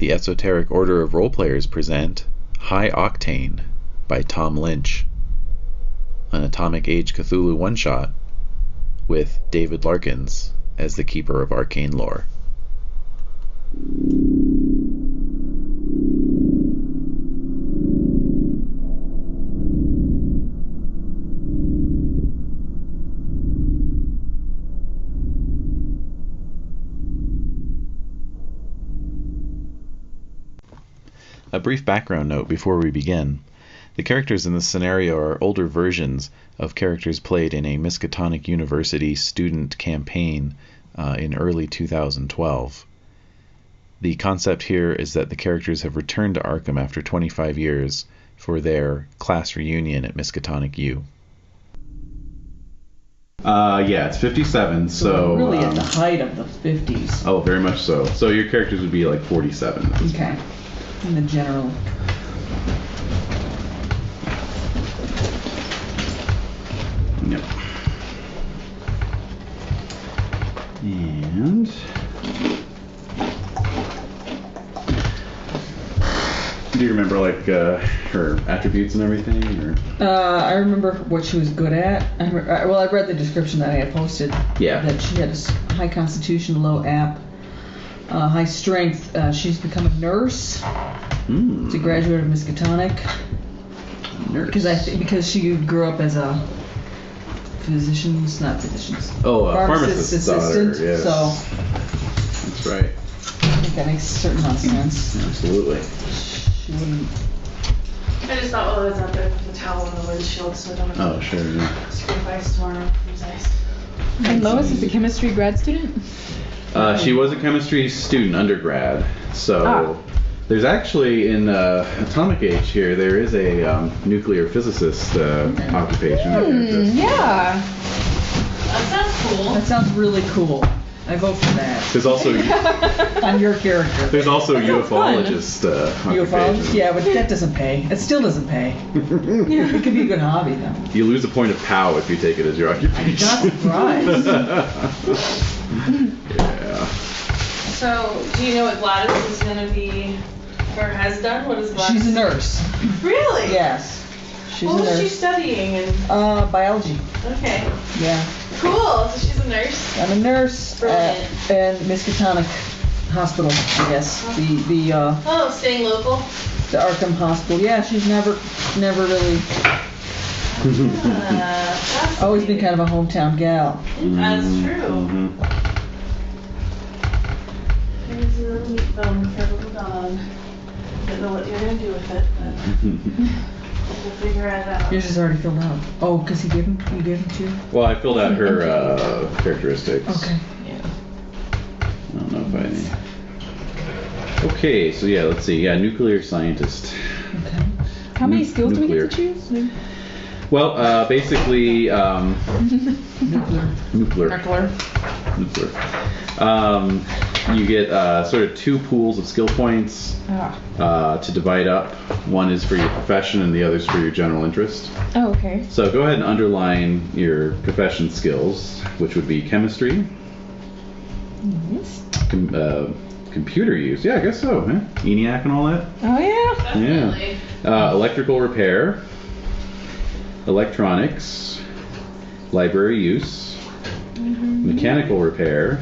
The Esoteric Order of Roleplayers present High Octane by Tom Lynch, an Atomic Age Cthulhu one-shot with David Larkins as the Keeper of Arcane Lore. A brief background note before we begin. The characters in this scenario are older versions of characters played in a Miskatonic University student campaign in early 2012. The concept here is that the characters have returned to Arkham after 25 years for their class reunion at Miskatonic U. Yeah, it's 57, so... We're really at the height of the 50s. Oh, very much so. So your characters would be like 47. Okay. In the general. Yep. And do you remember like her attributes and everything, or? I remember what she was good at. I read the description that I had posted. Yeah. That she had a high constitution, low app, high strength. She's become a nurse. She's a graduate of Miskatonic. Nurse. Because she grew up as a pharmacist assistant. Daughter, yes. So that's right. I think that makes a certain amount of sense. Absolutely. She wouldn't. I just thought while I was out there with the towel on the windshield so I don't Oh, sure. Yeah. scrape ice tomorrow. Use ice. And Lois is a chemistry grad student? She was a chemistry student, undergrad. So there's actually, in Atomic Age here, there is a nuclear physicist occupation. Yeah. That sounds cool. That sounds really cool. I vote for that. There's also On your character. there's also ufologist UFOs? occupation. Yeah, but that doesn't pay. It still doesn't pay. It could be a good hobby, though. You lose a point of POW if you take it as your occupation. I'm not surprised. Yeah. So, do you know what Gladys is going to be, or has done? What is Gladys? She's a nurse. Really? Yes. She's What a was she nurse. studying? Biology. Okay. Yeah. Cool. So she's a nurse. I'm a nurse Brilliant. at Miskatonic Hospital, I guess. Oh, staying local? The Arkham Hospital. Yeah, she's never really always been kind of a hometown gal. That's true. Mm-hmm. Here's a little meat bone for a little dog. Don't know what you're going to do with it, but we'll figure it out. Yours is already filled out. Oh, because you gave him to you? Well, I filled out her characteristics. Okay. Yeah. I don't know if I... Okay, so yeah, let's see. Yeah, nuclear scientist. Okay. How many skills do we Nuclear. get to choose? Well, basically, Nuclear. nuclear. You get sort of two pools of skill points to divide up. One is for your profession and the other is for your general interest. Oh, okay. So go ahead and underline your profession skills, which would be chemistry, Yes. computer use. Yeah, I guess so. Huh? ENIAC and all that. Oh, yeah. Definitely. Yeah. Electrical repair, electronics, library use, mechanical repair,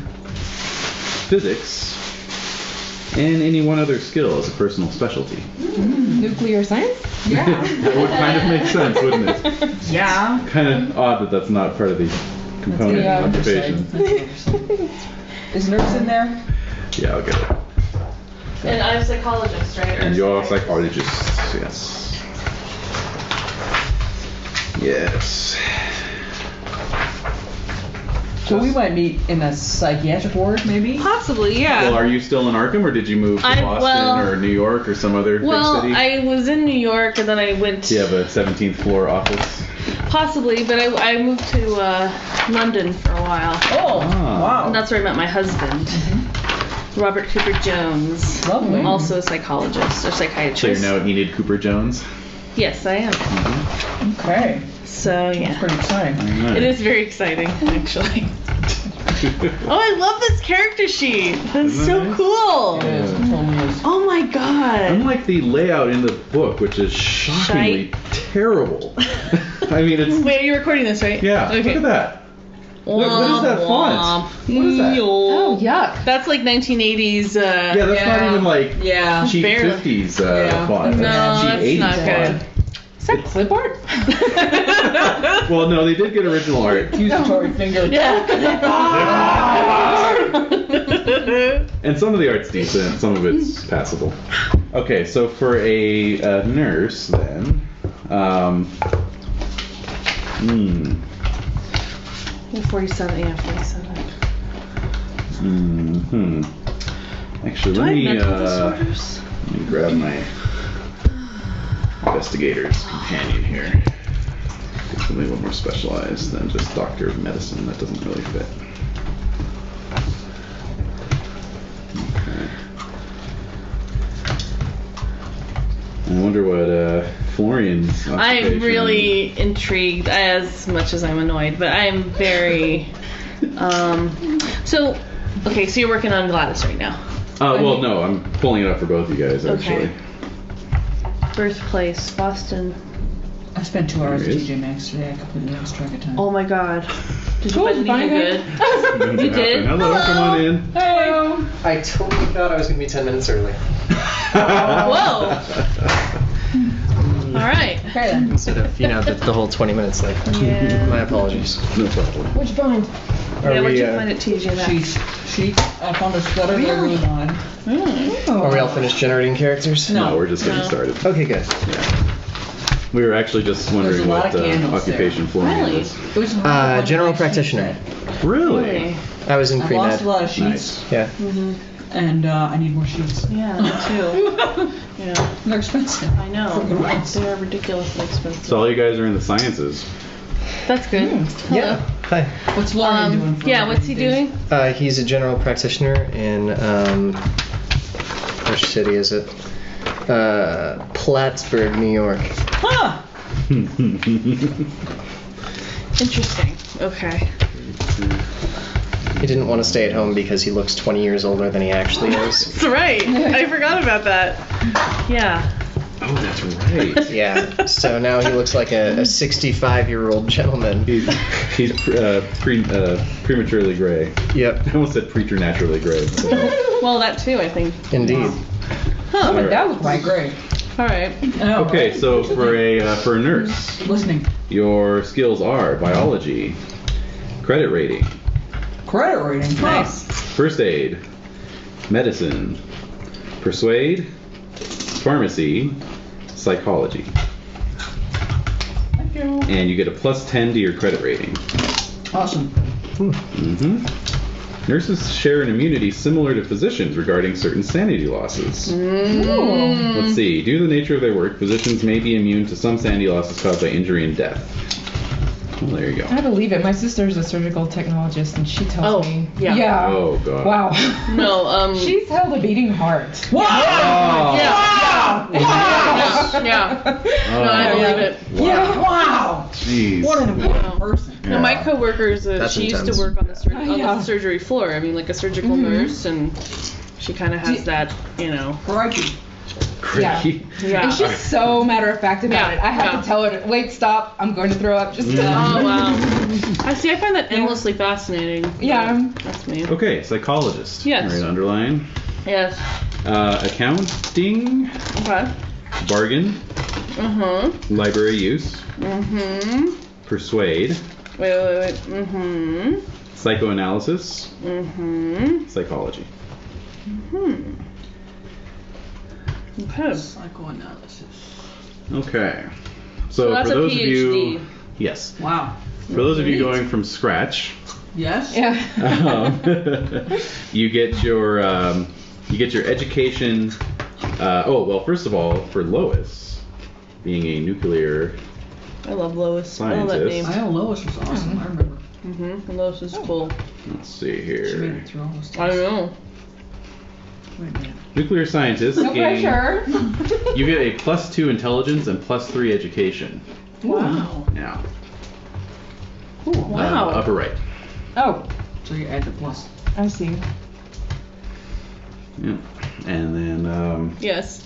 physics, and any one other skill as a personal specialty. Nuclear science? Yeah. That would kind of make sense, wouldn't it? Yeah. Kind of odd that that's not part of the component Yeah, occupation. Is nurse in there? Yeah, I'll get it. And I'm a psychologist, right? Or And you're a psychiatrist? psychologist, yes. Yes. So we might meet in a psychiatric ward, maybe? Possibly, yeah. Well, are you still in Arkham, or did you move to Boston or New York or some other big city? I was in New York, and then I went... Do you have a 17th floor office? Possibly, but I moved to London for a while. Oh, Ah. wow. And that's where I met my husband, Robert Cooper Jones. Lovely. Also a psychologist or So psychiatrist. you're now Enid Cooper Jones? Yes, I am. Okay. So, yeah. Pretty exciting. All right. It is very exciting, actually. Oh, I love this character sheet. That's Isn't so it nice? cool. It is. Totally fingers. Oh my god. Unlike the layout in the book, which is shockingly terrible. I mean, it's... Wait, are you recording this, right? Yeah, Okay. look at that. What is that font? What is that? Oh, yuck. That's like 1980s. Yeah, that's not even like cheap Barely. 50s Yeah. font. No, That's cheap that's 80s not font. Is that clip art? Well, no, they did get original art. Accusatory finger. Yeah. And some of the art's decent, some of it's passable. Okay, so for a nurse, then... 47, yeah, 47. Actually, Do I let have me mental disorders? let me grab my investigator's companion here. Get something a little more specialized than just doctor of medicine. That doesn't really fit. Okay. I wonder what Florian's occupation I'm really intrigued, as much as I'm annoyed, but I'm very. So you're working on Gladys right now. Well, no, I'm pulling it up for both of you guys, actually. Okay. Birthplace, Boston. I spent 2 hours at There it is. TJ Maxx today. I completely lost track of time. Oh my god. Did you Cool, find fine, anything good? You did? Hello, come on in. Hello. I totally thought I was going to be 10 minutes early. Whoa. All right. Okay then. Instead of, the whole 20 minutes late. Yeah. My apologies. No problem. What'd you find? Yeah, what'd you find at TJ Maxx? Sheets. I found a sweater that I really wanted. Are we all finished generating characters? No, we're just getting No. started. Okay, good. We were actually just There's wondering a lot what of candles occupation Florian Really? is. It was hard to General find my practitioner. sheets. Really? I was in I lost a pre-med. lot of sheets, Nice. Yeah. and I need more sheets. Yeah, me too. Yeah, They're expensive. I know. Freaking ones. They are ridiculously expensive. So all you guys are in the sciences. That's good. Yeah. Hi. What's Lauren doing for Yeah, what's he these days? doing? He's a general practitioner in, which city is it? Plattsburgh, New York. Huh! Interesting. Okay. He didn't want to stay at home because he looks 20 years older than he actually is. That's right. I forgot about that. Yeah. Oh, that's right. Yeah. So now he looks like a 65-year-old gentleman. He's prematurely gray. Yep. I almost said preternaturally gray. Well, that too, I think. Indeed. Huh. Alright. That was quite great. All right. Oh, Okay, so for a nurse, Listening. your skills are biology, credit rating, Credit rating. Huh. Nice. first aid, medicine, persuade, pharmacy, psychology. Thank you. And you get a +10 to your credit rating. Awesome. Nurses share an immunity similar to physicians regarding certain sanity losses. Let's see. Due to the nature of their work, physicians may be immune to some sanity losses caused by injury and death. Well, there you go. I believe it. My sister's a surgical technologist, and she tells me. yeah. Yeah. Oh, God. Wow. No. She's held a beating heart. Oh. Yeah. Yeah. Oh. No, I believe it. Yeah. Wow. Jeez. What an important person. No, my coworker's That's she used to intense. work on the Yeah. the surgery floor. I mean, like a surgical nurse, and she kind of has that, Crikey. Crikey. Yeah. And she's so matter of fact about Yeah, it. I have yeah. to tell her, wait, stop. I'm going to throw up. Just Oh wow. I find that endlessly fascinating. Yeah. That's me. Okay, psychologist. Yes. All right, underline. Yes. Accounting, Okay. bargain, library use, persuade, Wait. psychoanalysis, psychology. Okay. Psychoanalysis. Okay. So So that's for a those of you, PhD. yes, Wow. for those of you going from scratch, Yes? Yeah. you get your education. Well, first of all, for Lois, being a nuclear I love Lois. I love that name. Scientist. I know Lois was awesome. I remember. Lois is cool. Let's see She made here. it through all those I tests. know. Wait a minute. Nuclear scientist. No pressure. You get a +2 intelligence and +3 education. Wow. Now, Wow. upper right. Oh, So you add the plus. I see. Yeah. And then Yes.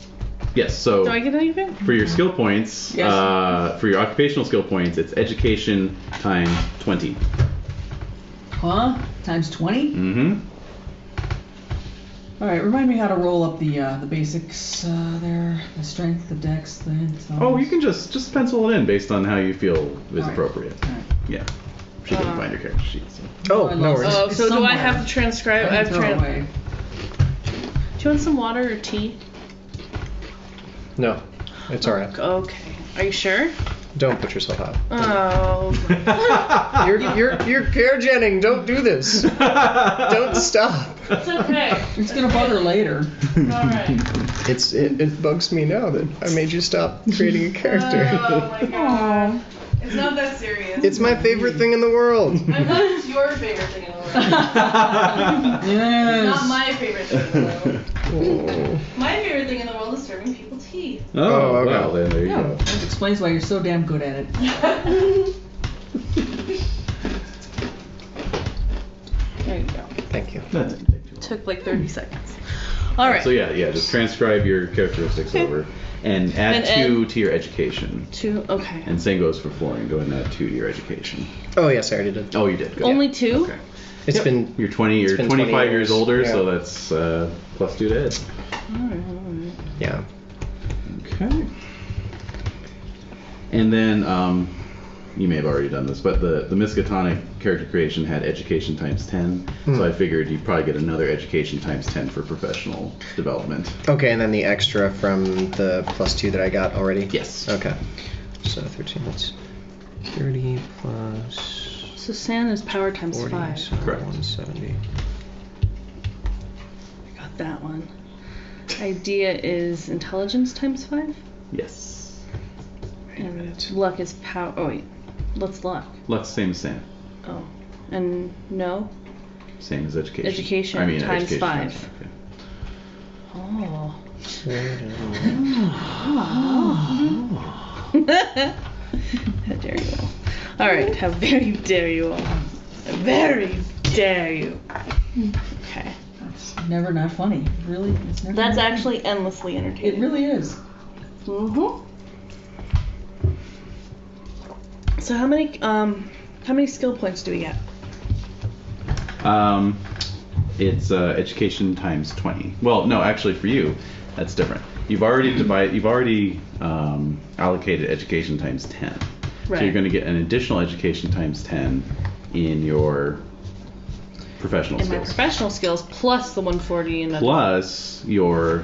yes. So Do I get anything? for your skill points, Yes. for your occupational skill points, it's education times 20. Huh? Times 20? Mm-hmm. All right. Remind me how to roll up the basics there. The strength, the dex, the intelligence. Oh, you can just pencil it in based on how you feel is All right. appropriate. All right. Yeah. She didn't find your character sheet. So. Oh, I no lost worries. it. Oh, It's so do I somewhere. have to transcribe? I I have throw it away. Do you want some water or tea? No, it's alright. Okay. Are you sure? Don't put yourself out. Oh. You're care Jenning. Don't do this. Don't stop. It's okay. It's gonna bother later. Alright. It bugs me now that I made you stop creating a character. Oh my god. It's not that serious. It's my favorite thing in the world. I thought it's your favorite thing in the world. Yes. It's not my favorite thing in the world. Oh. My favorite thing in the world is serving people tea. Oh, okay. well, then there you Yeah, go. that explains why you're so damn good at it. There you go. Thank you. That didn't take too long. Took like 30 seconds. Alright. So yeah, just transcribe your characteristics over and add And 2 to your education. 2, okay. And same goes for flooring. Go ahead and add 2 to your education. Oh yes, I already did. Oh, you did. Good. Only 2? Okay. It's Yep. been You're 20. You're been 25 20 years years. older, Yeah. so that's plus 2 to ed. Alright. yeah. Okay. And then you may have already done this, but the Miskatonic character creation had education times 10, so I figured you'd probably get another education times 10 for professional development. Okay, and then the extra from the +2 that I got already? Yes. Okay. So 13, that's 30 plus So Santa's power times 40, 5. so Correct. 170. I got that one. Idea is intelligence times 5? Yes. And luck is power. Oh, wait. What's luck? Luck's same as Sam. Oh. And no? Same as education. Education I mean, times education 5. times Oh. Okay. How dare you all. Alright, how very dare you all. Very dare you. Okay. That's never not funny. Really, it's never. That's not funny. actually endlessly entertaining. It really is. Mm-hmm. So how many skill points do we get? It's education times 20. Well, no, actually for you, that's different. You've already allocated education times 10. Right. So you're going to get an additional education times 10 in your professional In my skills. professional skills plus the 140 and Plus an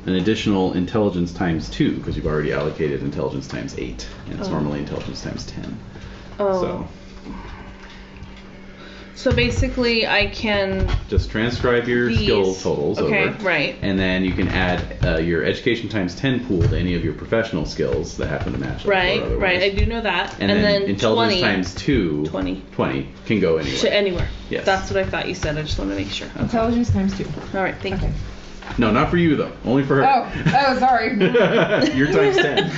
additional intelligence times 2 because you've already allocated intelligence times 8 and it's normally intelligence times 10. Oh. So basically I can Just transcribe your skill totals Okay, over. right. And then you can add your education times 10 pool to any of your professional skills that happen to match up. or Right, otherwise. right. I do know that. And then intelligence 20 times 2, 20 can go anywhere. to anywhere. Yes. That's what I thought you said. I just want to make sure. Okay. Intelligence times 2. All right, thank Okay. No, not for you though. Only for her. Oh, sorry. You're times 10. you.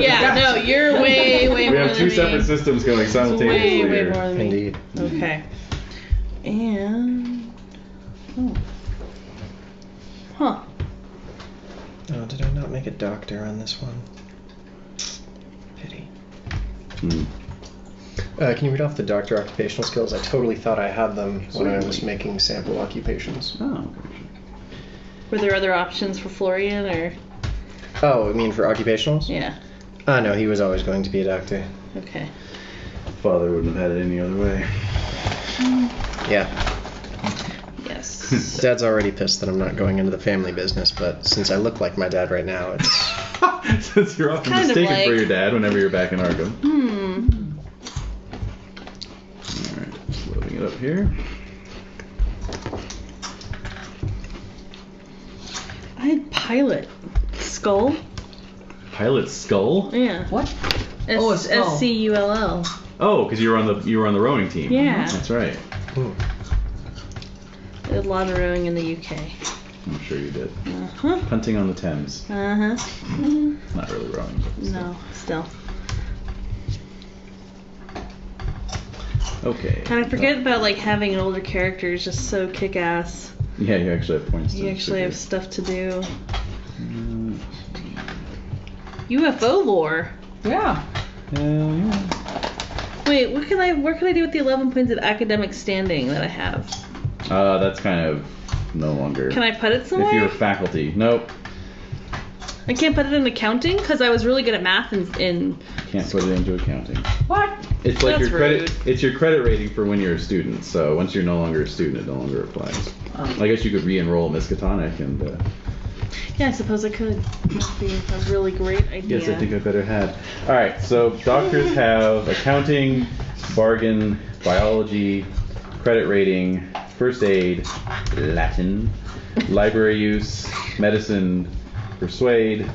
Yeah, no, you're way We more have than 2 me. separate systems going It's simultaneously way here. more than me. Indeed. Okay. And huh. Oh, did I not make a doctor on this one? Pity. Can you read off the doctor occupational skills? I totally thought I had them when I was making sample occupations. Oh, okay. Were there other options for Florian or? Oh, I mean for occupationals? Yeah. No, he was always going to be a doctor. Okay. Father wouldn't have had it any other way. Yeah. Yes. Dad's already pissed that I'm not going into the family business, but since I look like my dad right now, it's... Since you're often Kind of mistaken for like- your dad whenever you're back in Arkham. Alright, just loading it up here. I had pilot skull. Pilot skull? Yeah. What? Oh, a skull. SCULL. Oh, because you were on the rowing team. Yeah. That's right. I did a lot of rowing in the UK. I'm sure you did. Uh-huh. Punting on the Thames. Uh-huh. Not really rowing. But still. No, still. Okay. And I forget about like having an older character is just so kick-ass. Yeah, you actually have points. You actually have stuff to do. Mm, UFO lore. Yeah. yeah. Wait, what can I? What can I do with the 11 points of academic standing that I have? That's kind of no longer. Can I put it somewhere? If you're faculty, nope. I can't put it in accounting because I was really good at math in Can't put it into accounting. What? It's like That's your credit. rude. It's your credit rating for when you're a student. So once you're no longer a student, it no longer applies. I guess you could re-enroll Miskatonic and. Yeah, I suppose I could. Must be a really great idea. Yes, I think I better have. All right, so doctors have accounting, bargain, biology, credit rating, first aid, Latin, library use, medicine, persuade,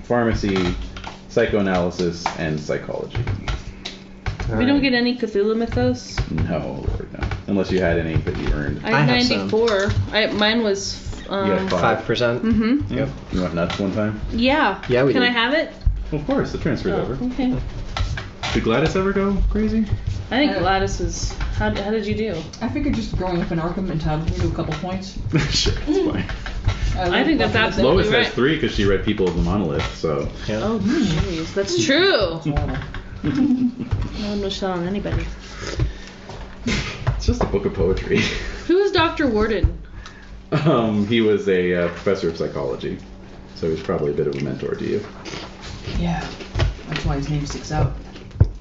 pharmacy, psychoanalysis, and psychology. We don't get any Cthulhu mythos. No, Lord, no. Unless you had any that you earned. I had I have some. 94. Mine was. You got 5%. Mm-hmm. Yep. You went nuts one time? Yeah. Yeah, we Can did. I have it? Well, of course, the transfer's Oh, over. okay. Did Gladys ever go crazy? I think Gladys was. How did you do? I figured just growing up in Arkham entitled me to a couple points. Sure, it's fine. I think that's absolutely Lois right. has 3 because she read People of the Monolith, so. Yeah. Oh, jeez, that's true. Horrible. No one was shot on anybody. It's just a book of poetry. Who is Dr. Warden? He was a professor of psychology, so he was probably a bit of a mentor to you. Yeah. That's why his name sticks out.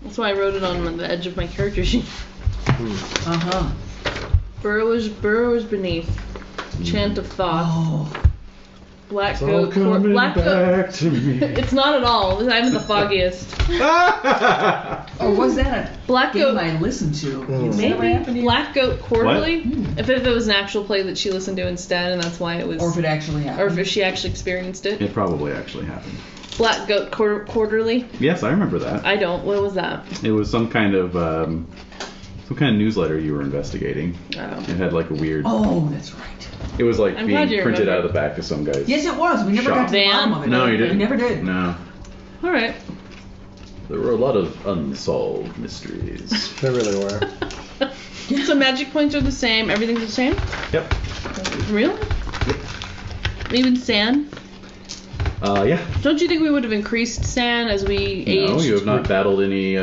That's why I wrote it on the edge of my character sheet. Uh-huh. Burrows beneath. Chant of thought. Oh. Black It's all goat. coming Black goat. back to me. It's not at all. I'm the foggiest. Or was that a Black game goat. I listened to? Mm. Has that ever happened to Maybe you? Black Goat Quarterly. What? If it was an actual play that she listened to instead, and that's why it was. Or if it actually happened. Or if she actually experienced it. It probably actually happened. Black Goat Quarterly. Yes, I remember that. I don't. What was that? It was some kind of newsletter you were investigating. Oh. It had like a weird. Oh, that's right. It was like I'm glad being you printed remember. out of the back of some guy's. Yes, it was. We never got to the Van? bottom of it. No, you didn't. We never did. No. All right. There were a lot of unsolved mysteries. There really were. So magic points are the same. Everything's the same. Yep. Really? Even San? Yeah. Don't you think we would have increased San as we aged? No, you have not battled any.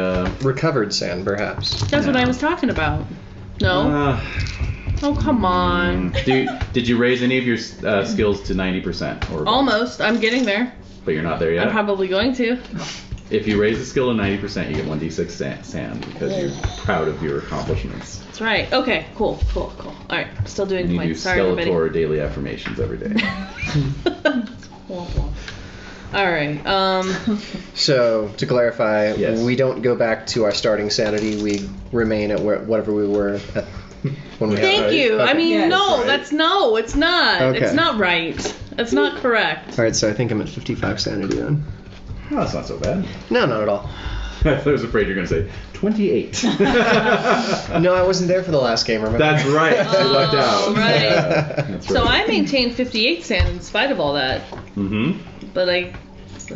Recovered sand, perhaps. That's what I was talking about. No. Oh, come on. Did you raise any of your skills to 90% or? Almost. I'm getting there. But you're not there yet. I'm probably going to. If you raise a skill to 90%, you get 1d6 sand because you're proud of your accomplishments. That's right. Okay. Cool. All right. Still doing And you do points. Sorry, everybody. Skeletor daily affirmations every day. All right. So, to clarify, Yes. we don't go back to our starting sanity. We remain at whatever we were at when we had Thank our- you. Okay. I mean, Yeah, no, right. that's no. It's not. Okay. It's not right. It's not correct. All right, so I think I'm at 55 sanity then. Oh, that's not so bad. No, not at all. I was afraid you were going to say 28. No, I wasn't there for the last game, remember? That's right. I lucked out. right. Yeah, that's So I right. maintained 58 sand in spite of all that, Mm-hmm. but I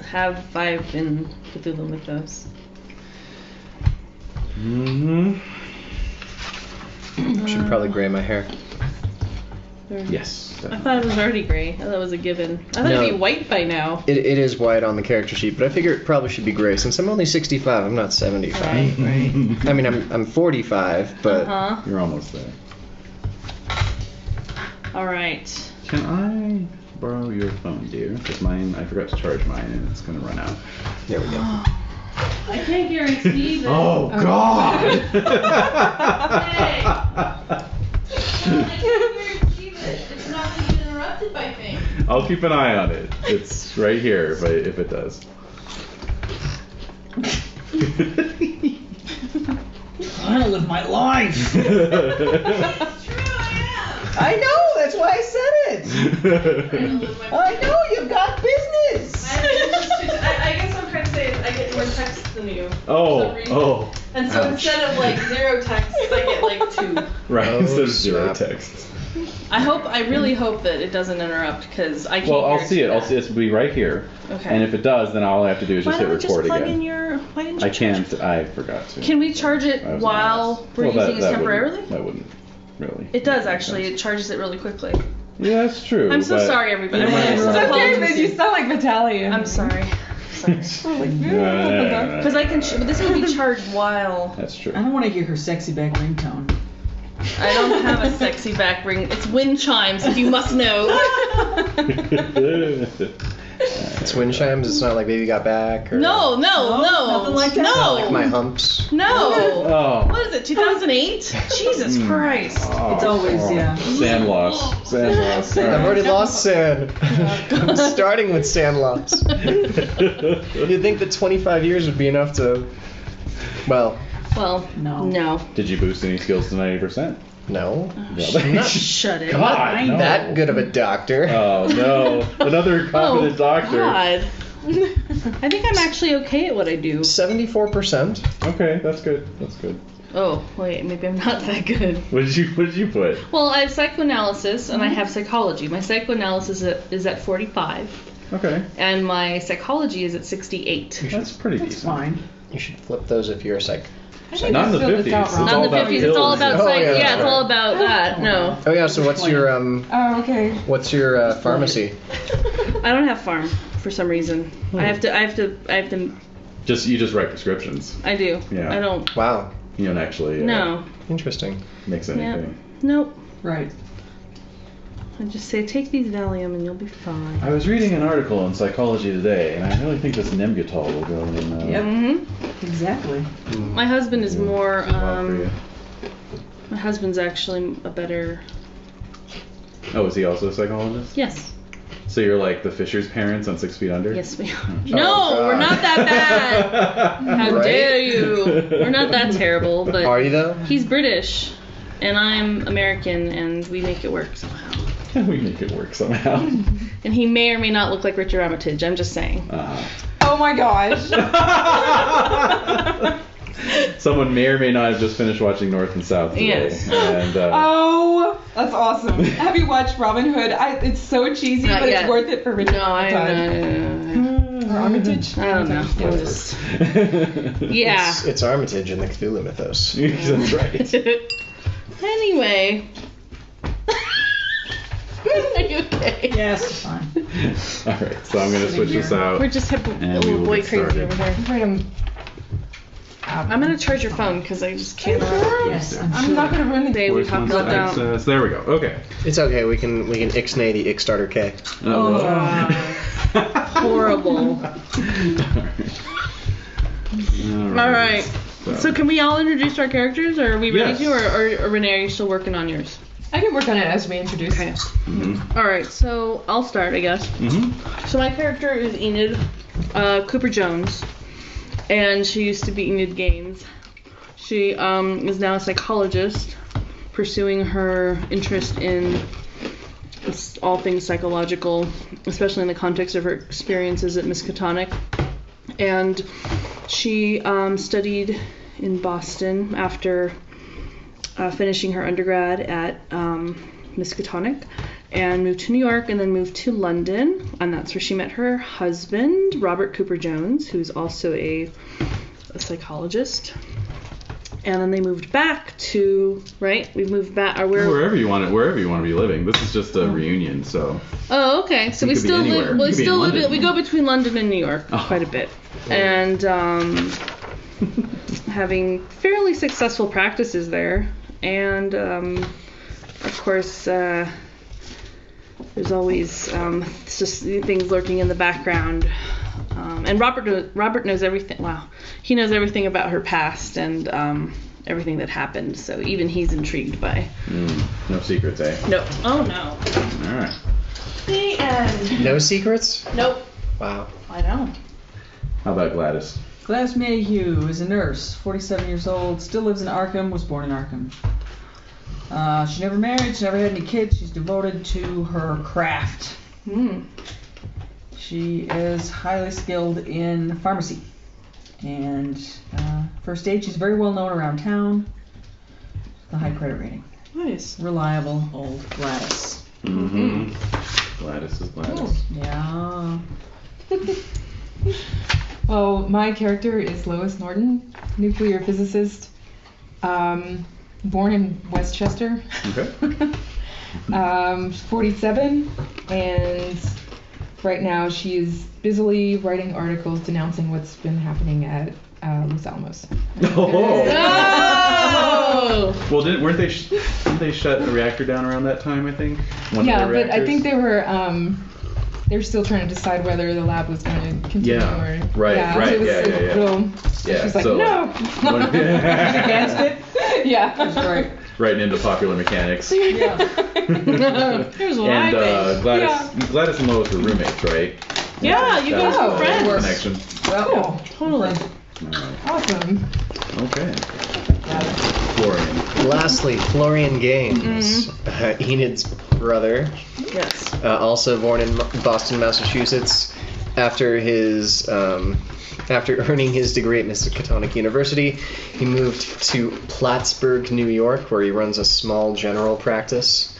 have 5 in Cthulhu Mythos. Mm-hmm. Should probably gray my hair. Yes. I thought it was already gray. I thought it was a given. I thought No. it'd be white by now. It is white on the character sheet, but I figure it probably should be gray since I'm only 65. I'm not 75. Right. I mean, I'm 45, but Uh-huh. You're almost there. All right. Can I borrow your phone, dear? Because mine, I forgot to charge mine, and it's going to run out. there we go. I can't guarantee that. Oh, God! Hey. I can't guarantee that it's not going to get interrupted by things. I'll keep an eye on it. It's right here if it does. I don't live my life. It's true, I I know. That's why I said it. am. I know you've got business. I guess what I'm trying to say is I get more text than you. Oh, oh. And so Ouch. instead of like 0 texts, I get like 2. Right, Oh, instead of 0 snap. texts. I really hope that it doesn't interrupt because I can't. Well, I'll see it. guarantee I'll see it. It'll be right here. Okay. And if it does, then all I have to do is Why just hit don't we just record plug again. in your? Why didn't you? I can't. I forgot to. Can we charge it I was while honest. we're Well, using it that temporarily? Wouldn't, that wouldn't. really. It does actually. It charges it really quickly. Yeah, that's true. I'm so but- sorry, everybody. Yeah, It's okay, but you sound like Battalion. I'm sorry. Sorry. No. Because I can. But this can be charged while. That's true. I don't want to hear her sexy back ringtone. I don't have a sexy back ring. It's wind chimes, if you must know. It's wind chimes. It's not like Baby Got Back. Or No, nothing like that. No. Like My Humps. No. Oh. What is it? 2008? Jesus Christ. It's always, yeah. Sand loss. Sand loss. I've already lost sand. I'm starting with sand loss. You'd think that 25 years would be enough to. Well, Well, No. no. Did you boost any skills to 90%? no. Shut it. God, I'm no. not that good of a doctor. Oh no, another competent doctor. God. I think I'm actually okay at what I do. 74%. Okay, that's good. That's good. Oh, wait, maybe I'm not that good. What did you put? Well, I have psychoanalysis and I have psychology. My psychoanalysis is at 45 Okay, and my psychology is at 68. that's pretty That's decent. fine. You should flip those if you're a psych. Not in the 50s. It's Not in all the about 50s, it's all pills. about Oh, psych. yeah, Yeah, that's it's all about that. No. Oh yeah. So what's your Oh, okay. pharmacy? I don't have farm for some reason. I have to You just write prescriptions. I do. Yeah. I don't. Wow. You don't actually No. Interesting. mix Yeah. anything. Nope. Right. I just say take these Valium and you'll be fine. I was reading an article on Psychology Today, and I really think this Nembutal will go in. Yep. Mhm. Exactly. My husband is more well for you. my husband's actually a better. Oh, is he also a psychologist? Yes. So you're like the Fisher's parents on 6 Feet Under? Yes, we are. Oh, No, God. we're not that bad. How Right? dare you? We're not that terrible, but Are you though? he's British and I'm American and we make it work somehow. We make it work somehow. And he may or may not look like Richard Armitage, I'm just saying. Oh my gosh. Someone may or may not have just finished watching North and South today. Yes. And, Oh, that's awesome. Have you watched Robin Hood? It's so cheesy, Not but yet. it's worth it for Richard No, Armitage. Or Armitage? I don't know. I'm just, yeah. It's Armitage in the Cthulhu mythos. That's right. Anyway. Are you okay? Yes, fine. All right, so I'm going to switch this out. We're just a And we little will boy get crazy started. over here. Right, I'm gonna charge your phone because I just can't. Yes, I'm I'm sure. not gonna ruin the They we Voice talked wants about that. access. There we go. Okay. It's okay. We can ixnay the Ixstarter K. Horrible. All right. So can we all introduce our characters, or are we ready Yes. to, or Renae, are you still working on yours? I can work on it as we introduce. Okay. Mm-hmm. All right. So I'll start, I guess. Mm-hmm. So my character is Enid Cooper Jones, and she used to be Enid Gaines. She is now a psychologist, pursuing her interest in all things psychological, especially in the context of her experiences at Miskatonic. And she studied in Boston after finishing her undergrad at Miskatonic, and moved to New York, and then moved to London, and that's where she met her husband, Robert Cooper Jones, who's also a psychologist. And then they moved back to, right? We moved back, or where? Wherever you want to be living. This is just a reunion, so. Oh, okay. So You we could be still anywhere. live. You We could be in still live. London. We go between London and New York Oh. quite a bit, and having fairly successful practices there. And of course, there's always just things lurking in the background. And Robert knows everything. Wow, he knows everything about her past and everything that happened. So even he's intrigued by. No secrets, eh? No. Oh no. All right. The end. No secrets? Nope. Wow. I don't. How about Gladys? Gladys Mayhew is a nurse, 47 years old, still lives in Arkham, was born in Arkham. She never married, she never had any kids, she's devoted to her craft. She is highly skilled in pharmacy. And first aid, she's very well known around town. The high credit rating. Nice. Reliable old Gladys. Mm-hmm. Gladys is Gladys. Yeah. Well, my character is Lois Norton, nuclear physicist. born in Westchester. Okay. 47, and right now she's busily writing articles denouncing what's been happening at Los Alamos. Oh! Well, didn't they shut the reactor down around that time? I think. One Yeah, of the but I think reactors? they were still trying to decide whether the lab was going to continue Yeah, or right, yeah, right, so it was yeah, a yeah, yeah. real- Yeah, she's like, so, no. Against it? Yeah. That's right. Right into popular mechanics. Yeah. Here's what I And think. Gladys and Lois were roommates, right? Yeah, you That guys was were the friends. Connection. Well, Totally. All right. Awesome. Okay. Florian. Lastly, Florian Gaines, Enid's brother, Yes. also born in Boston, Massachusetts. After earning his degree at Miskatonic University, he moved to Plattsburgh, New York, where he runs a small general practice,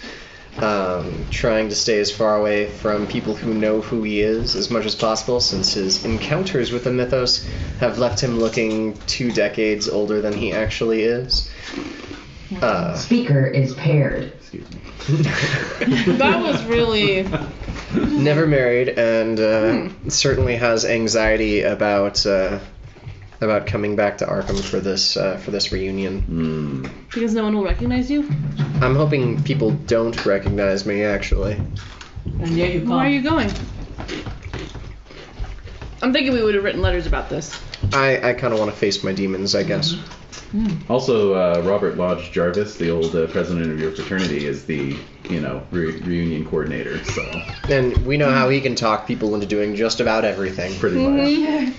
trying to stay as far away from people who know who he is as much as possible, since his encounters with the mythos have left him looking 2 decades older than he actually is. Speaker is paired. Excuse me. That was really. Never married, and certainly has anxiety about coming back to Arkham for this reunion. Because no one will recognize you? I'm hoping people don't recognize me, actually. and yeah, you come. Why are you going? I'm thinking we would have written letters about this. I kind of want to face my demons, I guess. Also, Robert Lodge Jarvis, the old president of your fraternity, is the reunion coordinator. So And we know how he can talk people into doing just about everything. pretty much.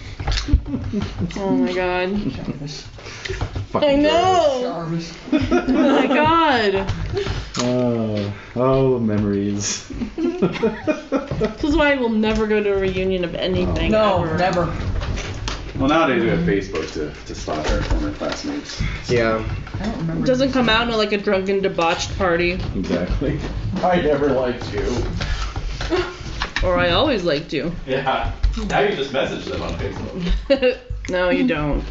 Oh my god. Fucking I know! Jarvis. Oh my god. Oh, memories. This is why I will never go to a reunion of anything. No, ever. never. Well, nowadays we have Facebook to spot our former classmates. Yeah. I don't remember. It doesn't come out in like a drunken debauched party. Exactly. I never liked you. Or I always liked you. Yeah. Now you just message them on Facebook. No, you don't.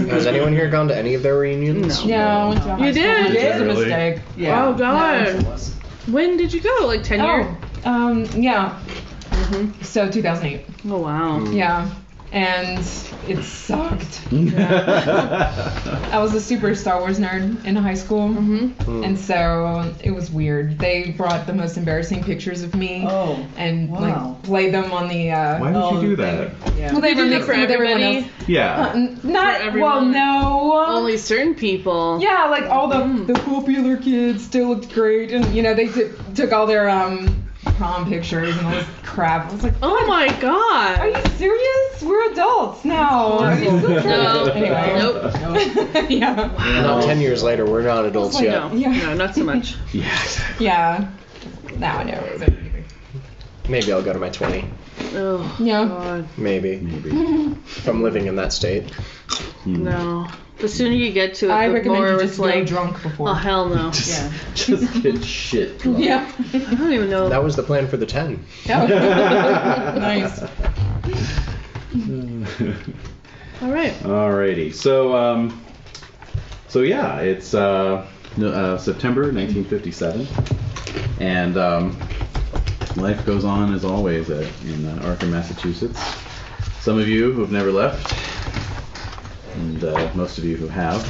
Has anyone here gone to any of their reunions? No. Yeah, I went to high You school. did? It is a Really? mistake. Yeah. Oh, God. No, it was. When did you go? Like 10 years? Yeah. So 2008. Oh, wow. Yeah. And it sucked. I was a super Star Wars nerd in high school. And so it was weird. They brought the most embarrassing pictures of me Oh. and wow. like played them on the Why would you do that? Yeah. well, they Did were you do it mixed for with everyone everybody? else. Yeah. Not For everyone? well, no. Only certain people. Yeah, like all the popular kids still looked great, and they took all their prom pictures and all this crap. I was like, Oh my are god. you serious? We're adults now. Are you still No. trying? Anyway. Nope. Yeah. Not 10 years later, we're not adults Oh, yet. No. Yeah. No, not so much. Yeah. Yeah. Now I know. Maybe I'll go to my 20. Oh, Yeah. God. Maybe. If I'm living in that state. No. The sooner you get to it, I the recommend more you it's just go like, drunk before. oh, hell no. Yeah. Just get shit drunk. Yeah. I don't even know. That was the plan for the 10. Nice. All right. Alrighty. So yeah, it's September 1957, and life goes on as always in Arkham, Massachusetts. Some of you who have never left, and most of you who have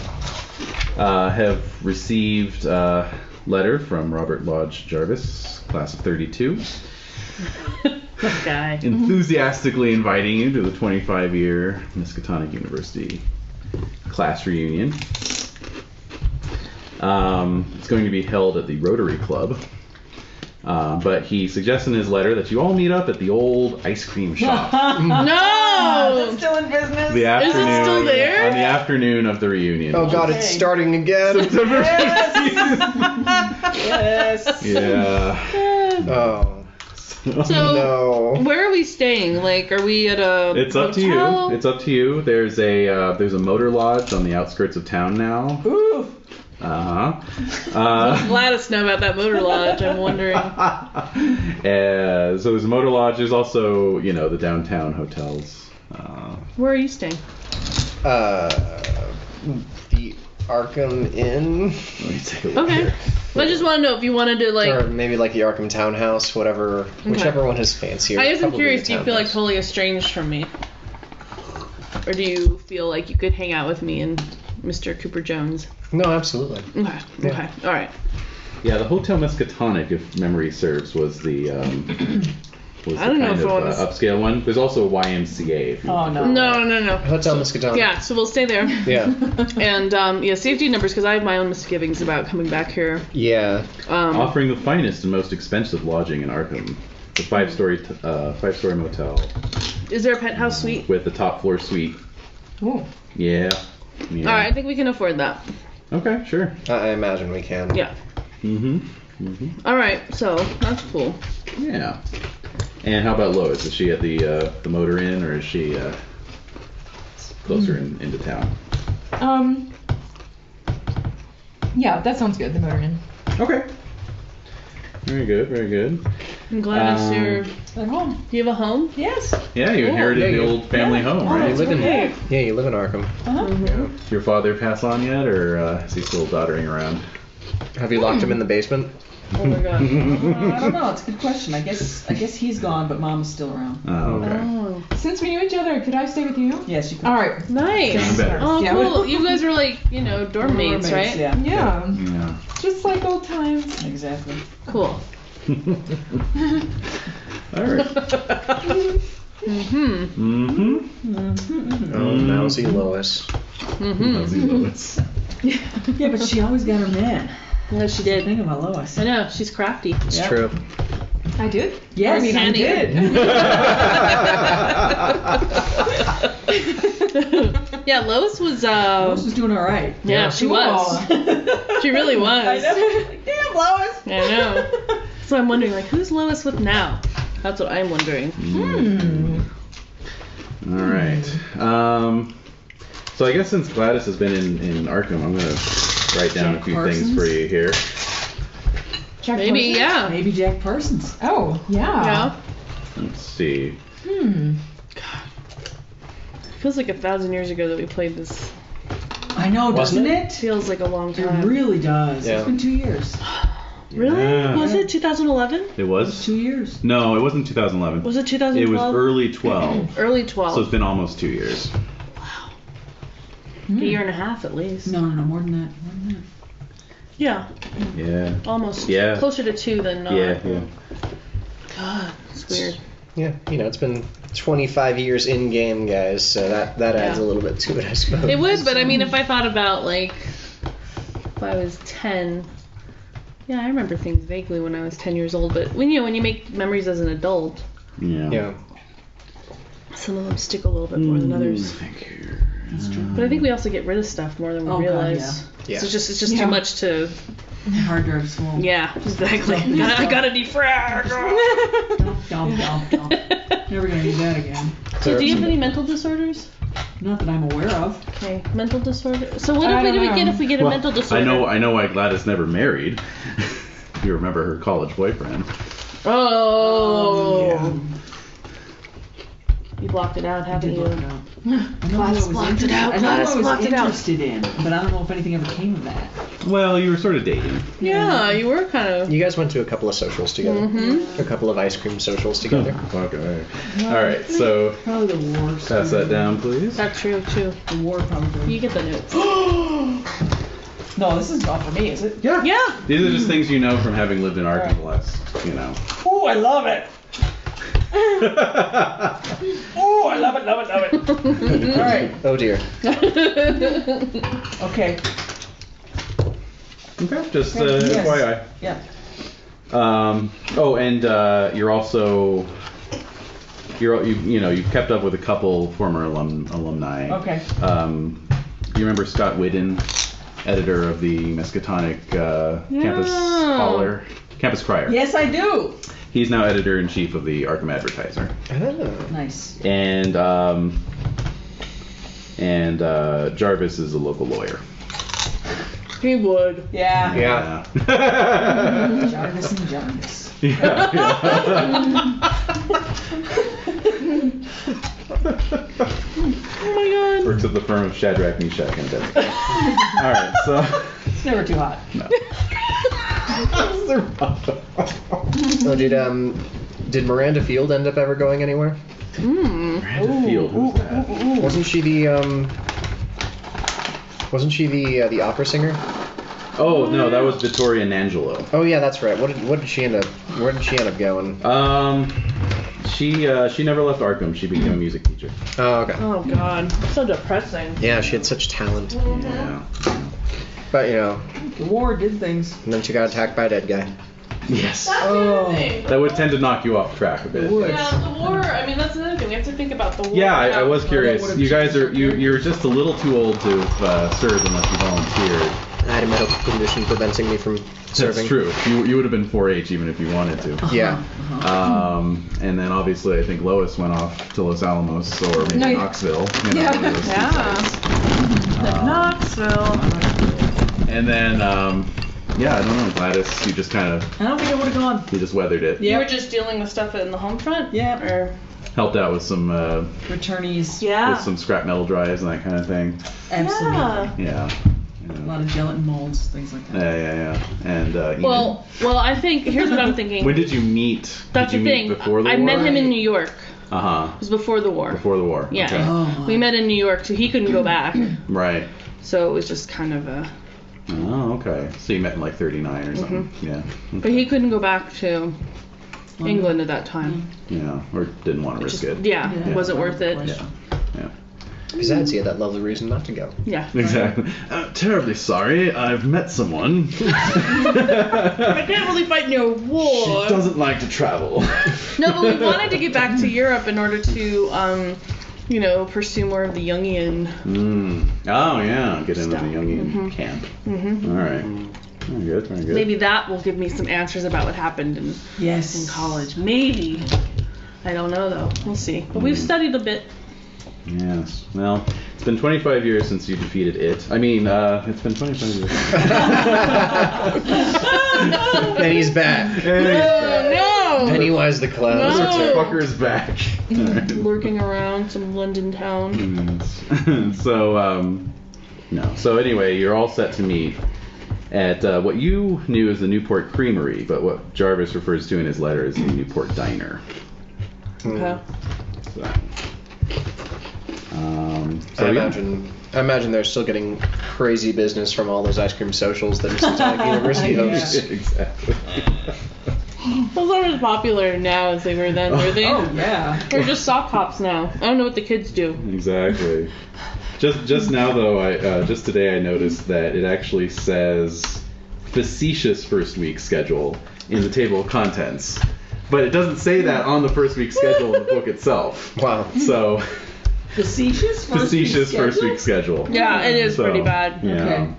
received a letter from Robert Lodge Jarvis, class of 32. This guy. Enthusiastically inviting you to the 25-year Miskatonic University class reunion. It's going to be held at the Rotary Club, but he suggests in his letter that you all meet up at the old ice cream shop. No! Still in business? The afternoon, Is it still there? On the afternoon of the reunion. Oh god, it's starting again. September 15th. Yes. Yeah. Oh. So, No. where are we staying? Like, are we at a It's up to you. hotel? It's up to you. There's a motor lodge on the outskirts of town now. Ooh. Let us know about that motor lodge. I'm wondering. So there's a motor lodge. There's also, the downtown hotels. Where are you staying? The Arkham Inn. Let me take a look Okay. here. I just want to know if you wanted to like. Or maybe like the Arkham Townhouse, whatever, whichever one is fancier. I guess I'm Probably curious. the Do you feel like Townhouse. totally estranged from me, or do you feel like you could hang out with me and Mr. Cooper Jones? No, absolutely. Okay. Yeah. Okay. All right. Yeah, the Hotel Miskatonic, if memory serves, was the I don't know kind if of it was- upscale one. There's also a YMCA. if you- Oh, no. No. Hotel Miskatonic. Yeah. So we'll stay there. Yeah. And yeah, safety numbers because I have my own misgivings about coming back here. Yeah. Offering the finest and most expensive lodging in Arkham. The five-story motel Is there a penthouse suite? with the top floor suite. Ooh. Yeah. All right. I think we can afford that. Okay, sure. I imagine we can. Yeah. All right. So that's cool. Yeah. And how about Lois? Is she at the Motor Inn, or is she closer into town? Yeah, that sounds good. The Motor Inn. Okay. Very good, very good. I'm glad you're At home. Do you have a home? Yes. Yeah, you inherited Yeah, the you- old family home, Oh, right? You live in Okay. you live in Arkham. Did your father pass on yet, or is he still doddering around? Have you locked him in the basement? Oh my god. I don't know. It's a good question. I guess he's gone, but Mom's still around. Oh, okay. Oh, Since we knew each other, could I stay with you? Yes, you can. All right. nice. Even better. Oh, Yeah. cool. You guys were like, dorm mates, right? Yeah. Yeah. Yeah. Just like old times. Exactly. Cool. All right. Oh, mousy Lois. Fuzzy Lois. Yeah, but she always got her man. No, she did. Think about Lois. I know. She's crafty. It's Yeah. true. I did? Yes, I mean, I Candy. did. Yeah, Lois was. Lois was doing all right. Yeah, she was. She really was. I know. Like, damn, Lois. I know. So I'm wondering, like, who's Lois with now? That's what I'm wondering. All right. So I guess since Gladys has been in Arkham, I'm gonna write down a few things for you here. Jack Maybe, Parsons? yeah. Maybe Jack Parsons. Oh, yeah. Yeah. Let's see. Feels like 1,000 years ago that we played this. I know, Wasn't doesn't it? it? Feels like a long It time. really does. Yeah. It's been 2 years. Really? Yeah. Was it 2011? It was? 2 years. No, it wasn't 2011. Was it 2012? It was early 12. Early 12. So it's been almost 2 years. A year and a half at least. No, more than that. More than that. Yeah, Yeah. almost. Yeah. Closer to 2 than not. Yeah. God, it's weird. Yeah, it's been 25 years in game, guys. So that adds Yeah. a little bit to it, I suppose. It would, but I mean, if I thought about, like, if I was 10, yeah, I remember things vaguely when I was 10 years old, but when you make memories as an adult, Yeah. Yeah. some of them stick a little bit more than others. Thank you. That's true. But I think we also get rid of stuff more than we Oh, God, realize. yeah. So it's just Yeah. too much to. Hard drives full. Yeah, exactly. I gotta defrag. Don't. Never gonna do that again. So do you have any mental disorders? Not that I'm aware of. Okay, mental disorder. So what I do don't we know. get if we get a Well, mental disorder? I know why Gladys never married. You remember her college boyfriend. Oh. You blocked it out, haven't you? Gladys blocked it out. I know Gladys who I was blocked it out. interested in, but I don't know if anything ever came of that. Well, you were sort of dating. Yeah, you were kind of. You guys went to a couple of socials together. A couple of ice cream socials together. Okay. All right. So Probably the worst. pass that down, please. That's true too. The war probably. You get the notes. No, this is not for me, is it? Yeah. Yeah. These are just things you know from having lived in Arkham the last, Oh, I love it. Oh, I love it. All right. Oh dear. Okay. Okay. Just Yes. FYI. Yeah. And you're also you've kept up with a couple former alumni. Okay. Do you remember Scott Whiddon, editor of the Miskatonic Campus Crier? Yes, I do. He's now editor-in-chief of the Arkham Advertiser. Oh. Nice. And Jarvis is a local lawyer. He would. Yeah. Yeah. Jarvis and Jarvis. Yeah. Oh my god. works at the firm of Shadrach, Meshach, and Abednego. All right, so. It's never too hot. No. Oh, did Miranda Field end up ever going anywhere? Miranda Field, who's that? Wasn't she the opera singer? Oh no, that was Vittoria Nangelo. Oh yeah, that's right. Where did she end up going? She never left Arkham. She became a music teacher. Oh, okay. Oh God, so depressing. Yeah, she had such talent. Yeah. But The war did things. and then she got attacked by a dead guy. Yes. That's the other thing. That would tend to knock you off track a bit. would. Yeah, the war. I mean, that's another thing. We have to think about the war. Yeah, I was that curious. would've You guys are changed you're just a little too old to have served unless you volunteered. I had a medical condition preventing me from serving. That's true. You would have been 4-H even if you wanted to. Yeah. And then obviously I think Lois went off to Los Alamos or maybe Knoxville. One of those two sites. Knoxville. And then yeah, I don't know, Gladys, you just kind of I don't think I would have gone. you just weathered it. You were just dealing with stuff in the home front? Yeah. Or Helped out with some Returnees. with some scrap metal drives and that kind of thing. Absolutely. Yeah. Yeah. A lot of gelatin molds, things like that. Yeah. And Well, I think here's what I'm thinking. when did you meet? That's did you the meet thing. before the I war? met him in New York. Uh-huh. It was before the war. Before the war. Yeah. Okay. Oh. We met in New York, so he couldn't go back. Right. So it was just kind of a. Oh, okay. So you met in like 39 or something. Yeah. But he couldn't go back to England at that time. Yeah. Or didn't want to risk it. Yeah, it wasn't worth it. Yeah. Yeah. Besides, he had that lovely reason not to go. Yeah. Exactly. Terribly sorry. I've met someone. I can't really fight in a war. She doesn't like to travel. No, but we wanted to get back to Europe in order to, pursue more of the Jungian. Oh yeah, get into Stuff. the Jungian camp. All right. Very good. Very good. Maybe that will give me some answers about what happened in college. Maybe. I don't know though. We'll see. But we've studied a bit. Yes. Well, it's been 25 years since you defeated it. I mean, it's been 25 years. And he's back. No! Pennywise the clown. No. has returned. Fucker's back. Lurking around some London town. No. So anyway, you're all set to meet at what you knew as the Newport Creamery, but what Jarvis refers to in his letter as the Newport Diner. Okay. I imagine they're still getting crazy business from all those ice cream socials that Miskatonic University hosts. Exactly. Those aren't as popular now as they were then, were they? Oh, yeah. They're just sock hops now. I don't know what the kids do. Exactly. Just now though, just today I noticed that it actually says facetious first week schedule in the table of contents, but it doesn't say that on the first week schedule in the book itself. Wow. So Facetious first week schedule. Yeah, it is So, pretty bad. Yeah.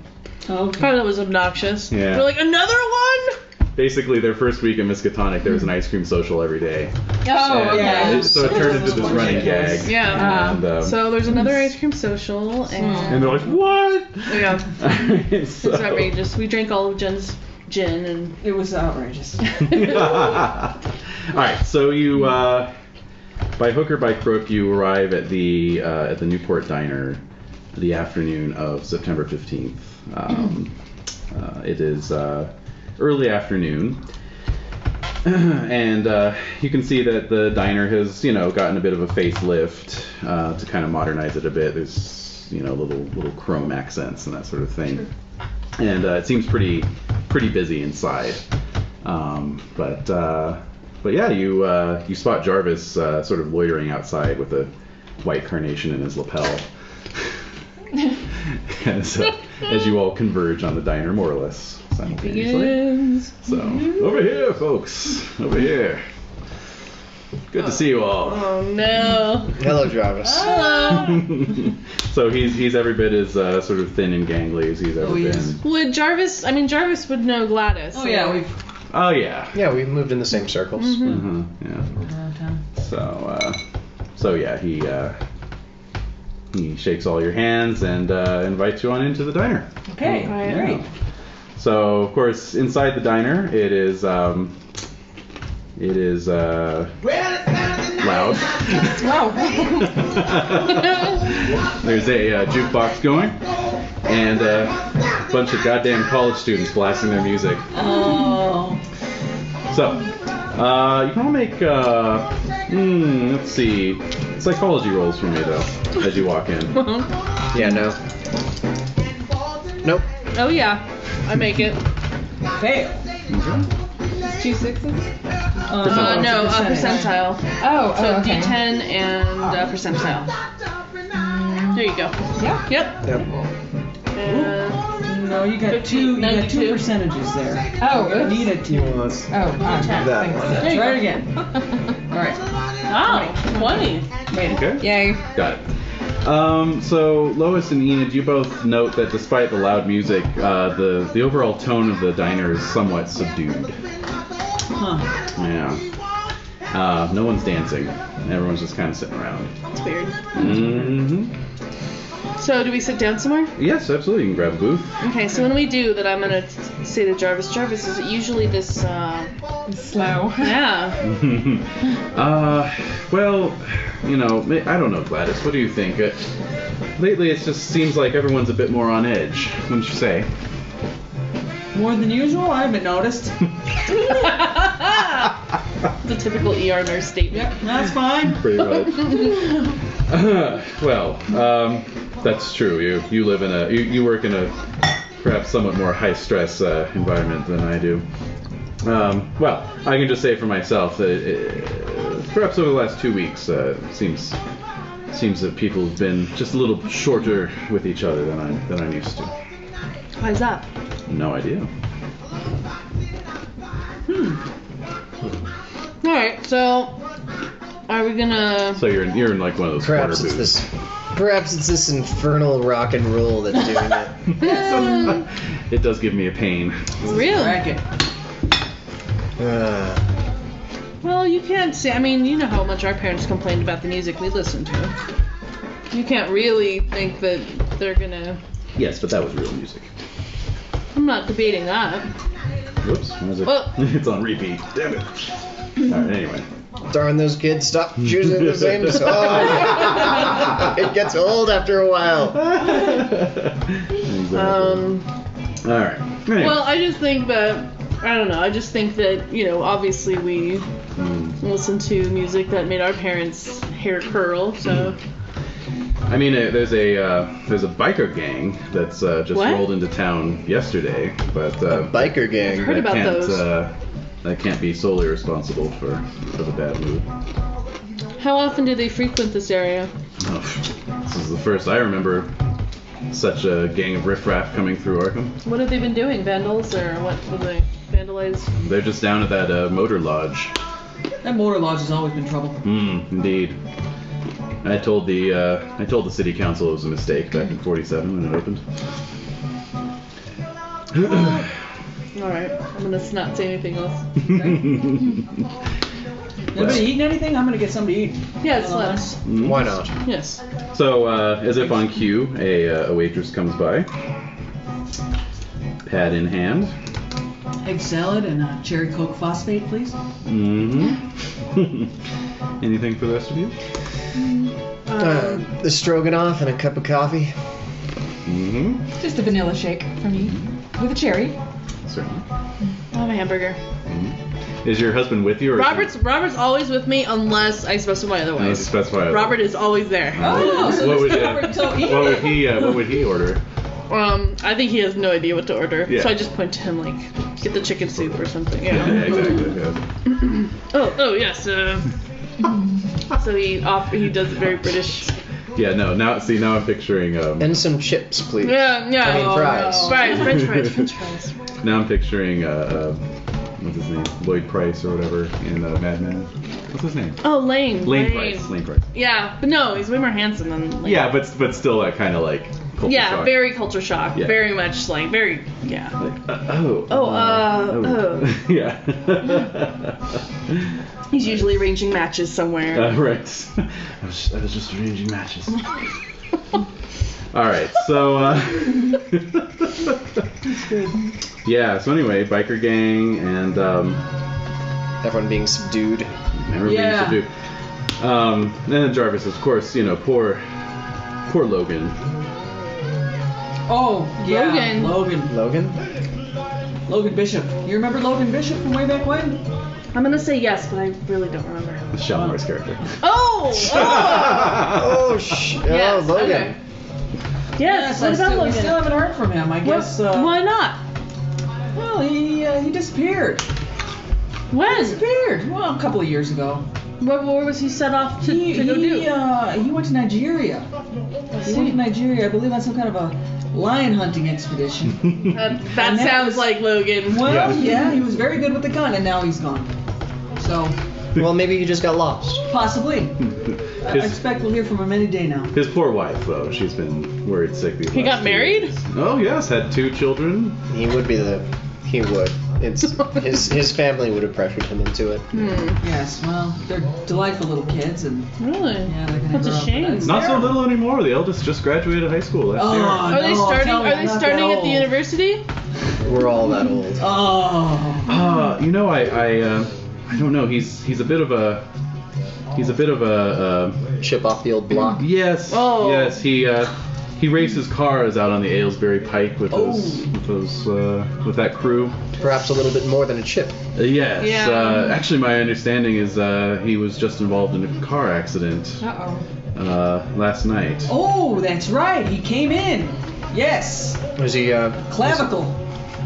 Okay. Thought that was obnoxious. Yeah. We're like, another one? Basically, their first week at Miskatonic, there was an ice cream social every day. Oh, And, okay. so it turned into this running gag. Yeah. And, So there's another ice cream social, and they're like, what? yeah, So- it's outrageous. We drank all of Jen's gin, and It was outrageous. All right, so you, by hook or by crook, you arrive at the Newport Diner the afternoon of September 15th. It is early afternoon, and you can see that the diner has, gotten a bit of a facelift to kind of modernize it a bit. There's, little chrome accents and that sort of thing, and it seems pretty busy inside. But yeah, you spot Jarvis sort of loitering outside with a white carnation in his lapel. as you all converge on the diner, more or less simultaneously. begins. So over here, folks, over here. Good to see you all. Oh no. Hello, Jarvis. So he's every bit as sort of thin and gangly as he's ever yes. been. Would Jarvis? I mean, Jarvis would know Gladys. Oh yeah, we've Oh yeah. Yeah, we've moved in the same circles. Yeah. around town. So yeah, he shakes all your hands and invites you on into the diner. Okay, Right. great. So of course, inside the diner, it is like loud. Wow. There's a jukebox going, and a bunch of goddamn college students blasting their music. Oh. So, you can all make, let's see, psychology rolls for me, though, as you walk in. Yeah, no. Nope. Oh yeah, I make it. Fail. 2 6s? No, percentile. Oh, So okay. D10 and percentile. There you go. Yeah. Yep. Yep. And No, you got 50, two. You got 2 92. percentages there. Oh, You oops. need a 2. Oh, That thanks. one. Let's try it again. All right. oh, 20. Made it. Okay? Yay. Got it. So Lois and Enid, you both note that despite the loud music, the overall tone of the diner is somewhat subdued. Huh. Yeah. No one's dancing. Everyone's just kind of sitting around. That's weird. Mm-hmm. So do we sit down somewhere? Yes, absolutely. You can grab a booth. Okay, so when we do that, I'm gonna say to Jarvis, is it usually this, Slow. yeah. Well, you know, I don't know, Gladys. What do you think? Lately, it just seems like everyone's a bit more on edge, wouldn't you say? More than usual? I haven't noticed. The typical ER nurse statement. That's fine. Pretty much. Well, that's true. You live in you work in a perhaps somewhat more high stress environment than I do. Well, I can just say for myself that perhaps over the last 2 weeks, seems that people have been just a little shorter with each other than I'm used to. Why is that? No idea. All right, so are we gonna? So you're in like one of those corner booths. Perhaps it's this infernal rock and roll that's doing it. It does give me a pain. Really? Racket. Well, you can't say. I mean, you know how much our parents complained about the music we listened to. You can't really think that they're gonna. Yes, but that was real music. I'm not debating that. Whoops. Why is it? Oh. It's on repeat. Damn it. Alright, anyway. Darn those kids, stop choosing the same song. It gets old after a while. Alright. Anyway. Well, I just think that. I don't know. I just think that, you know, obviously we listened to music that made our parents' hair curl, so. I mean, there's a biker gang that's just What? rolled into town yesterday, but A biker gang. I've heard about those. That can't be solely responsible for the bad mood. How often do they frequent this area? Oh, this is the first I remember such a gang of riffraff coming through Arkham. What have they been doing? Vandals or what will they vandalize? They're just down at that motor lodge. That motor lodge has always been trouble. Indeed. I told the city council it was a mistake back in '47 when it opened. Alright, I'm gonna not say anything else. Anybody eating anything? I'm gonna get something to eat. Yes, let's. Why not? Yes. So, as if on cue, a waitress comes by, pad in hand. Egg salad and cherry Coke phosphate, please. Anything for the rest of you? The stroganoff and a cup of coffee. Just a vanilla shake for me. With a cherry. Certainly. I'll have a hamburger. Is your husband with you? Or Robert's always with me unless I specify No, otherwise. specify. Robert is always there. Oh, so What would, so what would he order? I think he has no idea what to order, Yeah. so I just point to him like, get the chicken soup or something. Yeah, Yeah. exactly. Yeah. Oh yes. So he does it very British. Yeah, no. Now I'm picturing. And some chips, please. Yeah. I mean, fries. Fries, French fries. Now I'm picturing. What's his name? Lloyd Price or whatever in Mad Men. What's his name? Oh, Lane. Lane Price. Lane Price. Yeah, but no, he's way more handsome than Lane. Yeah, but still that kind of like. Culture shock. Very culture shock. Yeah. Very much like yeah. Like, yeah. He's usually arranging matches somewhere. Right. I was just arranging matches. All right, so. Yeah. So anyway, biker gang and. Everyone being subdued. Everything Yeah. to do. And then Jarvis, of course, poor Logan. Oh, yeah. Logan. Logan Bishop. You remember Logan Bishop from way back when? I'm gonna say yes, but I really don't remember. The Shalimars character. Oh! Yes, Logan. okay. Yes, what about we Logan? still haven't heard from him. I guess. Why not? Well, he disappeared. When? Disappeared. Well, a couple of years ago. Where was he set off to go do? He went to Nigeria. He went to Nigeria, I believe, on some kind of a lion hunting expedition. That sounds like Logan. Well, yeah, he was very good with the gun, and now he's gone. So. Well, maybe he just got lost. Possibly. I expect we'll hear from him any day now. His poor wife, though, she's been worried sick these He last got 2 married? days. Oh yes, had 2 children. He would. It's his family would have pressured him into it. Yes, well, they're delightful little kids, and Really? yeah, they're gonna That's a grow up, shame. but it's Not so terrible. little anymore. The eldest just graduated high school last year. Are they starting? tell me Are I'm they not starting that at the old. university? We're all that old. Oh. I don't know. He's a bit of a Chip off the old block. yes. Oh. Yes, he races cars out on the Aylesbury Pike with with that crew. Perhaps a little bit more than a chip. Yes. Yeah. Actually, my understanding is he was just involved in a car accident last night. Oh, that's right. He came in. Yes. Was he? Clavicle.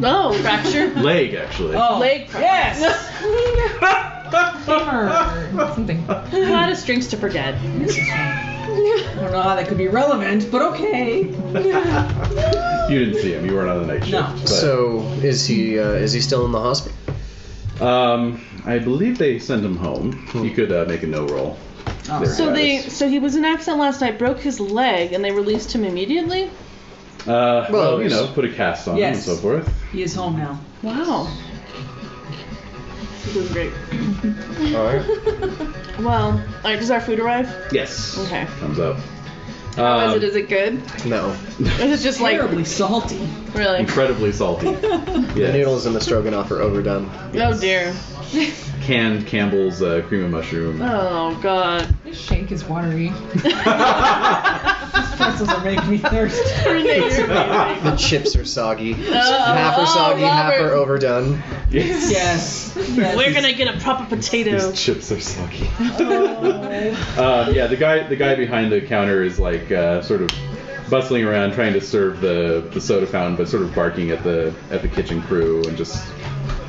No, fracture. Leg, actually. Oh. Leg fracture. Yes. Something. A lot of strings to forget. I don't know how that could be relevant, but okay. You didn't see him. You weren't on the night shift. No. but- So is he still in the hospital? I believe they sent him home. You could make a no roll. Oh. There, So Travis. so he was in an accident last night, broke his leg, and they released him immediately? Well, put a cast on him and Yes. so forth. He is home now. Wow. He's doing great. All right. Well, alright, does our food arrive? Yes. Okay. Comes up. Is it good? No. Or is it just like Terribly salty. really? Incredibly salty. The Yes. noodles and the stroganoff are overdone. Oh dear. Canned Campbell's cream of mushroom. Oh god. This shake is watery. Pretzels are making me thirsty. Renae, you're amazing. The chips are soggy. Oh, Half are soggy, half Robert. are overdone. Yes. Yes. We're gonna get a proper potato. These chips are soggy. Oh. Yeah, the guy behind the counter is like sort of bustling around trying to serve the soda fountain, but sort of barking at the kitchen crew and just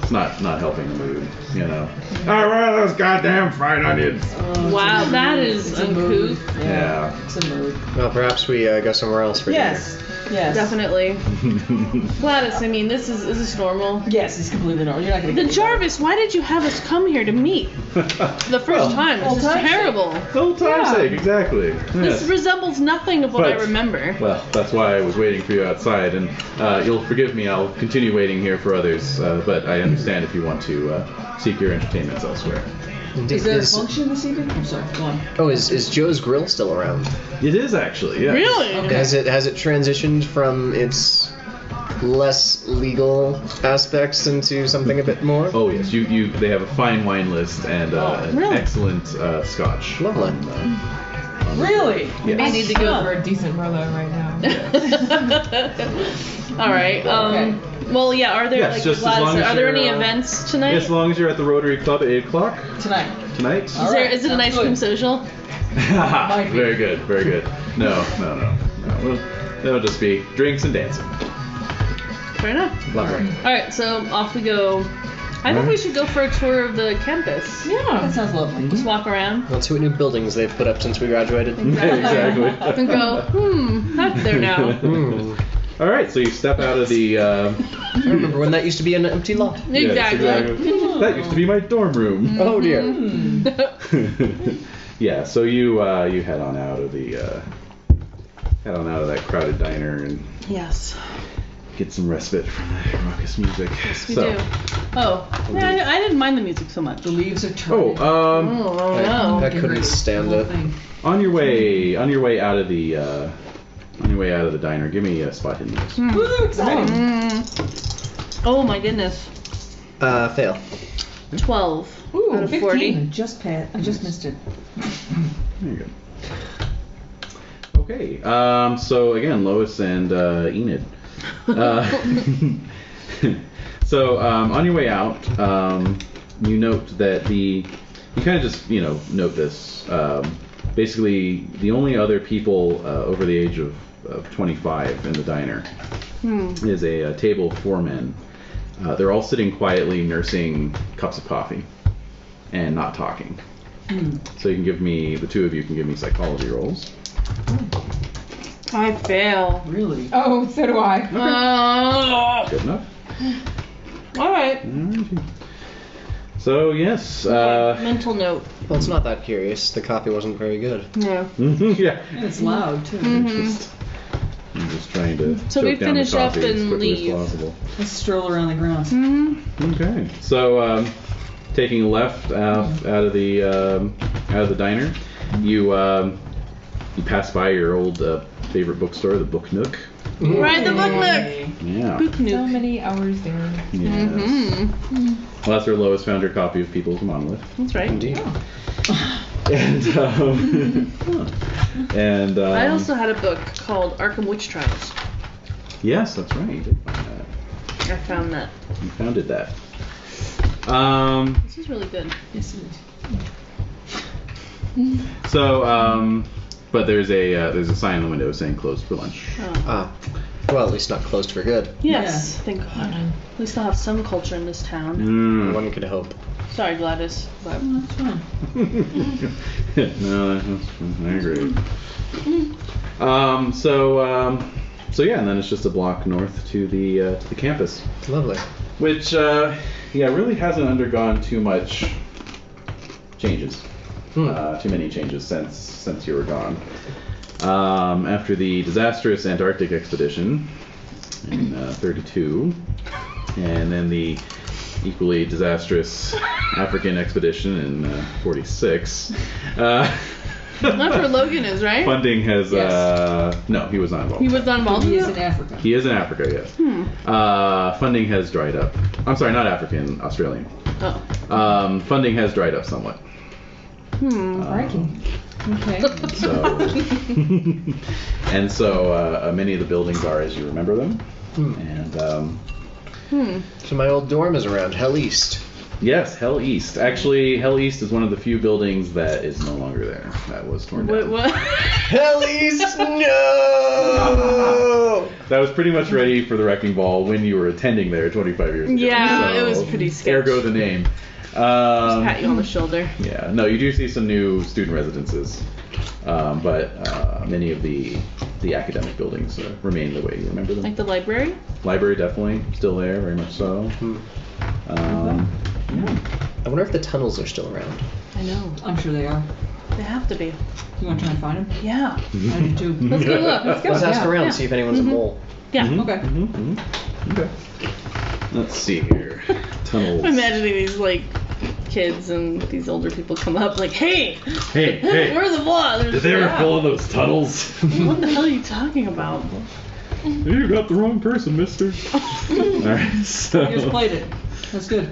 it's not helping the mood, Oh, well, those goddamn fried onions. Wow, that is It's a mood. uncouth. Yeah. It's a mood. Well, perhaps we go somewhere else for Yes. Yes. Definitely. Gladys, I mean, is this normal? Yes, it's completely normal. You're not gonna Then get Jarvis, why did you have us come here to meet? The first time. This is old time's terrible. The whole time's sake, exactly. This Yes. resembles nothing of what I But- remember. Well, that's why I was waiting for you outside, and you'll forgive me. I'll continue waiting here for others, but I understand if you want to seek your entertainments elsewhere. Is there a function this evening? I'm sorry. Go on. Oh, is Joe's Grill still around? It is actually, yes. Really? Okay. Has it transitioned from its less legal aspects into something a bit more? Oh yes, they have a fine wine list and an really? excellent scotch. Lovely. Really? Maybe I need to go for a decent Merlot right now. All right. Okay. Well, yeah. Are there Yes, just as long Gladys, as are there you're, any events tonight? As long as you're at the Rotary Club at 8 o'clock Tonight. tonight. All right, Is it an sounds ice cream good. social? Might be. Very good, very good. No. Well, it'll just be drinks and dancing. Fair enough. Lovely. All right. So off we go. I think we should go for a tour of the campus. That sounds lovely. Just walk around Let's see what new buildings they've put up since we graduated. Exactly. and go. That's there now. All right, so you step out of the. I remember when that used to be an empty lot. Yes, Exactly. That used to be my dorm room. Oh dear. Yeah, so you head on out of that crowded diner and Yes. get some respite from the raucous music. Yes, we do. Oh, yeah, I didn't mind the music so much. The leaves are turning. Oh no. I couldn't stand Whole it. thing. on your way out of the diner, give me a spot hidden news. Woo, exciting. Oh my goodness. Fail. 12. Ooh, Out of 15. 40. I just missed it. There you go. Okay. So again, Lois and Enid. So on your way out, you note that you kind of just note this. Basically, the only other people over the age of 25 in the diner is a table of 4 men. They're all sitting quietly, nursing cups of coffee, and not talking. So you can give me, the two of you can give me psychology rolls. I fail. Really? Oh, so do I. Good enough. All right. Alrighty. So yes. Mental note. Well, it's not that curious. The coffee wasn't very good. Yeah. Yeah. And it's loud too. I'm just trying to So choke we down the finish up coffee as and quickly leave. as possible. Let's stroll around the grounds. Okay. So taking a left out of the diner, you pass by your old favorite bookstore, the Book Nook. Right, the book nook. Yeah. Book So nook. many hours there. Yes. Well, that's where Lois found her copy of People's Monolith. That's right. Indeed. And I also had a book called Arkham Witch Trials. yes, that's right. You did find that. I found that. You founded that. This is really good. Yes, it is. So, but there's a sign in the window saying closed for lunch. Oh. Well, at least not closed for good. Yes, thank God. At least I'll have some culture in this town. Mm. One could hope. Sorry, Gladys. But That's fine. No, I agree. So yeah, and then it's just a block north to the campus, Lovely. which really hasn't undergone too much changes. Too many changes since you were gone. After the disastrous Antarctic expedition in 32, and then the equally disastrous African expedition in 46. that's where Logan is, right? Funding has no, he was not involved. He was not involved. He is in Africa. He is in Africa, yes. Funding has dried up. I'm sorry, not African, Australian. Oh. Funding has dried up somewhat. Crikey. Okay. So, and so many of the buildings are as you remember them. And So my old dorm is around Hell East. yes, Hell East. Actually, Hell East is one of the few buildings that is no longer there. That was torn down. Wait, what? Hell East, no! That was pretty much ready for the wrecking ball when you were attending there 25 years ago. Yeah, so it was pretty sketchy. Ergo the name. Just pat you on the shoulder. Yeah, no, you do see some new student residences, but many of the academic buildings remain the way you remember them. Like the library? Library definitely still there, very much so. I wonder if the tunnels are still around. I know. I'm sure they are. They have to be. You want to try and find him? Yeah. I do too. Let's go look. Let's go. Let's ask Yeah, around, yeah. see if anyone's a mole. Yeah. Okay. Okay. Let's see here. Tunnels. I'm imagining these like kids and these older people come up like, hey, Hey, where's the ball? did they ever fall in those tunnels? What the hell are you talking about? You got the wrong person, mister. Alright, so. You just played it. That's good.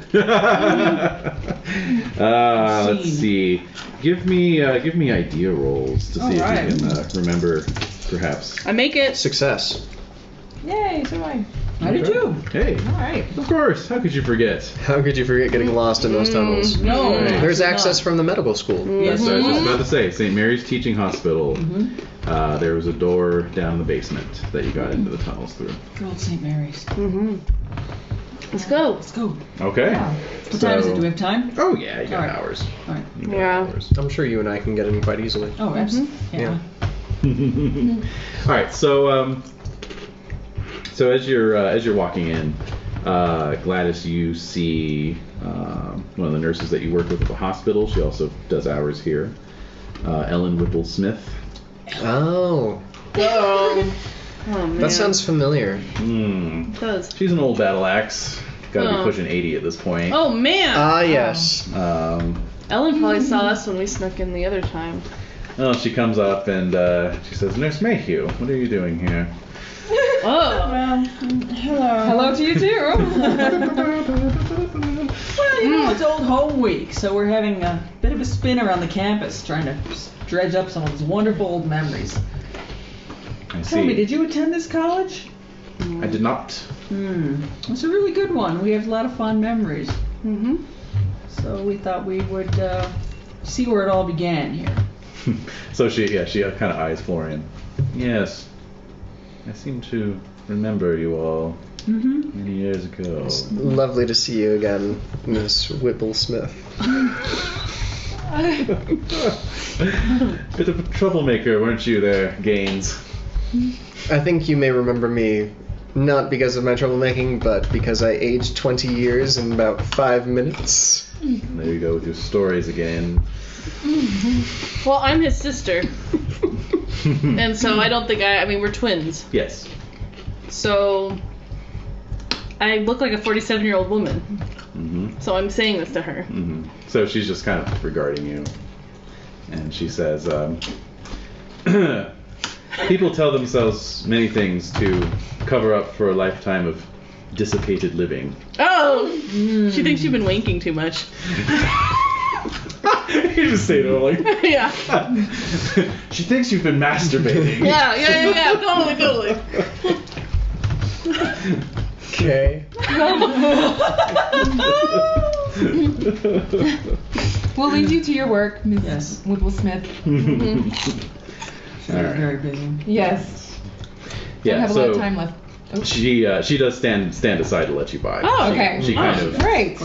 Let's see. Give me idea rolls to see Alright. if you can remember, perhaps. I make it. Success. Yay, so do I. I do too. Hey, Alright. of course. How could you forget? How could you forget getting lost in those tunnels? No. Right. There's absolutely access not. from the medical school. Yes. So I was just about to say, St. Mary's Teaching Hospital. There was a door down the basement that you got into the tunnels through. Good old St. Mary's. Let's go. Let's go. Okay. What time is it? Do we have time? Oh yeah, you got Alright. hours. All right. You got Yeah. hours. I'm sure you and I can get in quite easily. Oh, absolutely. Yeah. All right, so as you're walking in, Gladys, you see one of the nurses that you work with at the hospital. She also does hours here. Ellen Whipple Smith. Oh, Oh man. that sounds familiar. It does. She's an old battle axe. Got to be Oh. pushing 80 at this point. Oh man. Ah, yes. Ellen probably saw us when we snuck in the other time. Well, she comes up and she says, "Nurse Mayhew, what are you doing here?" Oh. Hello to you too. Well, it's Old Home Week, so we're having a bit of a spin around the campus, trying to dredge up some of those wonderful old memories. I see. Tell me, did you attend this college? I did not. It's a really good one. We have a lot of fond memories. Mm-hmm. So we thought we would see where it all began here. So she kind of eyes Florian. Yes, I seem to remember you all many years ago. It's lovely to see you again, Miss Whipplesmith. Bit of a troublemaker, weren't you there, Gaines? I think you may remember me not because of my troublemaking, but because I aged 20 years in about 5 minutes. There you go with your stories again. Well, I'm his sister. And so I don't think I mean, we're twins. Yes. So I look like a 47-year-old woman. Mm-hmm. So I'm saying this to her. Mm-hmm. So she's just kind of regarding you. And she says, people tell themselves many things to cover up for a lifetime of dissipated living. Oh! She thinks you've been wanking too much. You just say to her like, Yeah. she thinks you've been masturbating. Yeah. Totally. Okay. We'll leave you to your work, Ms. Yes. Whipplesmith. All right. Very busy. Yes. We Yeah, have a so lot of time left. Oh. she does stand aside to let you by. Oh, okay. She kind of Great.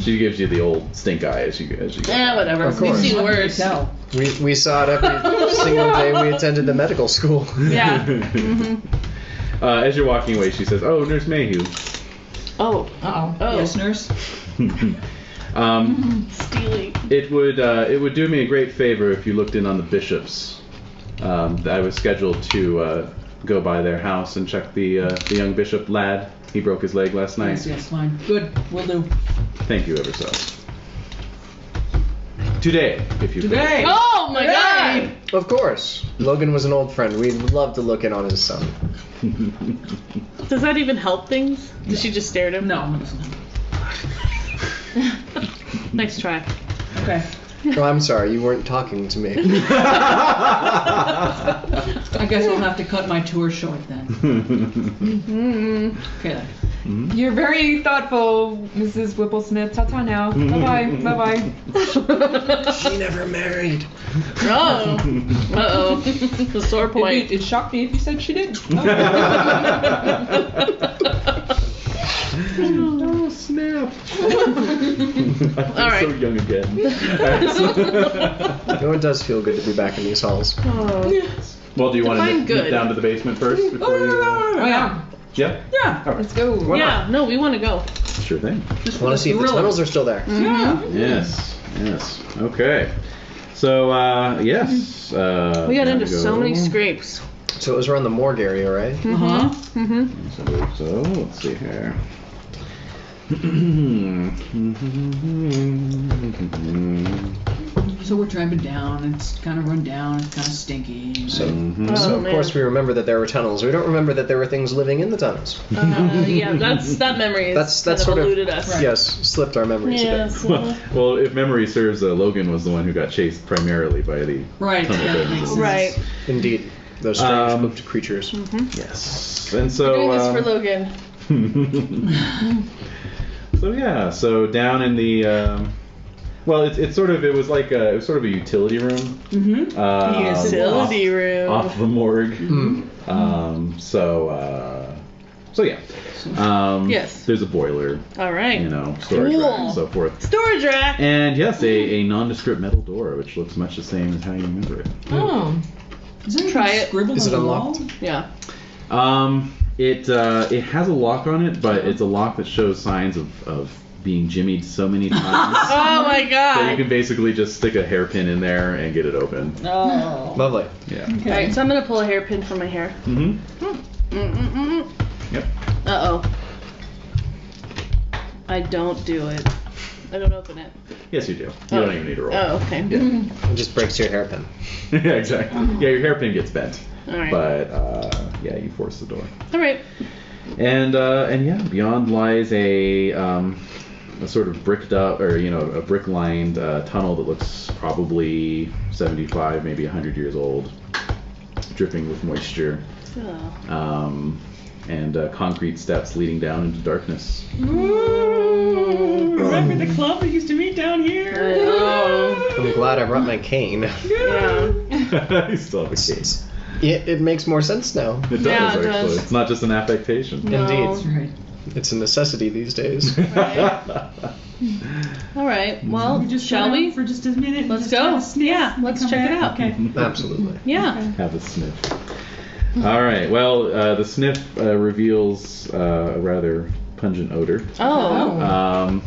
she gives you the old stink eye as you go. Whatever. Of course. We've seen worse. Tell. We saw it every single day we attended the medical school. Yeah. As you're walking away, she says, "Oh, Nurse Mayhew." Oh. Uh-oh. Oh. Yes, nurse? Steely. It would do me a great favor if you looked in on the bishops. I was scheduled to go by their house and check the young bishop lad. He broke his leg last night. Yes, fine. Good, will do. Thank you ever so. Today, if you Today! Oh my God! Of course. Logan was an old friend. We'd love to look in on his son. Does that even help things? Did she just stare at him? No, it doesn't. Nice try. Okay. Oh, I'm sorry. You weren't talking to me. I guess we'll have to cut my tour short then. Okay then. You're very thoughtful, Mrs. Whipplesmith. Ta-ta now. Bye-bye. Bye-bye. She never married. Oh. Uh-oh. The sore point. It shocked me if you said she did. Oh snap! I'm All right. so young again. You know, it does feel good to be back in these halls. Oh. Well, do you want to I'm nip good. down to the basement first before you? Oh, yeah. Yeah. Yeah. All right. Let's go. Yeah, no, we want to go. Sure thing. I want to see if the tunnels are still there. Yeah. Yes. Okay. So, yes. We got time into to go. so many scrapes. So it was around the morgue area, right? Mm-hmm. Mm-hmm. So, let's see here. So we're driving down, it's kind of run down, it's kind of stinky. So, Oh, so of man. course we remember that there were tunnels. We don't remember that there were things living in the tunnels. Yeah, that memory is That's kind sort of of eluded us. yes, slipped our memories Yes. a bit. Well, if memory serves, Logan was the one who got chased primarily by the Right, tunnel yeah, that makes things. sense. Right. Indeed, those strange Um, hooked creatures. Yes. And so. We're doing this for Logan. So yeah, so down in the well, it was sort of a utility room. Mm-hmm. Yes, it Facility room. Off the morgue. So yeah. Yes. There's a boiler, All right. storage Cool. rack and so forth. Storage rack. And yes, a nondescript metal door, which looks much the same as how you remember it. Oh. Is there Try anything it. scribbled Is on it the unlocked? wall? Yeah. It has a lock on it, but it's a lock that shows signs of being jimmied so many times. Oh my So you God. can basically just stick a hairpin in there and get it open. Oh. Lovely. Yeah. All right, so I'm gonna pull a hairpin from my hair. Mm-hmm. Yep. Uh-oh. I don't do it. I don't open it. Yes, you do. You don't even need to roll. Oh, okay. Yeah. It just breaks your hairpin. Yeah, exactly. Yeah, your hairpin gets bent. All right. But yeah, you force the door. All right. And yeah, beyond lies a a sort of bricked up, or a brick-lined tunnel that looks probably 75, maybe 100 years old, dripping with moisture, and concrete steps leading down into darkness. Remember the club we used to meet down here? I'm glad I brought my cane. Yeah. You still have a case. It makes more sense now. It does, Yeah, it actually. does. It's not just an affectation. No. Indeed. Right. It's a necessity these days. All right. Well, We just shall go we? out for just a minute? and Let's just have go. a sniff Yeah, and let's come check it back? out. Okay. Absolutely. Yeah. Have a sniff. All right. Well, the sniff reveals a rather pungent odor. Oh.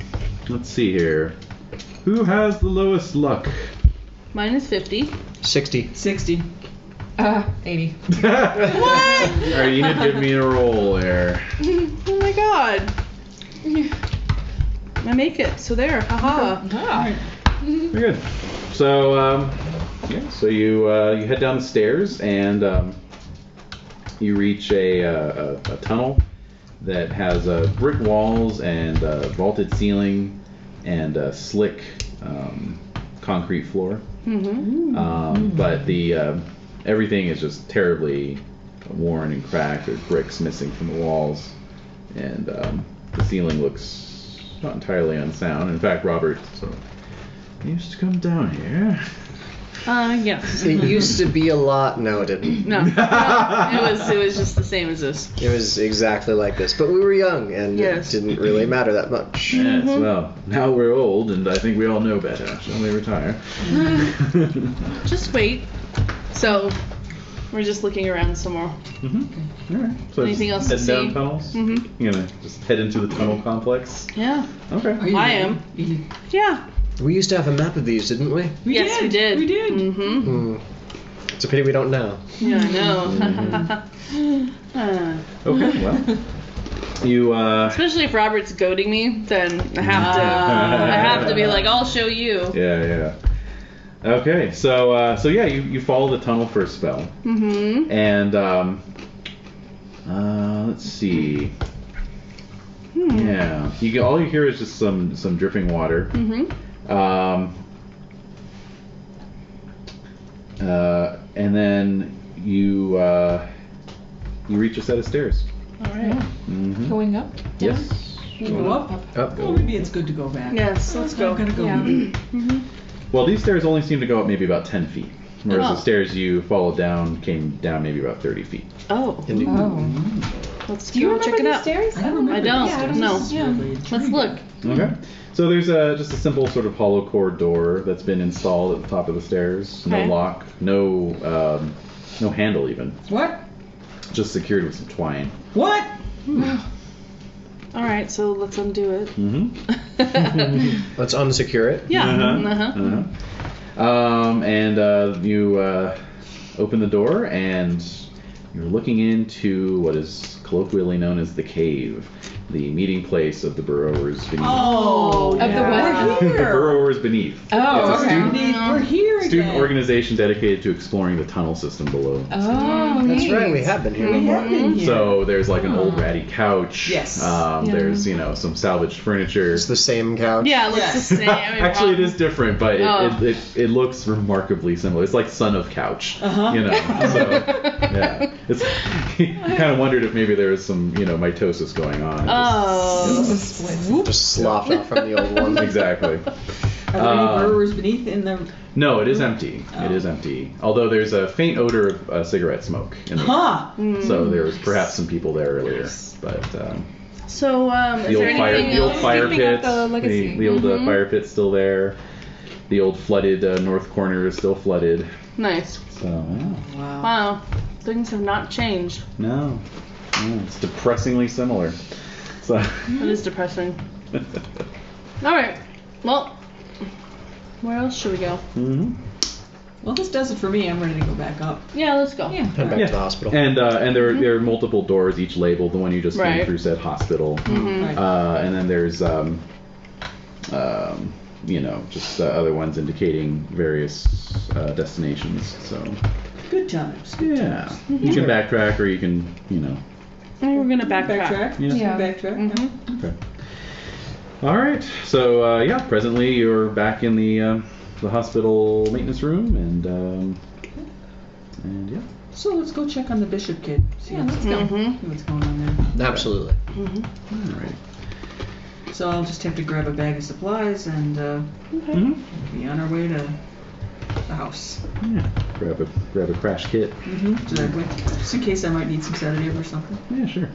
Let's see here. Who has the lowest luck? Mine is 50. 60. 60. 80. What? All right, you need to give me a roll there. Oh my god. I make it. So there. Haha. Very good. So, so you head down the stairs and you reach a tunnel that has brick walls and vaulted ceiling and a slick concrete floor. Mm-hmm. But the everything is just terribly worn and cracked. There's bricks missing from the walls, and the ceiling looks not entirely unsound. In fact, Robert used to come down here. Yes. It used to be a lot. No, it didn't. No. It was just the same as this. It was exactly like this. But we were young, and Yes. it didn't really matter that much. Yes, well, now we're old, and I think we all know better. Shall we retire? Just wait. So, we're just looking around some more. All right. So Anything else to head down see? tunnels? Mhm. You're gonna just head into the tunnel complex? Yeah. Okay. I am. Yeah. We used to have a map of these, didn't we? Yes, we did. We did. Mm-hmm. It's a pity we don't now. Yeah, I know. Okay, well. You, Especially if Robert's goading me, then I have to be like, I'll show you. Yeah. Okay, so yeah, you follow the tunnel for a spell. Mm-hmm. And, let's see. Yeah. All you hear is just some dripping water. Mm-hmm. And then you reach a set of stairs. All right. Mm-hmm. Going up? Yes. You go up? Up. Well, maybe it's good to go back. Yes, let's go. I'm gonna go. Yeah. Well, these stairs only seem to go up maybe about 10 feet. Whereas Oh. the stairs you followed down came down maybe about 30 feet. Oh. Let's Do you go remember check it these out. stairs? I don't remember. I don't. Yeah, No. Yeah. Let's look. Okay. So there's just a simple sort of hollow core door that's been installed at the top of the stairs. Okay. No lock, no handle even. What? Just secured with some twine. What? All right, so let's undo it. Mm-hmm. Let's unsecure it. Yeah. And you open the door and you're looking into what is colloquially known as the cave, the meeting place of the burrowers beneath. Oh, Of the what? We're The here. burrowers beneath. Oh, It's a okay. We're here student again. organization dedicated to exploring the tunnel system below. Oh, That's neat. right, we have been here. We have been here. So there's like an old ratty couch. Yes. There's some salvaged furniture. It's the same couch. Yeah, it looks Yes. the same. Actually, it is different, but Oh. it looks remarkably similar. It's like Son of Couch. Uh-huh. So yeah, it's you kind of wondered if maybe there was some mitosis going on. Oh. Just sloughed off from the old one. Exactly. Are there any burrowers beneath in the? No, it is empty. It is empty. Although there's a faint odor of cigarette smoke in the Huh. So there was perhaps some people there earlier, but So, is the there old fire, anything the old else? fire Keeping up pit, the legacy. the old fire pit's still there. The old flooded north corner is still flooded. Nice. So Wow. Wow. Things have not changed. no, it's depressingly similar. So That is depressing. All right. Well, where else should we go? mm-hmm. Well, this does it for me. I'm ready to go back up. Yeah, let's go. Yeah. Head back to the hospital. And there are multiple doors, each labeled. The one you just came Right. through said hospital. Right. And then there's just other ones indicating various destinations. So Good times. yeah, you can backtrack or you can We're gonna backtrack. Backtrack. Yeah. Yeah. Backtrack. Mm-hmm. Okay. All right. So yeah, presently you're back in the hospital maintenance room, and yeah. So let's go check on the bishop kid. See Yeah, let's go. see what's going on there. Absolutely. All right. So I'll just have to grab a bag of supplies and be on our way to the house. Yeah. Grab a crash kit. Exactly. Just in case I might need some sedative or something. Yeah, sure.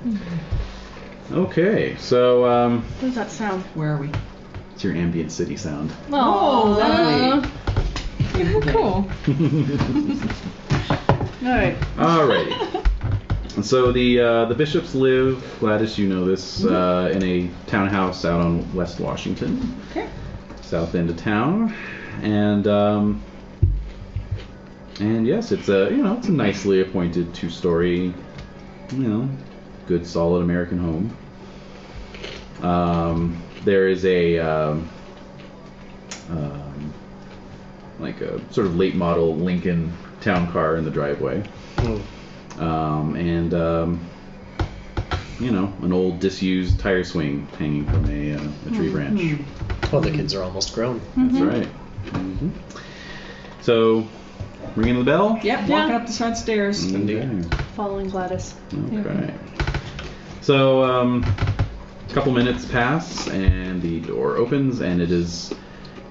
Okay, so What does that sound? Where are we? it's your ambient city sound. Oh, lovely. Cool. Alright. Alrighty. So the bishops live, Gladys, you know this, in a townhouse out on West Washington, Okay. south end of town, and yes, it's a it's a nicely appointed 2-story, good solid American home. There is a like a sort of late model Lincoln town car in the driveway. And an old disused tire swing hanging from a tree branch. Well, the kids are almost grown. That's right. So, ringing the bell? Yep, walking up the front stairs. Okay. Following Gladys. Okay. So, a couple minutes pass, and the door opens, and it is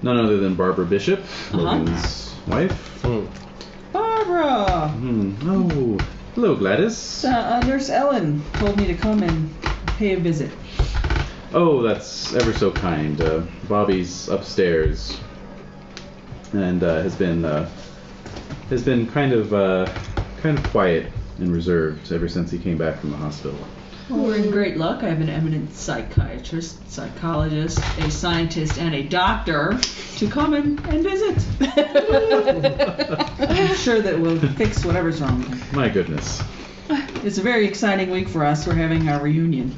none other than Barbara Bishop, Logan's wife. Barbara! Oh, hello, Gladys. Nurse Ellen told me to come and pay a visit. Oh, that's ever so kind. Bobby's upstairs, and has been kind of quiet and reserved ever since he came back from the hospital. Well, we're in great luck. I have an eminent psychiatrist, psychologist, a scientist, and a doctor to come and visit. I'm sure that we'll fix whatever's wrong with him. My goodness. It's a very exciting week for us. We're having our reunion.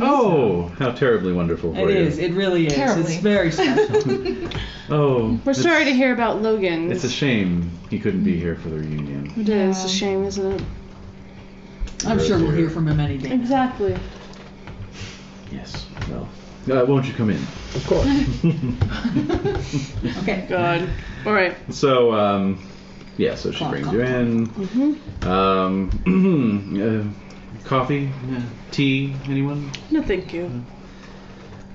Oh, how terribly wonderful for It you. is. It really is. Terribly. It's very special. Oh, We're sorry to hear about Logan. It's a shame he couldn't be here for the reunion. It is a shame, isn't it? I'm sure we'll hear from him any day. Exactly. Yes. Well, won't you come in? Of course. Okay. God. All right. So, yeah. So she brings you in. Coffee, tea, anyone? No, thank you.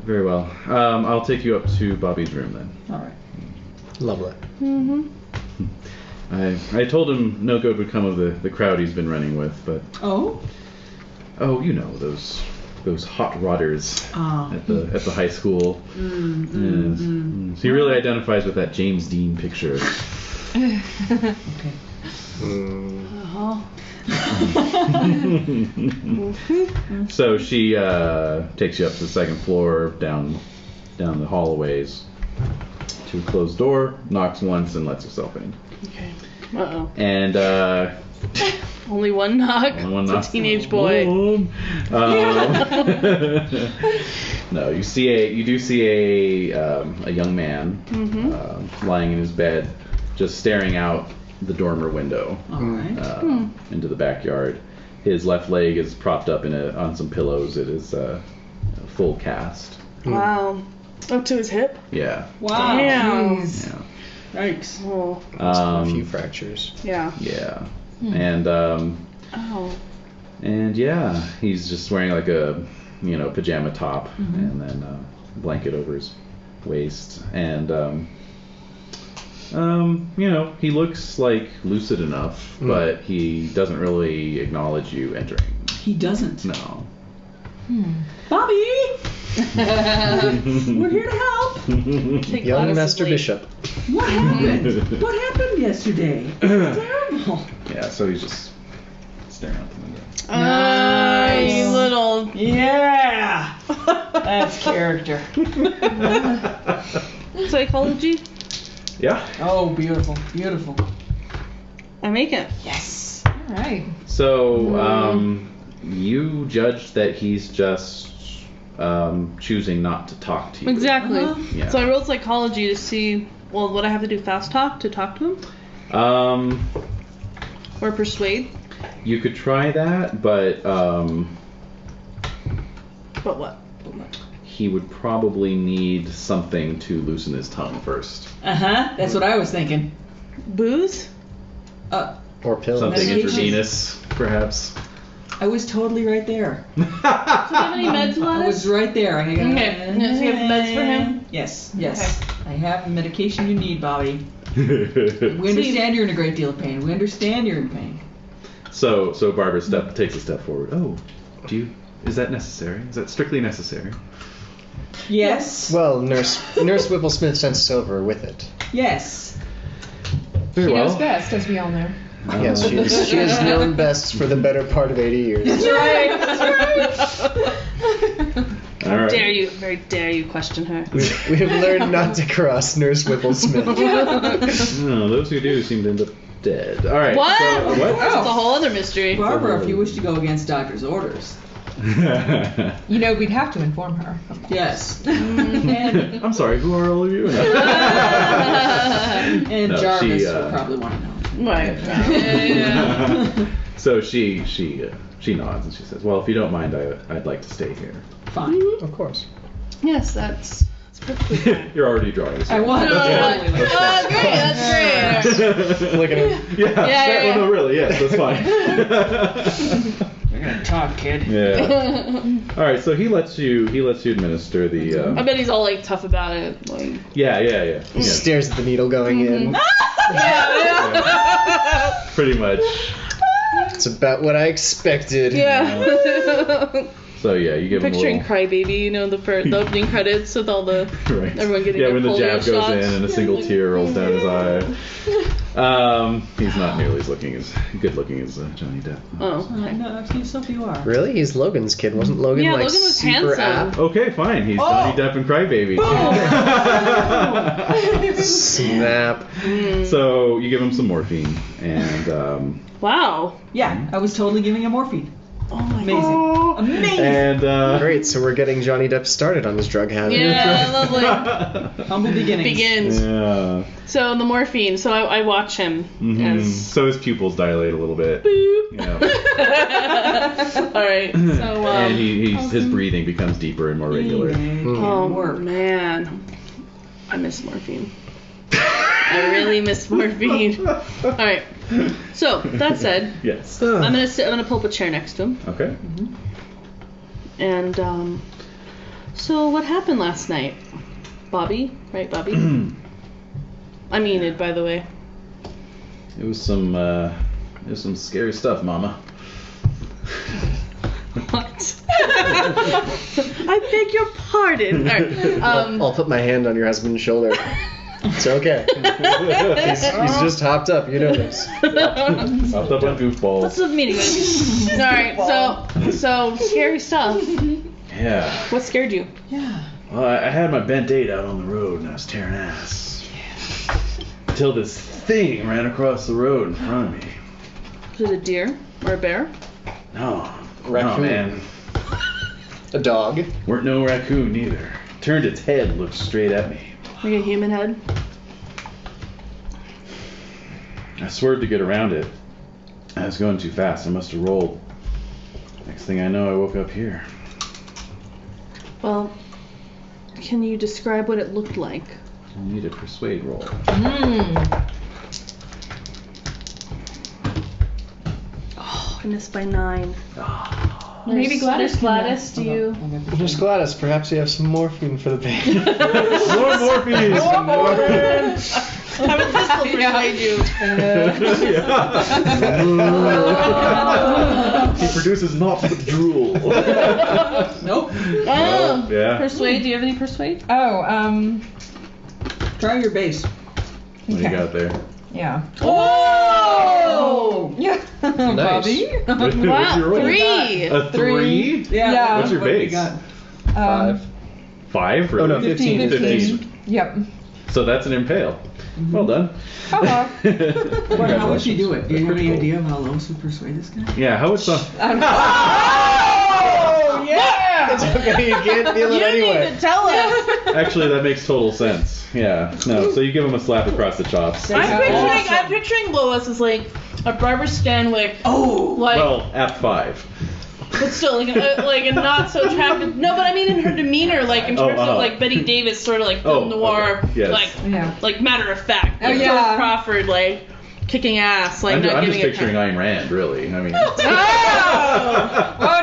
Very well. I'll take you up to Bobby's room then. All right. Lovely. I told him no good would come of the crowd he's been running with, but Oh? those hot rodders at the high school. Yes. He really identifies with that James Dean picture. Okay. So she takes you up to the second floor, down the hallways to a closed door, knocks once, and lets herself in. Okay. Uh-oh. And Only one knock. only one It's knock. a teenage boy. No, you do see a young man lying in his bed, just staring out the dormer window All right. into the backyard. His left leg is propped up on some pillows. It is a full cast. Wow. Up to his hip? Yeah. Wow. Damn. Jeez. Yeah. Yikes. Oh. A few fractures. Yeah. Yeah. And Oh. and yeah, he's just wearing like a pajama top and then a blanket over his waist, and he looks like lucid enough, but he doesn't really acknowledge you entering. He doesn't. No. Bobby! We're here to help. Take Young Gladys' Master lead. Bishop. What happened? What happened yesterday? It's terrible. Yeah, so he's just staring out the window. You little. Yeah. That's character. Psychology? Yeah. Oh, beautiful. Beautiful. I make it. Yes. All right. So you judge that he's just choosing not to talk to you. Exactly. Yeah. So I rolled psychology to see, well, what I have to do, fast talk to talk to him? Or persuade? You could try that, but But what? he would probably need something to loosen his tongue first. That's what I was thinking. Booze? Or pills. Something Medication. intravenous, perhaps. I was totally right there. Do you have any meds, I Gladys? was right there. I got, Okay. So you have meds for him? Yes. I have the medication you need, Bobby. We understand you're in a great deal of pain. We understand you're in pain. So Barbara takes a step forward. Oh, is that necessary? Is that strictly necessary? Yes. Well, Nurse Whipplesmith sent us over with it. Yes. Very She well. knows best, as we all know. Yes, she has known best for the better part of 80 years. That's right. All right. Very dare you question her. We have learned not to cross Nurse Whipplesmith. No, those who do seem to end up dead. All right. What? So, what? That's a whole other mystery. Barbara, if you wish to go against doctor's orders. You know, we'd have to inform her. Yes. I'm sorry. Who are all of you? And No, Jarvis she, will probably want to know. Right. Yeah. So she nods and she says, "Well, if you don't mind, I'd like to stay here." Fine. Of course. Yes, that's perfectly fine. You're already drawing. I want to. Oh, great, that's great. Look at him. Yeah. Yeah. Well, no, really, yes, that's fine. You're gonna talk, kid. Yeah. All right. So he lets you administer the. I bet he's all like tough about it. Like. Yeah. Stares at the needle going in. Pretty much. It's about what I expected. Yeah. So yeah, you give him a Picturing little. Crybaby, you know, the opening credits with all the Right. everyone getting Yeah, their when the polio jab goes shots. in and a single tear rolls down his eye. He's not nearly as good looking as Johnny Depp. Oh. No, I've seen stuff you are. Really? He's Logan's kid. Wasn't Logan Yeah, like Logan was super handsome. apt? Okay, fine. He's Johnny Depp and Crybaby. Snap. So you give him some morphine, and Wow. Yeah, I was totally giving him morphine. Oh my Amazing. and Great, so we're getting Johnny Depp started on his drug habit. Yeah, lovely. Humble beginnings. Begins. Yeah. So the morphine. So I watch him as. So his pupils dilate a little bit. Boop. Yeah. All right. So. And his breathing becomes deeper and more regular. Oh man, I miss morphine. I really miss morphine. All right. So that said, Yes. I'm gonna pull up a chair next to him. Okay. And so what happened last night, Bobby? Right, Bobby? I'm Enid, by the way. It was some scary stuff, Mama. What? I beg your pardon. All right. I'll put my hand on your husband's shoulder. It's okay. He's just hopped up. You know this. Hopped up on goofballs. What's the meeting? All right. So scary stuff. Yeah. What scared you? Yeah. Well, I had my bent 8 out on the road and I was tearing ass. Until this thing ran across the road in front of me. Was it a deer or a bear? No. Raccoon. No, man. A dog. Weren't no raccoon either. Turned its head and looked straight at me. Like a human head? I swerved to get around it. I was going too fast. I must have rolled. Next thing I know, I woke up here. Well, can you describe what it looked like? I need a persuade roll. Oh, I missed by 9. Maybe Gladys. Gladys, do you? Miss Gladys, perhaps you have some morphine for the pain. More morphine! Have a pistol persuade you. He produces not but drool. Nope. Oh, yeah. Persuade. Do you have any persuade? Oh, Try your base. What do you Okay. got there? yeah. Oh! Yeah. Bobby? What's Wow, your roll? 3. A 3? Yeah. What's your what have you base? got? 5? Really? Oh, no, 15. 15. Yep. So that's an impale. Well done. Haha. How would she do it? Do you have any Pretty idea of how Lois would persuade this guy? Yeah, how would some... Oh, yeah! It's okay, you can't feel it You anyway. need to tell us. Actually, that makes total sense. Yeah. No, so you give him a slap across the chops. I'm picturing Lois as like a Barbara Stanwyck. Oh! Like, Well, at 5. but still, like a not so attractive. No, but I mean in her demeanor, like in terms of like Betty Davis, sort of like film noir, okay. Yes. like matter of fact. Oh, yeah. Phyllis Crawford, like kicking ass, like I'm not just giving picturing Ayn Rand, really. I mean. Oh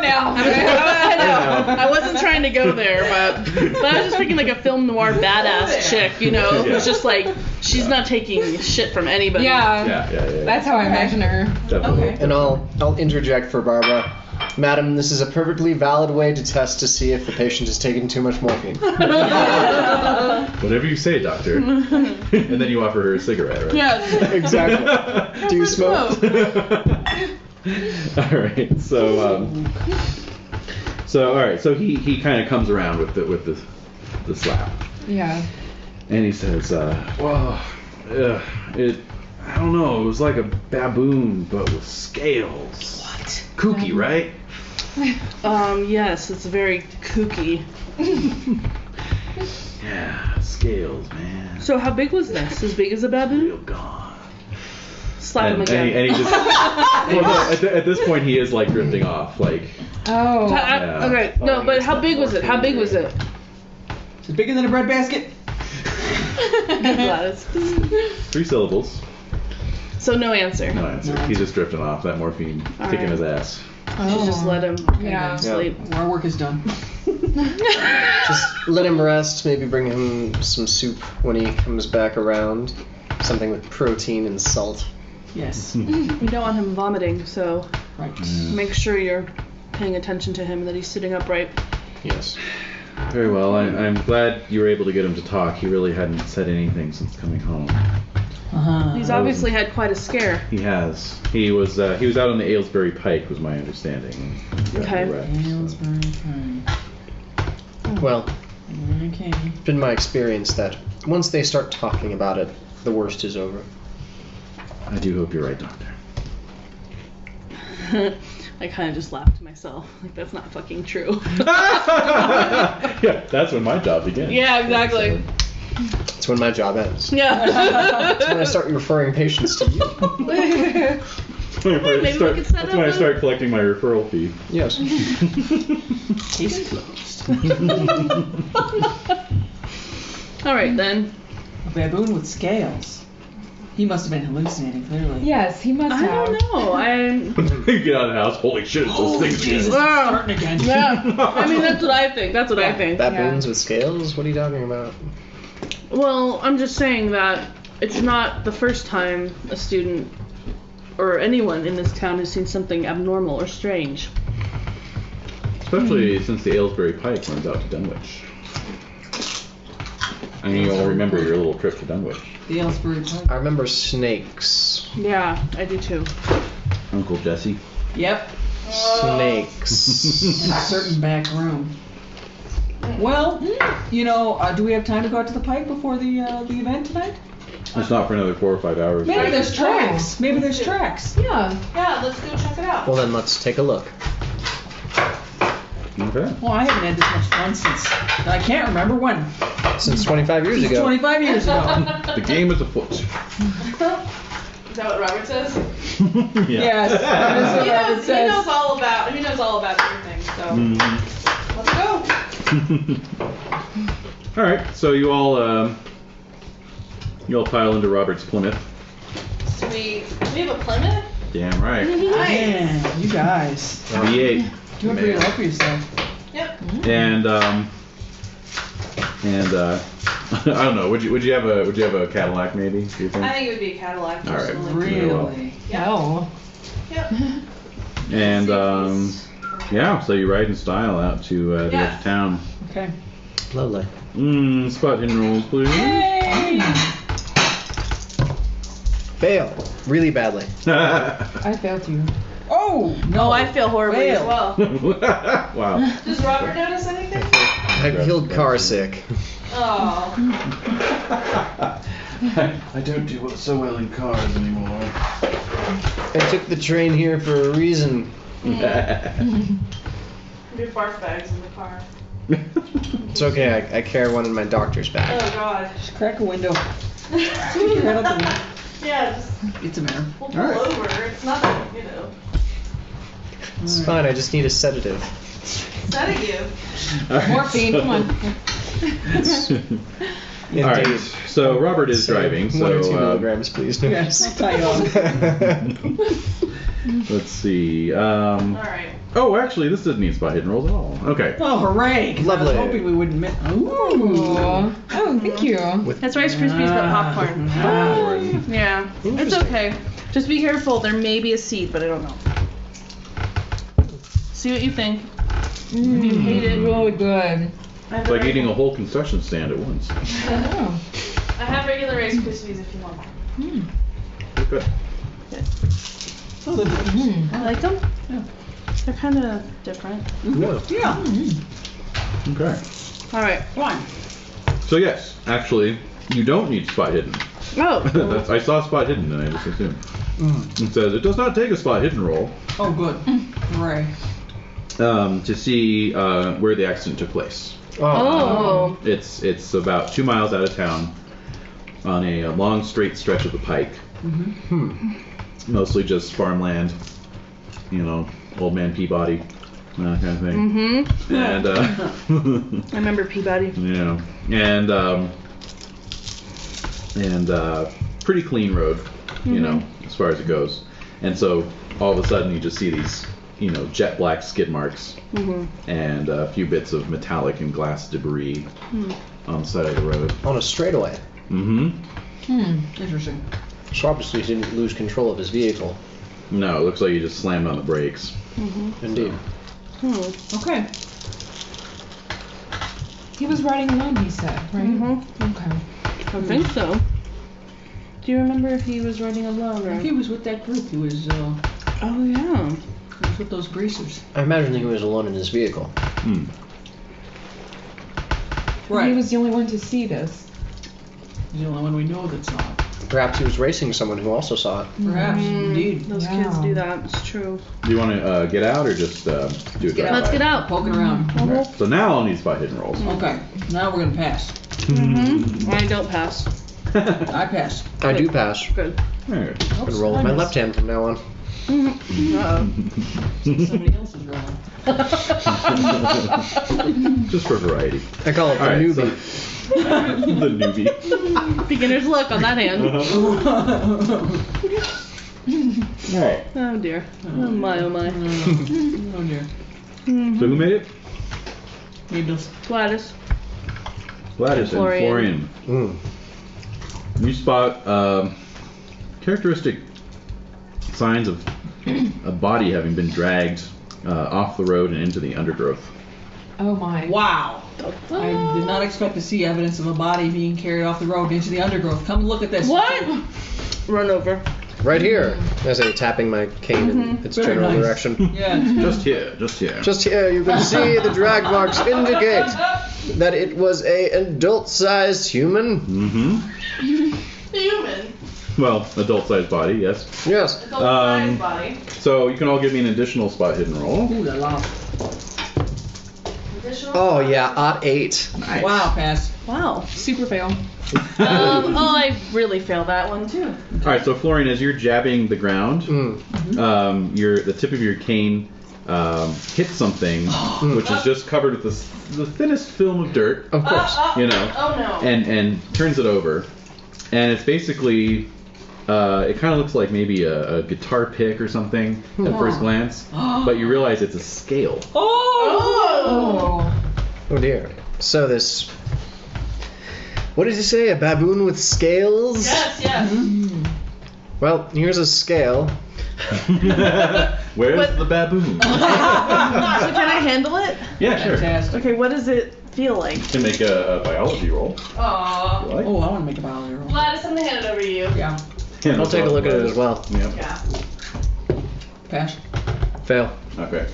no. I know. I wasn't trying to go there, but I was just thinking like a film noir badass chick, you know, who's just like she's not taking shit from anybody. Yeah. Yeah. That's how I imagine her. Definitely. Okay. And I'll interject for Barbara. Madam, this is a perfectly valid way to test to see if the patient is taking too much morphine. Whatever you say, doctor. And then you offer her a cigarette, right? Yeah. Exactly. Do you smoke? All right. So he kind of comes around with the slap, Yeah. and he says, "Well, I don't know. It was like a baboon, but with scales. What? Kooky, right? Yes, it's very kooky. Yeah, scales, man. So how big was this? As big as a baboon? Real gone." Slap him again. And he just. Well, no, at this point, he is like drifting off, like. Oh. Yeah. Okay, no, but how big was it? How big was it? Is it bigger than a bread basket? Gladys. 3 syllables. So no answer. No answer. He's just drifting off. That morphine kicking his ass. Should just let him Yeah. sleep. Our work is done. Just let him rest, maybe bring him some soup when he comes back around. Something with protein and salt. Yes. We don't want him vomiting, so Right. make sure you're paying attention to him, that he's sitting upright. Yes. Very well. I'm glad you were able to get him to talk. He really hadn't said anything since coming home. He's obviously had quite a scare. He has. He was out on the Aylesbury Pike, was my understanding. Okay. Well, Okay. it's been my experience that once they start talking about it, the worst is over. I do hope you're right, Doctor. I kind of just laughed to myself. Like, that's not fucking true. Yeah, that's when my job begins. Yeah, exactly. That's when my job ends. Yeah. That's when I start referring patients to you. Maybe we could set That's when I up start collecting my referral fee. Yes. Case closed. All right, then. A baboon with scales. He must have been hallucinating, clearly. Yes, he must I have. don't know. Get out of the house. Holy shit, it's those things again. Starting again. Yeah. I mean, that's what I think. That's what I think. Baboons with scales? What are you talking about? Well, I'm just saying that it's not the first time a student or anyone in this town has seen something abnormal or strange. Especially since the Aylesbury Pike runs out to Dunwich. I mean, you all remember your little trip to Dunwich. The Aylesbury Pike. I remember snakes. Yeah, I do too. Uncle Jesse. Yep. Snakes. In a certain back room. Well, you know, do we have time to go out to the Pike before the event tonight? It's not for another 4 or 5 hours. Maybe there's tracks. Maybe there's tracks. Yeah. Yeah, let's go check it out. Well, then let's take a look. Okay. Well, I haven't had this much fun since I can't remember when. Since 25 years ago. 25 years ago. The game is afoot. Is that what Robert says? Yes. That is what Robert He says. knows all about everything. So let's go. All right, so you all pile into Robert's Plymouth. Sweet. We have a Plymouth? Damn right. Man, you guys. V8. You have to look for yourself. Yep. And I don't know. Would you have a Cadillac maybe? Do you think? I think it would be a Cadillac. All right. Personally. Really? Oh. Yep. And yeah, so you ride in style out to the edge of town. Okay. Lovely. Spot hidden rolls, please. Hey! Fail. Really badly. I failed you. Oh, no. Oh, I feel horribly as well. Wow. Does Robert notice anything? I killed car sick. Oh. I don't do so well in cars anymore. I took the train here for a reason. Your barf bags in the car. It's okay, I carry one in my doctor's bag. Oh God. Just crack a window. Stick your head out the window. Yeah, just It's a matter. we'll pull over. It's not, you know. It's fine. I just need a sedative. Sedative. All right, Morphine, come on. All right. Indeed. So Robert is driving. 1 or 2 So milligrams, please. Yes, tie on. let's see. Alright. Oh, actually, this doesn't need spot hidden rolls at all. Okay. Oh, hooray! 'Cause I Lovely. was hoping we wouldn't miss. Ooh. Oh, thank you. That's Rice Krispies but popcorn. Yeah. It's Interesting. okay. Just be careful. There may be a seed, but I don't know. See what you think. You hate it. Really good. It's like eating a whole concession stand at once. Oh. I have regular Rice Krispies if you want. Good. Oh, they're delicious. I like them. Yeah. They're kind of different. No. Yeah. Okay. All right. Come on. So yes, actually, you don't need spot hidden. Oh. I saw spot hidden and I just assumed. It says it does not take a spot hidden roll Oh, good. Hooray. to see where the accident took place. Oh. It's about 2 miles out of town on a long straight stretch of the pike. Mostly just farmland, old man Peabody, that kind of thing. Mm-hmm. And I remember Peabody. yeah, and pretty clean road, as far as it goes. And so all of a sudden you just see these, jet black skid marks and a few bits of metallic and glass debris on the side of the road. On a straightaway. Interesting. So obviously he didn't lose control of his vehicle. No, it looks like you just slammed on the brakes. Indeed. Okay. He was riding alone, he said, right? Okay. I think so. Do you remember if he was riding alone or? If he was with that group, he was Oh yeah. with those greasers. I imagine he was alone in his vehicle. Right. He was the only one to see this. He's the only one we know that's not. Perhaps he was racing someone who also saw it. Perhaps, indeed. Those kids do that. It's true. Do you want to get out or just do it? Let's get out. Poking around. Okay. So now I'll need spot hidden rolls. Okay. Now we're gonna pass. I don't pass. I pass. I do pass. Good. Alright. I'm gonna roll with my left hand from now on. Uh-oh. Somebody else is rolling. Just for variety. I call it the All right, newbie. The newbie. Beginner's luck on that hand. Alright. Oh dear. Oh my, oh my. Oh dear. So who made it? Needles. Gladys. Gladys and Florian. Florian. You spot characteristic signs of a body having been dragged off the road and into the undergrowth. Oh my. Wow. I did not expect to see evidence of a body being carried off the road into the undergrowth. Come look at this. What? Run over. Right here, as I'm tapping my cane in its Very general nice. direction. Yeah. Just here, just here. Just here, you can see the drag marks indicate that it was a adult-sized human. Human. Well, adult-sized body, yes. Yes. Adult-sized body. So you can all give me an additional spot hidden roll. Ooh la la. Additional. Oh yeah, odd 8. Nice. Wow, pass. Wow. Super fail. I really failed that one too. All right, so Florian, as you're jabbing the ground, the tip of your cane hits something, which is just covered with the thinnest film of dirt, Of course. Oh no. and turns it over, and it's basically it kind of looks like maybe a guitar pick or something at first glance, but you realize it's a scale. Oh. Oh dear. So this... What did you say? A baboon with scales? Yes. Well, here's a scale. Where's the baboon? So can I handle it? Yeah, sure. Fantastic. Okay, what does it feel like? You can make a biology roll. Aww. if you like. Oh, I want to make a biology roll. Gladys, I'm gonna hand it over to you. Yeah. Yeah, I'll take a look at it as well. Yeah. Yeah. Pass. Fail. Okay.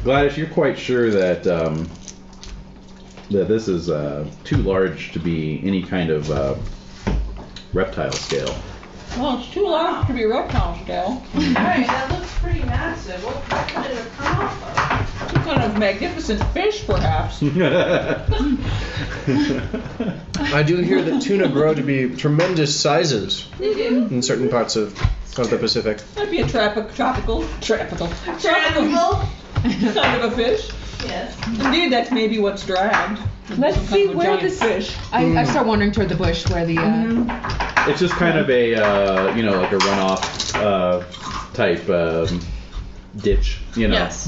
Gladys, you're quite sure that that this is too large to be any kind of reptile scale. Well, it's too large to be reptile scale. Alright, that looks pretty massive. What could it have come off of? Some kind of magnificent fish, perhaps. I do hear that tuna grow to be tremendous sizes They do. in certain parts of of the Pacific. That'd be a tropical kind of a fish. Yes. Indeed, that's maybe what's dragged. Let's Some see kind of a where giant this. fish. I start wandering toward the bush where the. It's just kind of a like a runoff type ditch, Yes.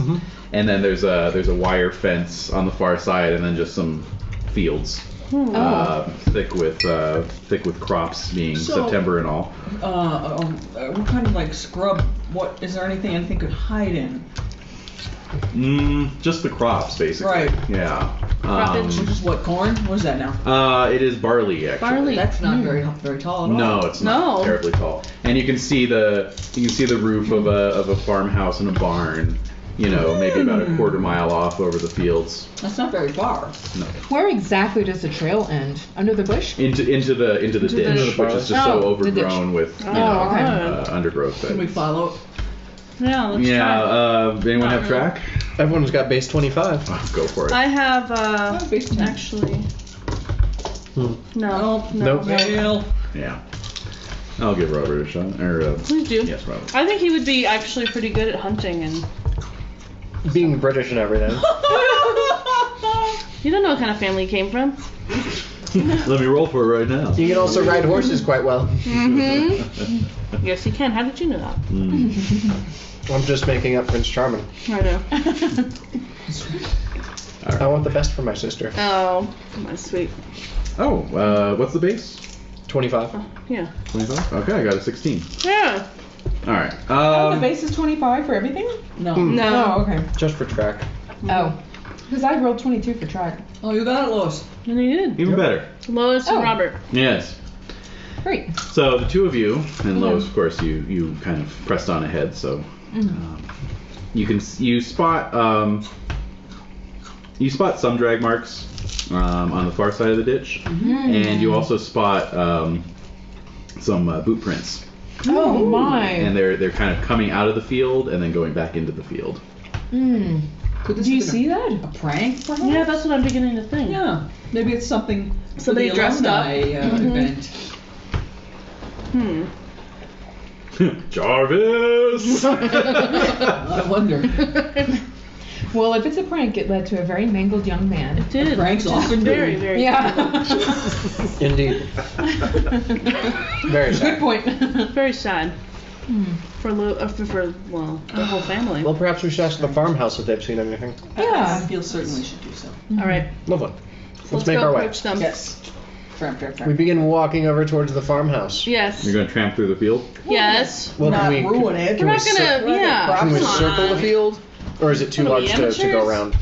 And then there's a wire fence on the far side, and then just some fields, thick with crops, being So- September and all. What kind of like scrub? What is there anything could hide in? Just the crops, basically. Right. Yeah. Croppage. Which is what, corn? What is that now? It is barley, actually. Barley. That's not very tall at all. No, it's not No. terribly tall. And you can see the roof of a farmhouse and a barn. Maybe about a quarter mile off over the fields. That's not very far. No. Where exactly does the trail end? Under the bush? Into the ditch, which is just so the ditch. overgrown with okay. undergrowth. Can we follow? Yeah, let's try. Anyone have track? Everyone's got base 25. Oh, go for it. I have, basically. actually. Hmm. No. Nope. Fail. Yeah. I'll give Robert a shot. Please do. Yes, Robert. I think he would be actually pretty good at hunting, and Being British and everything. you don't know what kind of family he came from. Let me roll for it right now. You can also ride horses quite well. Yes, he can. How did you know that? I'm just making up Prince Charming. I know. I want the best for my sister. Oh, that's sweet. Oh, what's the base? 25. Yeah. 25? Okay, I got a 16. Yeah. All right. The base is 25 for everything? No. No. Oh, okay. Just for track. Oh. Because I rolled 22 for track. Oh, you got it, Lois. And he did. Even better. Lois and Oh. Robert. Yes. Great. So the two of you, and Lois, of course, you kind of pressed on ahead. So you spot some drag marks on the far side of the ditch, and you also spot some boot prints. Oh my. And they're kind of coming out of the field and then going back into the field. Could this Do you have been see that? a prank, perhaps? Yeah, that's what I'm beginning to think. Yeah. Maybe it's something. for Somebody the dressed up. alumni, event. Jarvis! I wonder. Well, if it's a prank, it led to a very mangled young man. It did. Pranks often do. Very, very. Yeah. Indeed. Very sad. Good point. Very sad. For the whole family. Well, perhaps we should ask the farmhouse if they've seen anything. Yeah. I feel certain we should do so. All right. Lovely. Let's make go our way. approach them. Yes. Tramp. We begin walking over towards the farmhouse. Yes. You're going to tramp through the field? Yes. Well, Not can we, ruin it. We're not gonna. Yeah. can we come circle the on. field? Or is it too What are we, large to go amateurs?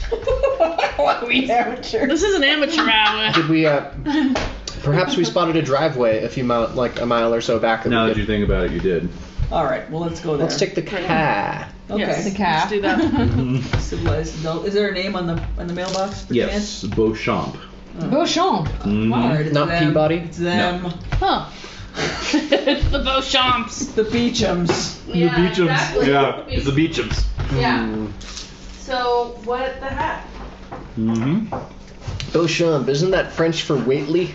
around? We amateur. This is an amateur hour. Did we, perhaps we spotted a driveway a mile or so back. Now that you think about it, you did. All right. Well, let's go there. Let's take the car. Okay. Yes. The calf. Let's do that. Civilized adult. Is there a name on the mailbox? per chance? Yes, Beauchamp. Beauchamp. All right, it's Not them. Peabody? It's them. Huh. It's the Beauchamps. The Beechams. Yeah, exactly. Yeah, it's the Beechams. Yeah. So, what the heck? Mm-hmm. Beauchamp, isn't that French for Waitley?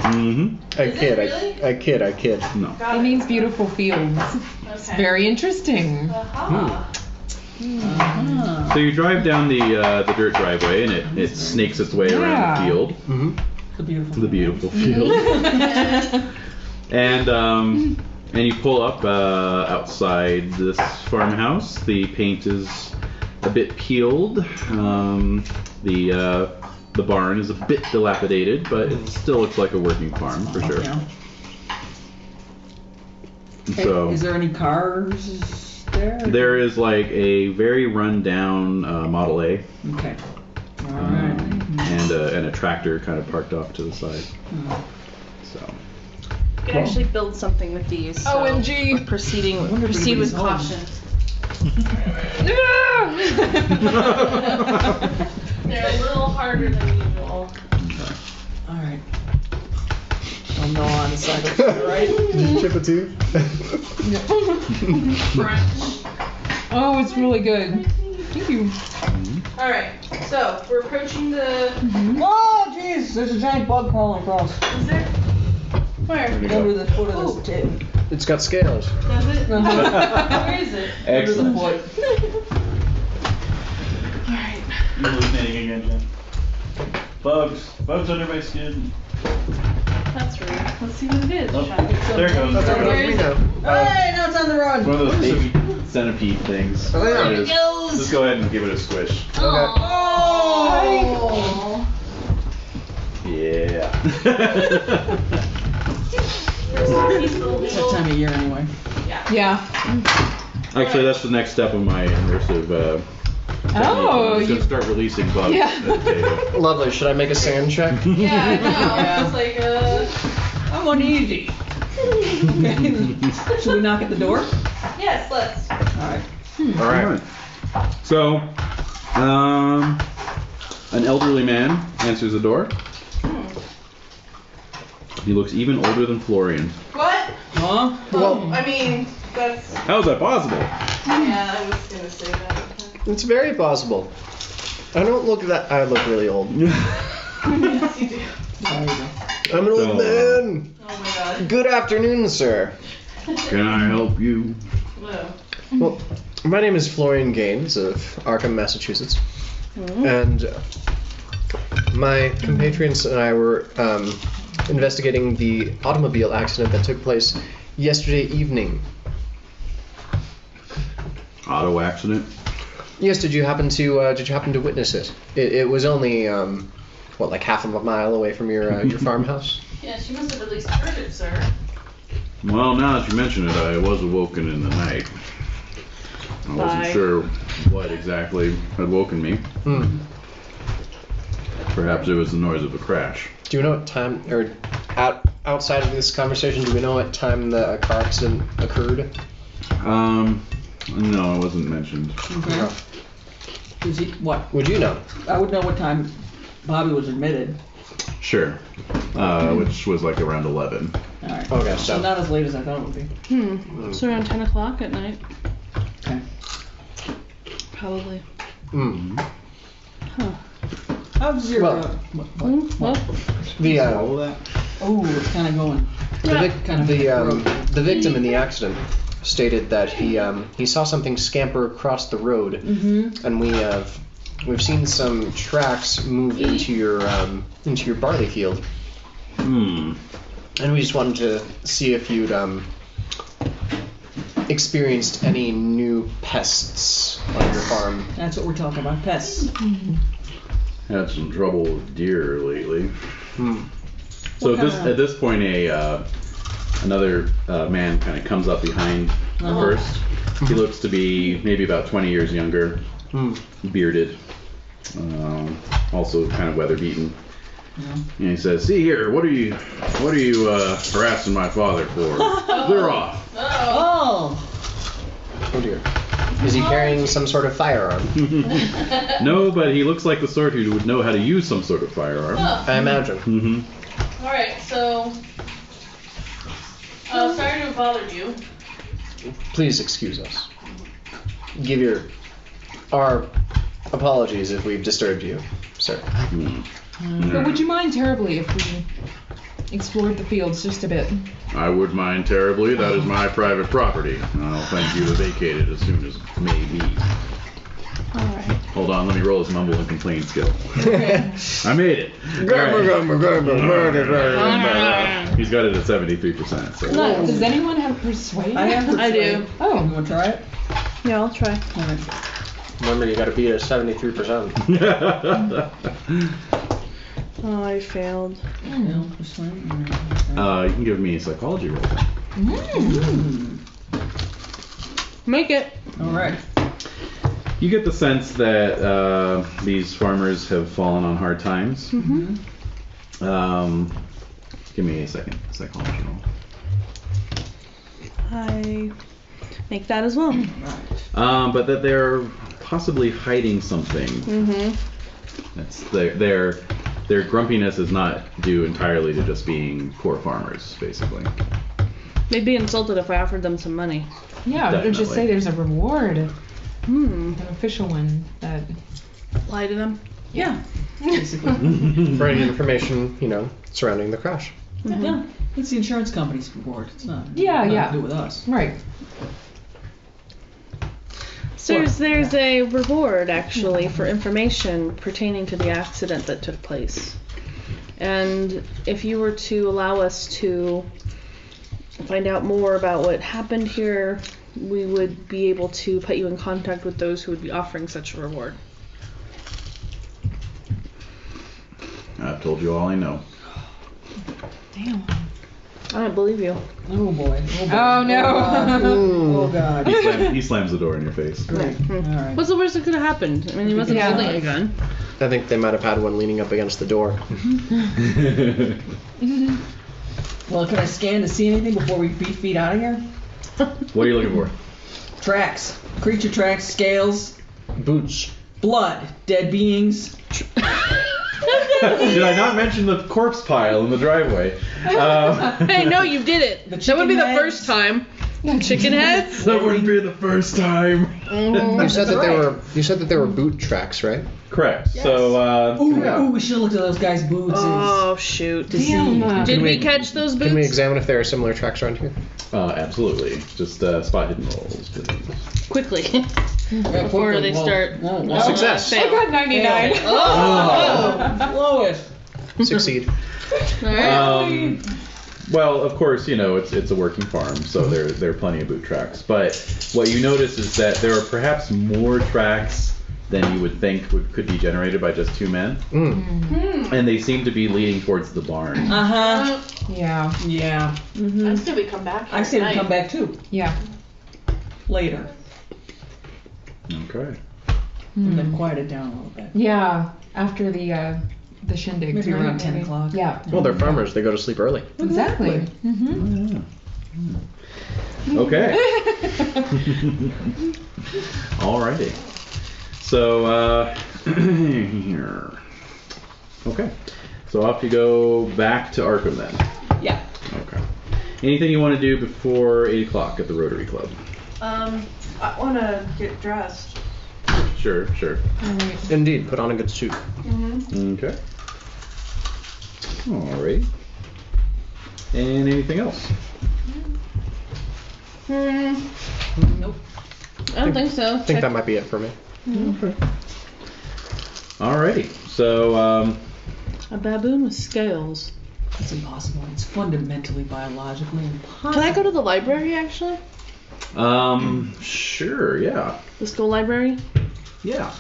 Mm-hmm. I kid. No. It means beautiful fields. It's very interesting. So you drive down the dirt driveway, and it snakes its way around Yeah. the field. Mm-hmm. The beautiful. field. And you pull up outside this farmhouse. The paint is a bit peeled. The barn is a bit dilapidated, but it still looks like a working farm for sure. Yeah. So Is there any cars there? there is like a very run-down Model A, Okay. All right. and a tractor kind of parked off to the side. So You can actually build something with these. So OMG. we're proceed with caution. They're a little harder than usual. All right. I'll gnaw on the side of the right. Did you chip a tooth? French. Oh, it's really good. Thank you. All right. So we're approaching the. Oh, jeez, there's a giant bug crawling across. Is there? Where? Under the foot of this table. It's got scales. Does it? Where is it? Excellent. Under the foot. All right. You're hallucinating again, Jen. Bugs under my skin. That's rude. Let's see what it is. Oh, shall we? there it goes. There Where it is goes. it? Hey, now it's on the run. One of those baby centipede things. Oh, yeah. It is. goes. Just go ahead and give it a squish. Oh. Yeah. It's that time of year anyway. Yeah. Actually, that's the next step of my immersive. Oh, I'm just you. gonna start releasing bugs. Yeah. At the table. Lovely. Should I make a sand check? Yeah, I know. Yeah. It's like I'm uneasy. Should we knock at the door? Yes, let's. All right. All right. So, an elderly man answers the door. He looks even older than Florian. What? Huh? Well, I mean, that's. How is that possible? Yeah, I was gonna say that. it's very possible. I don't look that. I look really old. Yes, you do. I'm an old man. Oh my god. Good afternoon, sir. Can I help you? No. Well, my name is Florian Gaines of Arkham, Massachusetts, and my compatriots and I were investigating the automobile accident that took place yesterday evening. Auto accident? Yes, did you happen to witness it? It was only like half of a mile away from your farmhouse. Yes, you must have at least heard it, sir. Well, now that you mention it, I was awoken in the night. I wasn't sure what exactly had woken me. Perhaps it was the noise of a crash. Do you know what time, or outside of this conversation, do we know what time the car accident occurred? No, it wasn't mentioned. Okay. Is he, what? Would you know? I would know what time Bobby was admitted. Sure. Which was like around 11. All right. Okay, So so not as late as I thought it would be. It's around 10 o'clock at night. Okay. Probably. How's your? Well, Well, the Oh, it's kind of going. the victim in the accident stated that he saw something scamper across the road, and we've seen some tracks move into your barley field, and we just wanted to see if you'd experienced any new pests on your farm. That's what we're talking about. Pests. Had some trouble with deer lately. So at this point, another man kind of comes up behind first. He looks to be maybe about 20 years younger, bearded, also kind of weather beaten. And he says, "See here, what are you harassing my father for? Clear off." Oh. Oh dear. Is he carrying some sort of firearm? No, but he looks like the sort who would know how to use some sort of firearm. I imagine. All right, so. Sorry to have bothered you. Please excuse us. Give our apologies if we've disturbed you, sir. But would you mind terribly if we explored the fields just a bit? I would mind terribly. That is my private property. I'll thank you to vacate it as soon as may be. Alright. Hold on, let me roll his mumble and complain skill. I made it. He's got it at 73%. So. Does anyone have persuade? I have. I do. Oh. You want to try it? Yeah, I'll try. All right. Remember, you gotta beat it at 73%. Oh, I failed. No, persuade. You can give me a psychology roll. Make it. All right. You get the sense that these farmers have fallen on hard times. Give me a second psychology roll. I make that as well. But that they're possibly hiding something. That's their grumpiness is not due entirely to just being poor farmers, basically. They'd be insulted if I offered them some money. Yeah, or just Definitely. say there's a reward. An official one that. Lie to them. Yeah, basically. For any information, surrounding the crash. Yeah, it's the insurance company's reward. It's not. Yeah, nothing yeah. to do with us. Right. So there's a reward actually for information pertaining to the accident that took place. And if you were to allow us to find out more about what happened here, we would be able to put you in contact with those who would be offering such a reward. I've told you all I know. Damn. I don't believe you. Oh boy. Oh no. Oh god. He slams the door in your face. Great. All right. What's the worst that could have happened? I mean, he wasn't holding a gun. I think they might have had one leaning up against the door. Well, can I scan to see anything before we beat feet out of here? What are you looking for? Tracks. Creature tracks, scales, Boots. blood, dead beings. Did I not mention the corpse pile in the driveway? Hey, no, you did it. The That would be the chicken first time. Chicken heads? That wouldn't be the first time. You said that there were boot tracks, right? Correct. Yes. So, Ooh, we should have looked at those guys' boots. Oh, shoot. To see. Did we catch those boots? Can we examine if there are similar tracks around here? absolutely. Just spot hidden rolls, please. Quickly. Yeah, Before quickly. they start. Well, Success. I got 99. Oh, lowest. Succeed. Alright. Well, of course, it's a working farm, so there are plenty of boot tracks. But what you notice is that there are perhaps more tracks than you would think could be generated by just two men. And they seem to be leading towards the barn. Uh-huh. Yeah. Yeah. Mm-hmm. I say we come back. I say we come back too. Yeah. Later. Okay. And then quiet it down a little bit. Yeah. After the shindig. Maybe around tonight, 10 maybe. o'clock. Yeah. Well, they're farmers. They go to sleep early. Exactly. Mm-hmm. Okay. Alrighty. So, here. Okay. So off you go back to Arkham then. Yeah. Okay. Anything you want to do before 8 o'clock at the Rotary Club? I want to get dressed. Sure. Indeed. Put on a good suit. Okay. Alright. And anything else? Nope. I don't think so. I think that might be it for me. Okay. Alrighty. So, A baboon with scales. That's impossible. It's fundamentally biologically impossible. Can I go to the library, actually? sure, yeah. The school library? Yeah.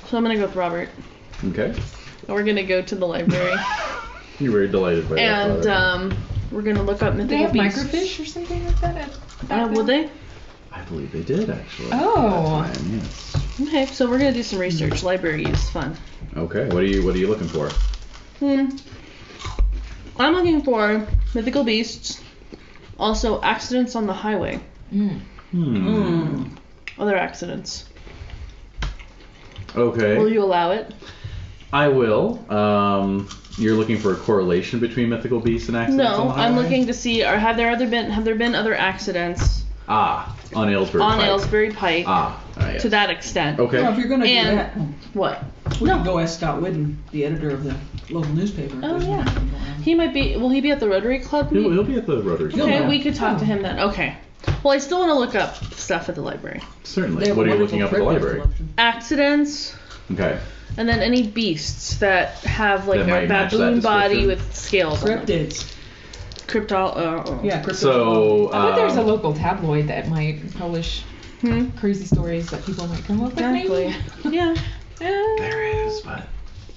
So I'm going to go with Robert. Okay. And we're going to go to the library. You're very delighted by that. And we're going to look up They mythical have beasts. microfiche or something like that? Would they? I believe they did, actually. Oh. At that time, yes. Okay, so we're going to do some research. Library use. Fun. Okay, what are you looking for? I'm looking for mythical beasts. Also, accidents on the highway. Other accidents. Okay. Will you allow it? I will. You're looking for a correlation between mythical beasts and accidents on No, the highway? I'm looking to see have there been other accidents on Aylesbury on Pike. Aylesbury Pike Yes. to that extent. Okay. Well, if you're going to do And that, what? we can go ask Scott Whidden, the editor of the local newspaper. if Oh there's yeah. anything going on. He might be. Will he be at the Rotary Club? He'll be at the Rotary Club. Okay, Yeah. we could talk to him then. Okay. Well, I still want to look up stuff at the library. They Certainly. have What a are you wonderful looking up at the cryptid library? collection. Accidents, Okay. and then any beasts that have like That a might match that baboon body description. with scales. on them. Cryptids. Yeah. Cryptids. So, I bet there's a local tabloid that might publish crazy stories that people might come up with. Exactly. Maybe. Yeah. There is, but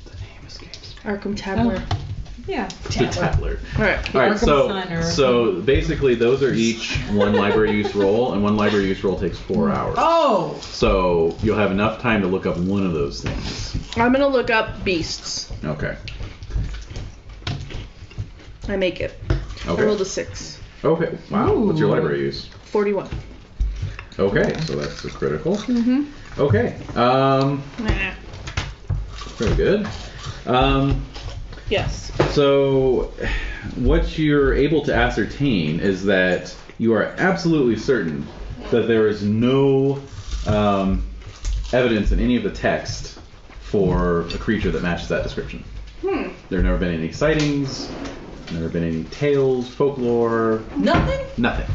the name escapes me. Arkham Tabler. Yeah. The Tabler. All right. All right, Arkham Sun or- so basically those are each one library use roll, and one library use roll takes 4 hours. Oh! So you'll have enough time to look up one of those things. I'm gonna look up beasts. Okay. I make it. I Okay. rolled a 6. Okay. Wow. What's your Ooh. library use? 41. Okay, so that's a critical. Mm-hmm. Okay. Very good. Yes. So what you're able to ascertain is that you are absolutely certain that there is no evidence in any of the text for a creature that matches that description. There have never been any sightings, never been any tales, folklore. Nothing? Nothing.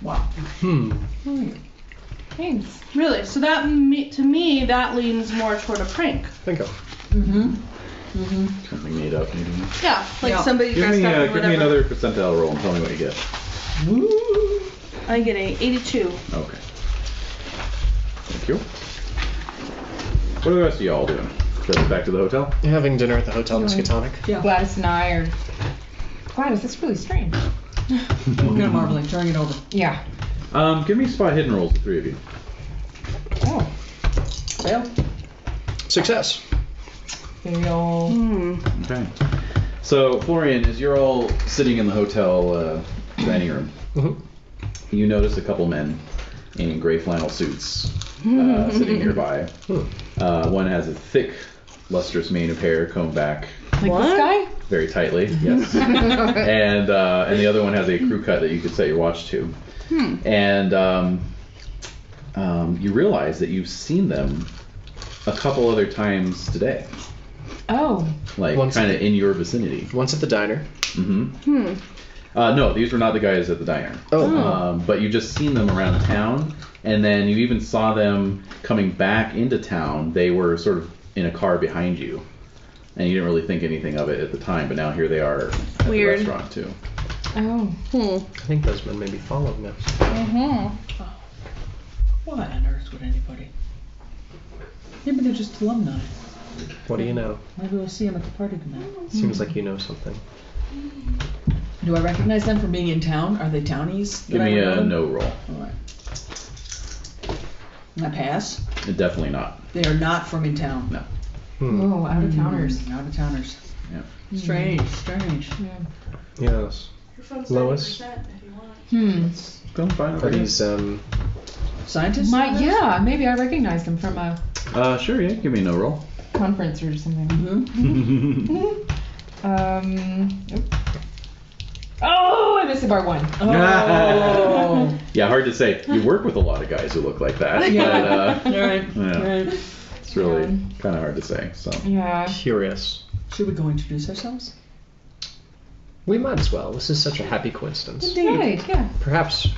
Wow. Thanks. Really? So that to me that leans more toward a prank. Bingo. Something made up, maybe. Yeah, like Yeah. somebody Give dressed me, up or give whatever. me another percentile roll and tell me what you get. I get a 82. Okay. Thank you. What are the rest of y'all doing? Just back to the hotel? You're having dinner at the Hotel Miskatonic. Yeah. Gladys and I are. Gladys, that's really strange. What kind of marbling? Turning it over. Yeah. Give me spot hidden rolls, the three of you. Oh. Fail. Success. Fail. Okay. So, Florian, as you're all sitting in the hotel dining room, you notice a couple men in gray flannel suits sitting nearby. One has a thick, lustrous mane of hair combed back Like this guy? very tightly, yes. And the other one has a crew cut that you could set your watch to. And you realize that you've seen them a couple other times today. Oh. Like, Once kind at of in your vicinity. Once at the diner. No, these were not the guys at the diner. But you've just seen them around town, and then you even saw them coming back into town. They were sort of in a car behind you, and you didn't really think anything of it at the time, but now here they are at Weird. the restaurant too. Oh. I think those men may be following us. What on earth would anybody? Maybe they're just alumni. What do you know? Maybe we'll see them at the party tonight. Seems like you know something. Do I recognize them from being in town? Are they townies? Give me a no roll. Alright. And I pass? Definitely not. They are not from in town. No. Oh, out of towners. Out of towners. Yeah. Strange, strange. Yes. Your phone's Lois? 90% if you want. Don't find Are these Scientists? Yeah, maybe I recognize them from a Sure, yeah. Give me a no roll. conference or something. Oh, I missed it by one. Oh. Yeah, hard to say. You work with a lot of guys who look like that. But, Right. yeah, Right. it's really kind of hard to say. So. Yeah. curious? Should we go introduce ourselves? We might as well. This is such a happy coincidence. Right, yeah. Perhaps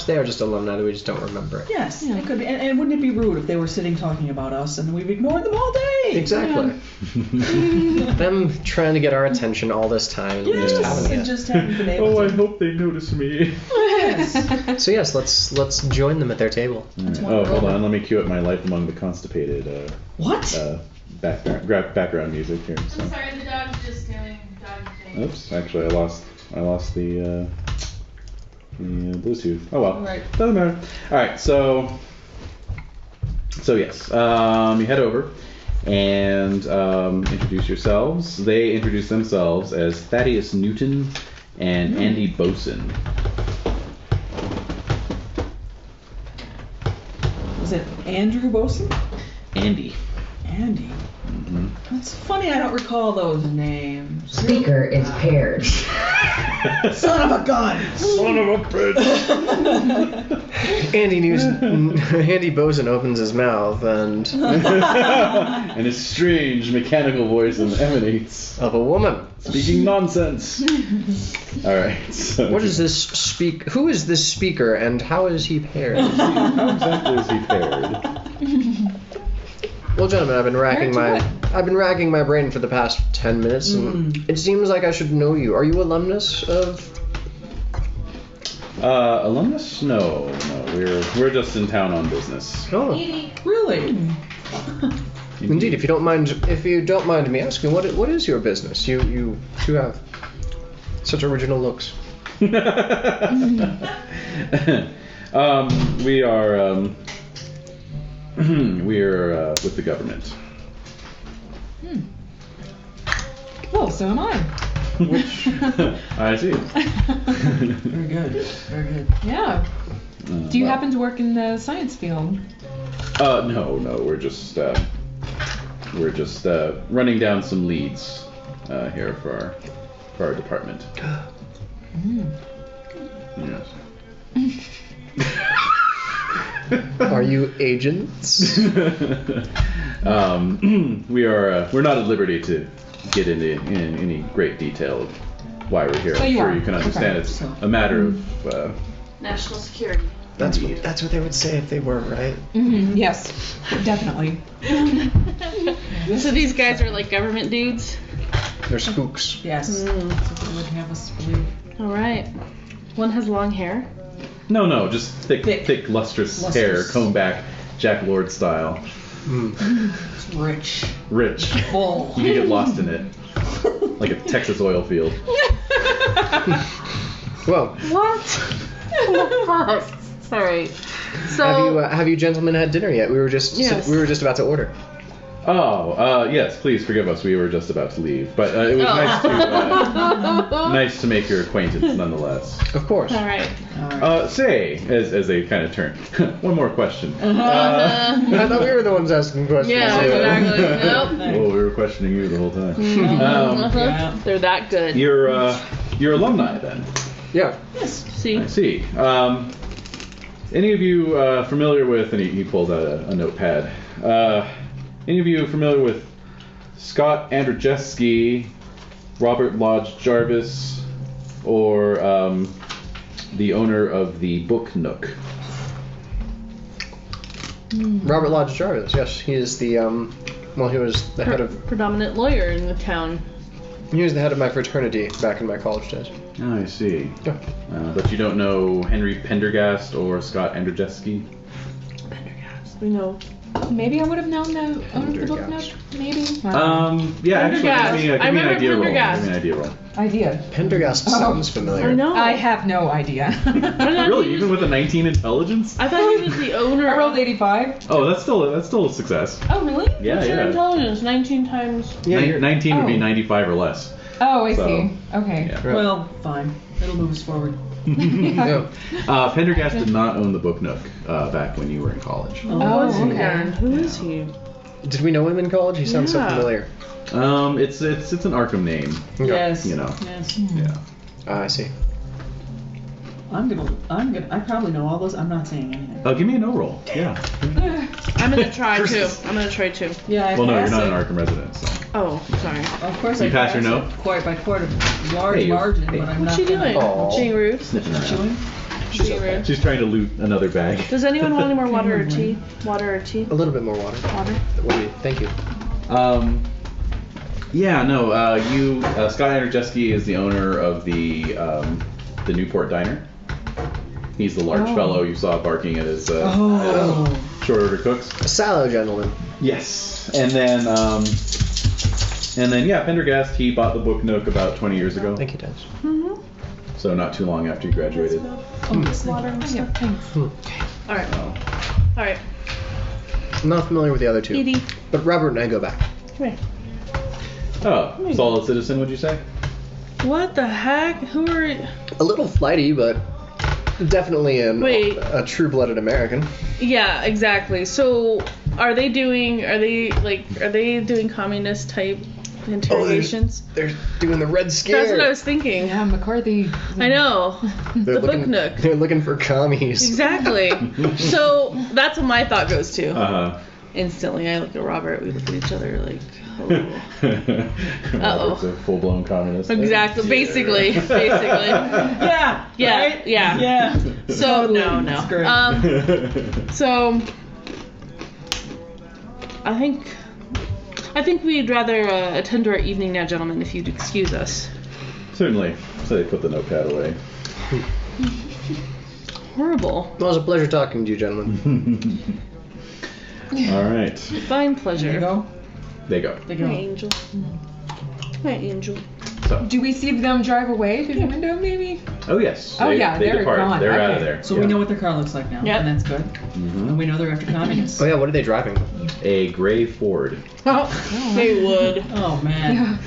they are just alumni that we just don't remember it. Yes, it could be. And wouldn't it be rude if they were sitting talking about us and we've ignored them all day? Exactly. Them trying to get our attention all this time and we just haven't and yet. just haven't been able to. hope they notice me. Yes. So yes, let's join them at their table. Oh, hold on. Let me cue up my Life Among the Constipated What? background music here. So. I'm sorry, the dog's just doing dog things. Oops, actually, I lost the Bluetooth. Oh well, Right. doesn't matter. All right, so yes, you head over and introduce yourselves. They introduce themselves as Thaddeus Newton and Andy Boson. Was it Andrew Boson? Andy. Andy. That's funny, I don't recall those names. Speaker is paired. Son of a gun! Son of a bitch. Andy Boson opens his mouth and And a strange mechanical voice emanates, of a woman. speaking nonsense. All right. So What is this Who is this speaker and how is he paired? How exactly is he paired? Well, gentlemen, I've been racking my brain for the past 10 minutes, and it seems like I should know you. Are you alumnus of? Alumnus? No. We're just in town on business. Oh, Really? indeed. If you don't mind me asking, what is your business? You have such original looks. We are we're with the government. Oh, so am I. Which I see. Very good. Very good. Yeah. Do you happen to work in the science field? No. We're just running down some leads here for our department. Yes. Are you agents? We're not at liberty to get into in any great detail of why we're here. So I'm you sure are. you can understand Okay. it's a matter of National security. That's what they would say if they were, right? Yes, definitely. So these guys are like government dudes? They're spooks. Yes. That's what they would have us believe. Alright. One has long hair. no, just thick lustrous hair, combed back, Jack Lord style. It's rich. Rich. Full. You can get lost in it, like a Texas oil field. Well, What? Oh, sorry. So have you gentlemen had dinner yet? We were just Yes. about to order. Oh, yes, please forgive us. We were just about to leave, but it was nice to make your acquaintance nonetheless. Of course. Alright. Say, as they kind of turn, one more question. I thought we were the ones asking questions. Yeah, exactly. Nope. Oh, we were questioning you the whole time. They're that good. You're alumni then. Yeah. See? I see. Any of you familiar with? And he pulls out a notepad. Any of you familiar with Scott Andrzejewski, Robert Lodge Jarvis, or the owner of the Book Nook? Robert Lodge Jarvis. Yes, he is the he was the head of Predominant lawyer in the town. he was the head of my fraternity back in my college days. Oh, I see. Yeah. But you don't know Henry Pendergast or Scott Andrzejewski? We know. Maybe I would have known the owner of the book nook. Maybe. Yeah, actually, Pendergast. give me I an remember idea roll. Pendergast. Give me an idea roll. Idea. Pendergast sounds familiar. I know. I have no idea. Really, even with a 19 intelligence? I thought he was the owner. I rolled 85. Oh, that's still a success. Oh, really? Yeah, What's your yeah. intelligence? 19 times. Yeah, you're 19 would be oh. 95 or less. Oh, I So, see. Okay. Yeah. Well, fine. It'll move us forward. Yeah. Pendergast did not own the Book Nook back when you were in college. Oh, What's he okay. then? Who is he? Did we know him in college? He sounds so Yeah. familiar. It's an Arkham name. Okay. Yes. You know. Yes. Yeah. I see. I probably know all those. I'm not saying anything. Give me a no roll. Yeah. I'm gonna try too. Yeah, I Well, no, you're passed not it. an Arkham resident, so. Oh, sorry. Of course, You I pass your passed note? it by quite a large Hey, you- margin, hey. but I'm What's not she gonna- doing? Aw. Being rude. Sniffing around. Chewing? Being rude. She's trying to loot another bag. Does anyone want any more water or tea? Water or tea? A little bit more water. Water. Thank you. Yeah, no, Scott Andrzejewski is the owner of the Newport Diner. He's the large fellow you saw barking at his short order cooks. A sallow gentleman. Yes, and then yeah, Pendergast, he bought the Book Nook about 20 years ago. Thank you, Dennis. So not too long after you graduated. Water and stuff. Alright. Alright. I'm not familiar with the other two. Edie. But Robert and I go back. Come here. Oh, solid citizen, would you say? What the heck? Who are you? A little flighty, but definitely a true-blooded American. Yeah, exactly. So, are they doing communist type interrogations? They're doing the Red Scare. That's what I was thinking. Yeah, McCarthy. I know. They're the looking, Book Nook. They're looking for commies. Exactly. So that's what my thought goes to. Uh-huh. Instantly, I look at Robert. We look at each other like, oh. Robert's a full-blown communist. Exactly. Basically. Yeah. Yeah. Right? Yeah. Yeah. So no. That's great. So I think we'd rather attend to our evening now, gentlemen, if you'd excuse us. Certainly. So they put the notepad away. Horrible. Well, it was a pleasure talking to you, gentlemen. All right. Fine pleasure. There you go. They go. There you My go. angel. My angel. So. Do we see them drive away through the window, maybe? Oh yes. Oh, yeah, they they're depart. gone. They're out of Okay. there. So Yeah. we know what their car looks like now, Yep. and that's good. And we know they're after communists. Oh yeah, what are they driving? A gray Ford. They would. Oh man.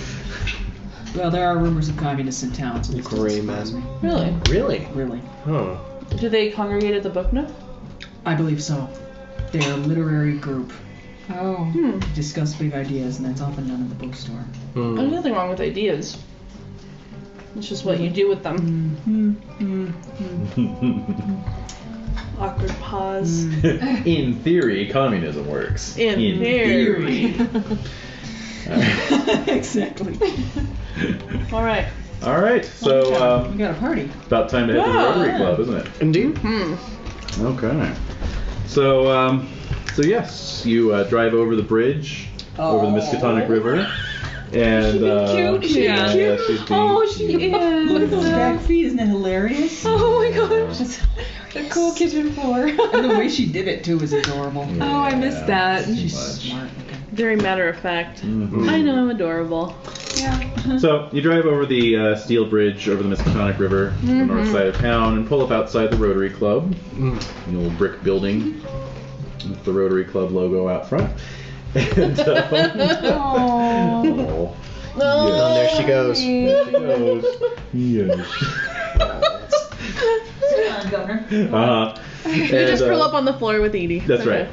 Well, there are rumors of communists in town. So this Gray doesn't surprise men. me. Really? Really? Really. Oh. Do they congregate at the Book Nook? I believe so. They're a literary group. Oh. Discuss big ideas, and that's often done at the bookstore. There's nothing wrong with ideas. It's just what you do with them. Awkward pause. In theory, communism works. In theory. Exactly. All right. All right, so We got a party. about time to head to the Rotary Club, isn't it? Indeed. Okay. So yes, you drive over the bridge, over the Miskatonic River, and Cute. She's Yeah. cute. yeah, she's being Oh, she cute. Look at those is. back feet. Isn't that hilarious? Oh my gosh. That's The cool kitchen floor. And the way she did it too was adorable. Oh, I missed that. too She's much. smart. Very matter of fact. Mhm. I know, I'm adorable. So you drive over the steel bridge over the Miskatonic River, on the north side of town, and pull up outside the Rotary Club, an old brick building with the Rotary Club logo out front. And, oh, And there she goes. there she goes. Yes. Governor. You just curl up on the floor with Edie. That's right.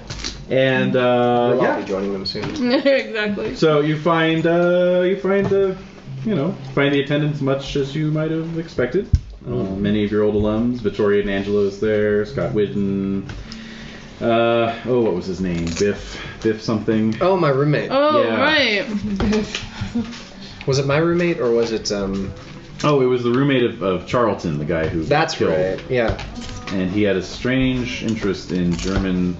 And We'll all yeah. be joining them soon. Exactly. So you find the attendants much as you might have expected. Many of your old alums, Victoria and Angela is there, Scott Whitten. What was his name? Biff something. Oh, my roommate. Oh, Yeah. right. Was it my roommate or was it Oh, it was the roommate of Charlton, the guy who That's killed. right. Yeah. And he had a strange interest in German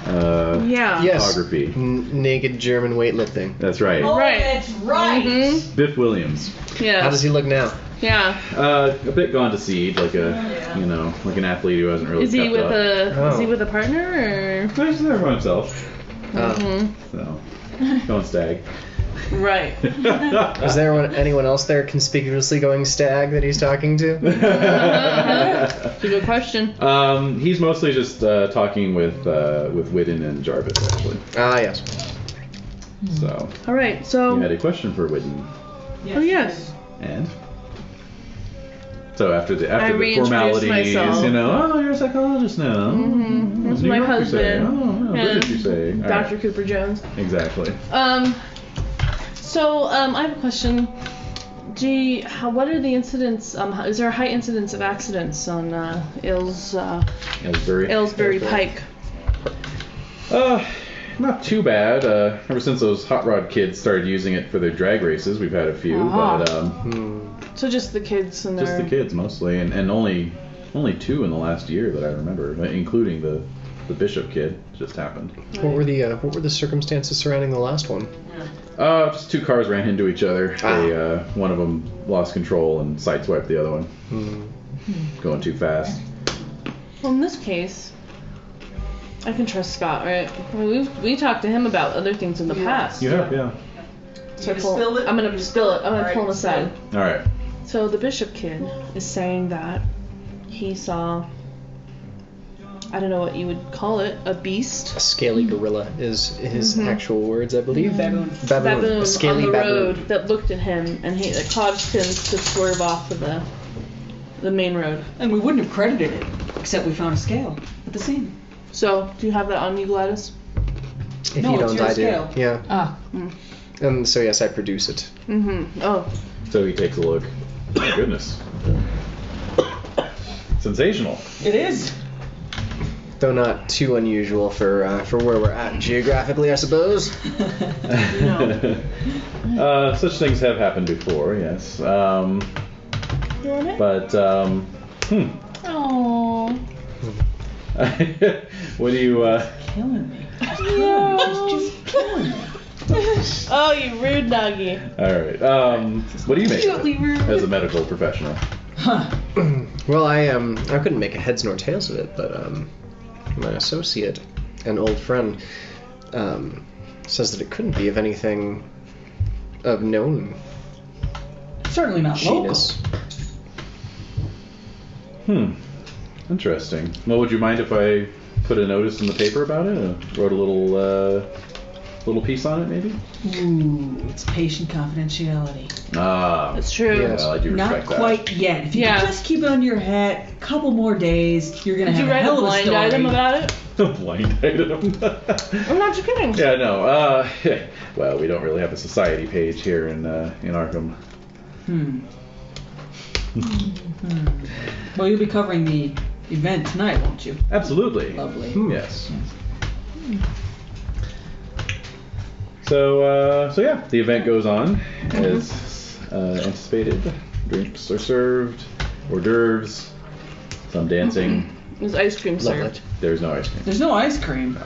Yeah. Yes. photography. Naked German weightlifting. That's right. Oh, Right. that's right. Mm-hmm. Biff Williams. Yeah. How does he look now? Yeah. A bit gone to seed, like like an athlete who hasn't really Is he kept with up. is he with a partner No, he's there by himself. or? So, going stag. Right. Is there anyone else there conspicuously going stag that he's talking to? It's a good question. He's mostly just talking with Whitten and Jarvis, actually. Ah, yes. So, All right. So. you had a question for Whitten. Oh yes. And? So after the reintroduced formalities, myself. oh, you're a psychologist now. That's New my York, you say. husband. Oh, Yeah. British, you say. All Dr. right. Cooper Jones. Exactly. So I have a question. Gee, what are the incidents? Is there a high incidence of accidents on Aylesbury Pike? Not too bad. Ever since those hot rod kids started using it for their drag races, we've had a few, but So just the kids and just the kids mostly, and only 2 in the last year that I remember, including the Bishop kid. Just happened. What were the circumstances surrounding the last one? Just 2 cars ran into each other. They, one of them lost control and sideswiped the other one, going too fast. Well, in this case, I can trust Scott, right? We talked to him about other things in the past. You have, yeah. So spill it? I'm gonna spill it. I'm gonna pull him aside. All right. So the Bishop kid is saying that he saw, I don't know what you would call it, a beast. A scaly gorilla is his actual words, I believe. Baboon. Baboon. A scaly on the baboon. road that looked at him, and it caused him to swerve off of the main road. And we wouldn't have credited it, except we found a scale at the scene. So, do you have that on you, Gladys? If No, you it's don't, your I scale. do. Yeah. Ah. And so yes, I produce it. Oh. So he takes a look. My goodness. Sensational. It is. Though not too unusual for where we're at geographically, I suppose. Such things have happened before, yes. You want it? But Oh. what do you? Killing me. No. She's just killing me. Oh, you rude doggy. All right. What do you make of Cutely it rude. as a medical professional? Well, I couldn't make a heads nor tails of it, but my associate, an old friend, says that it couldn't be of anything of known Certainly not genus. Interesting. Well, would you mind if I put a notice in the paper about it? Wrote a little piece on it, maybe? Ooh, it's patient confidentiality. Ah. That's true. Yes. Well, I do Not respect quite yet. If you Yeah. could just keep it on your hat, a couple more days, you're gonna Did have you a write a hell of a blind story. item about it? that. Blind item. I'm not just kidding. Yeah, no. Well, we don't really have a society page here in Arkham. Well, you'll be covering the event tonight, won't you? Absolutely. Lovely. Yes. So yeah, the event goes on as anticipated. Drinks are served, hors d'oeuvres, some dancing. There's ice cream served. There's no ice cream. There's no ice cream.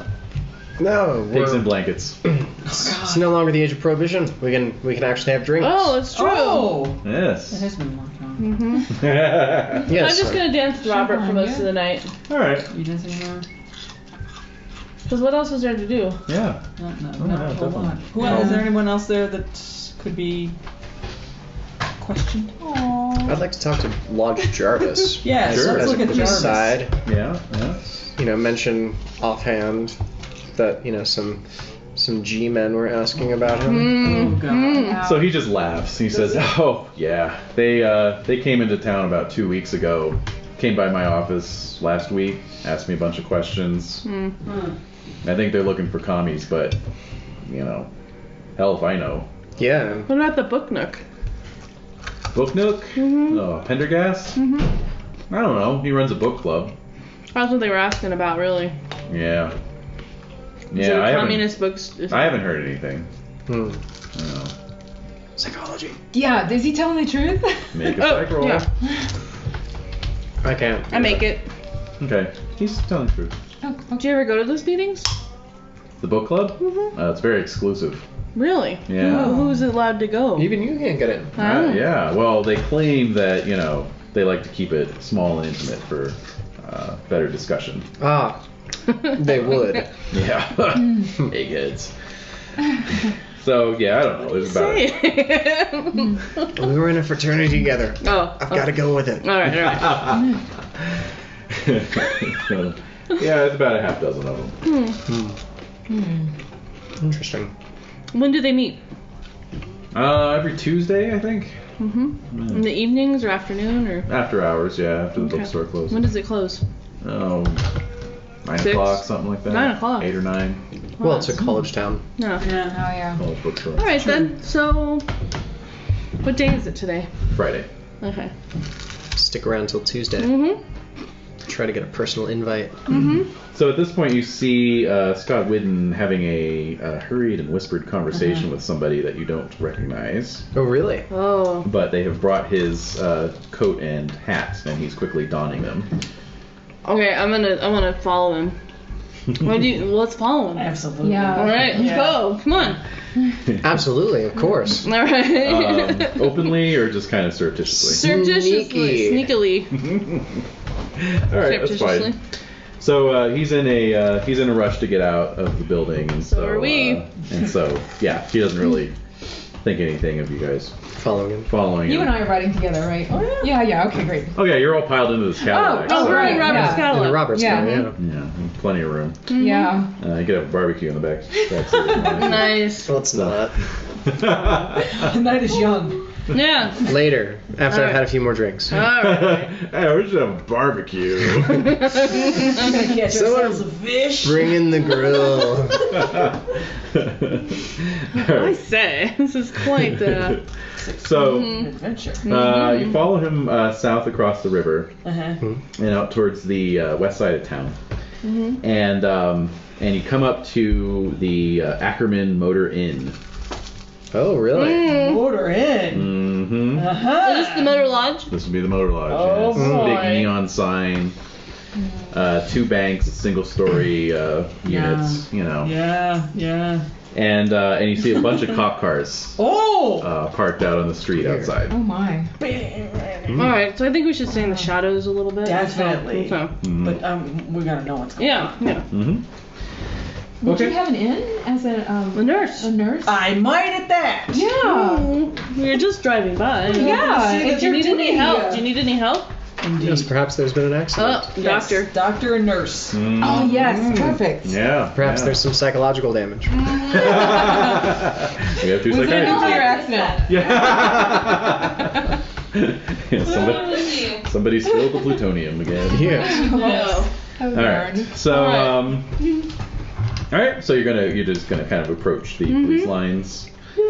No, Pigs and blankets. it's no longer the age of prohibition. We can actually have drinks. Oh, that's true. Oh! It Yes. has been locked on. Mm-hmm. Yes. I'm just gonna dance with Robert for most of the night. All right. You dancing around? Because what else is there to do? Yeah. No, yeah, a whole definitely. lot. Who else? Is there anyone else there that could be questioned? I'd like to talk to Lodge Jarvis. Yes, Sure. let's look at Jarvis. Side. Yeah. Yeah. Mention offhand that some G-men were asking about him. Oh god. So he just laughs. He says, "Oh yeah, they came into town about 2 weeks ago. Came by my office last week, asked me a bunch of questions. I think they're looking for commies, but hell if I know." Yeah. What about the Book Nook? Book Nook? Oh, Pendergast? I don't know. He runs a book club. That's what they were asking about, really. Yeah. Is Yeah, it I communist books? haven't heard anything. I don't know. Psychology. Yeah, is he telling the truth? Make a psych roll. Yeah. I can't. I make it. Okay. He's telling the truth. Do you ever go to those meetings? The book club? It's very exclusive. Really? Yeah. Who's allowed to go? Even you can't get in. Yeah. Well, they claim that, they like to keep it small and intimate for better discussion. Ah. They would. Yeah. Eggheads. So, yeah, I don't know. There's about it. We were in a fraternity together. Oh. I've got to go with it. All right. So, yeah, it's about a half dozen of them. Interesting. When do they meet? Every Tuesday, I think. In the evenings or afternoon or? After hours, yeah, after the bookstore closes. When does it close? Oh, 9 6? o'clock, something like that. 9 o'clock. 8 or 9. Well, it's a college town. No. Yeah. Oh, yeah. College bookstore. All right then. So, what day is it today? Friday. Okay. Stick around till Tuesday. Try to get a personal invite. So at this point, you see Scott Whidden having a hurried and whispered conversation with somebody that you don't recognize. Oh, really? Oh. But they have brought his coat and hat, and he's quickly donning them. Okay, I'm gonna follow him. Let's follow him. Absolutely. Yeah. All right, let's go. Come on. Absolutely, of course. All right. Openly or just kind of surreptitiously? Surreptitiously, sneakily. All right, that's Surreptitiously. fine. So he's in a rush to get out of the building. And So are we. And so yeah, he doesn't really think anything of you guys Following him. You him. and I are riding together, right? Oh, yeah. Yeah, okay, great. Oh yeah, you're all piled into this Cadillac. Oh, so- we're in Robert's Yeah. In the Cadillac. Roberts Yeah. car, yeah. Yeah, plenty of room. Yeah. You could have a barbecue in the back seat. if you wanted to. Nice. Well, it's not. The night is young. Yeah. Later, after All I've had a few more drinks. All right. Hey, we should have a barbecue. You're gonna catch Someone ourselves a fish. Bring in the grill. I say, this is quite So Adventure. you follow him south across the river and out towards the west side of town, and you come up to the Ackerman Motor Inn. Oh, really? Motor in. Mm-hmm. Is this the Motor Lodge? This would be the Motor Lodge. Oh, yes. boy. Big neon sign. 2 banks, single-story units. Yeah. And you see a bunch of cop cars Oh! parked out on the street outside. Oh, my. All right, so I think we should stay in the shadows a little bit. Definitely. Okay. But we gotta know what's going on. Yeah. Mm-hmm. Would Okay. you have an in as a nurse? A nurse? I might at that. Yeah. We were just driving by. Yeah. See If Do you you're need any doing help? it. Do you need any help? Yes, perhaps there's been an accident. Oh, Yes. doctor. Doctor and nurse. Oh, yes. Perfect. Yeah. Perhaps yeah. there's some psychological damage. We have 2 Was it a nuclear psychiatrists. accident? Yeah. Somebody spilled the plutonium again. Yes. No. Oh, All right. So, all right. So you're just gonna kind of approach the police lines. All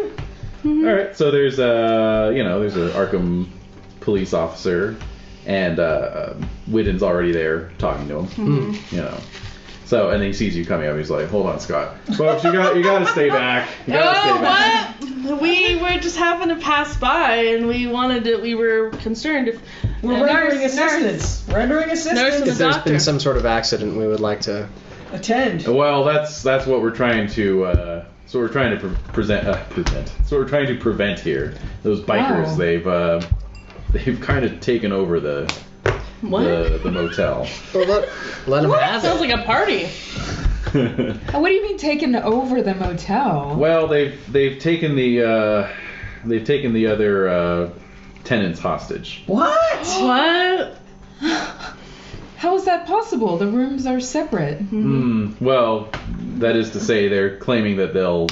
right. So there's there's an Arkham police officer and Widden's already there talking to him. You know. So, and he sees you coming up. He's like, "Hold on, Scott. Folks, you got to stay back. You got to stay back." What? We were just having to pass by, and we were concerned if We're rendering assistance. Rendering assistance. Nurse and If the there's doctor. been some sort of accident, we would like to. Attend. Well, that's what we're trying to. So we're trying to prevent. So we're trying to prevent here. Those bikers, Wow. they've kind of taken over the motel. Well, let them have Sounds it. like a party. What do you mean taking over the motel? Well, they've taken the other tenants hostage. What? What? How is that possible? The rooms are separate. Well, that is to say, they're claiming that they'll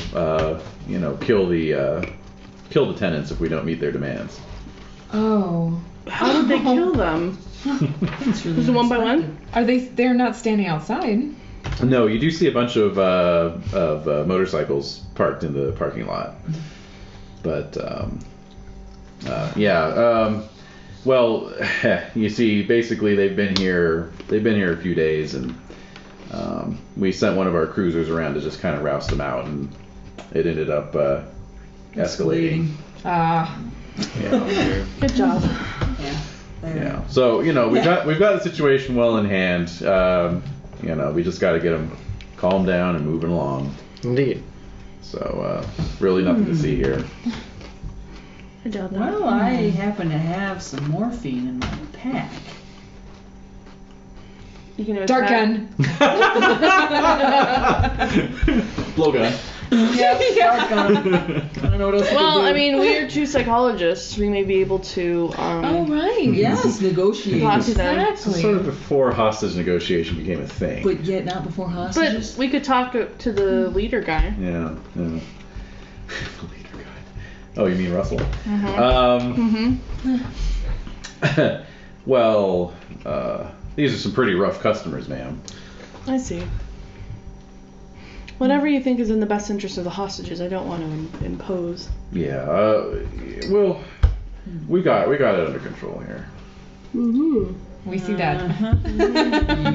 kill the tenants if we don't meet their demands. Oh. How did they kill them? Was it one by one? They're not standing outside. No, you do see a bunch of motorcycles parked in the parking lot, but well, you see, basically they've been here a few days, and we sent one of our cruisers around to just kind of roust them out, and it ended up escalating. Good job. Yeah. So we've got the situation well in hand. We just got to get them calmed down and moving along. Indeed. So really nothing to see here. Good job. Well, I happen to have some morphine in my pack. You can Dark gun. Blowgun. Yep, dark gun. I don't know what else Well, I I can do. mean, we are two psychologists. We may be able to. Oh, right. Yes, negotiate. Talk to them. Exactly. Sort of before hostage negotiation became a thing. But yet not before hostages. But we could talk to the leader guy. Yeah. The leader guy. Oh, you mean Russell? Well, these are some pretty rough customers, ma'am. I see. Whatever you think is in the best interest of the hostages, I don't want to impose. Yeah. Well, we got it under control here. We see that.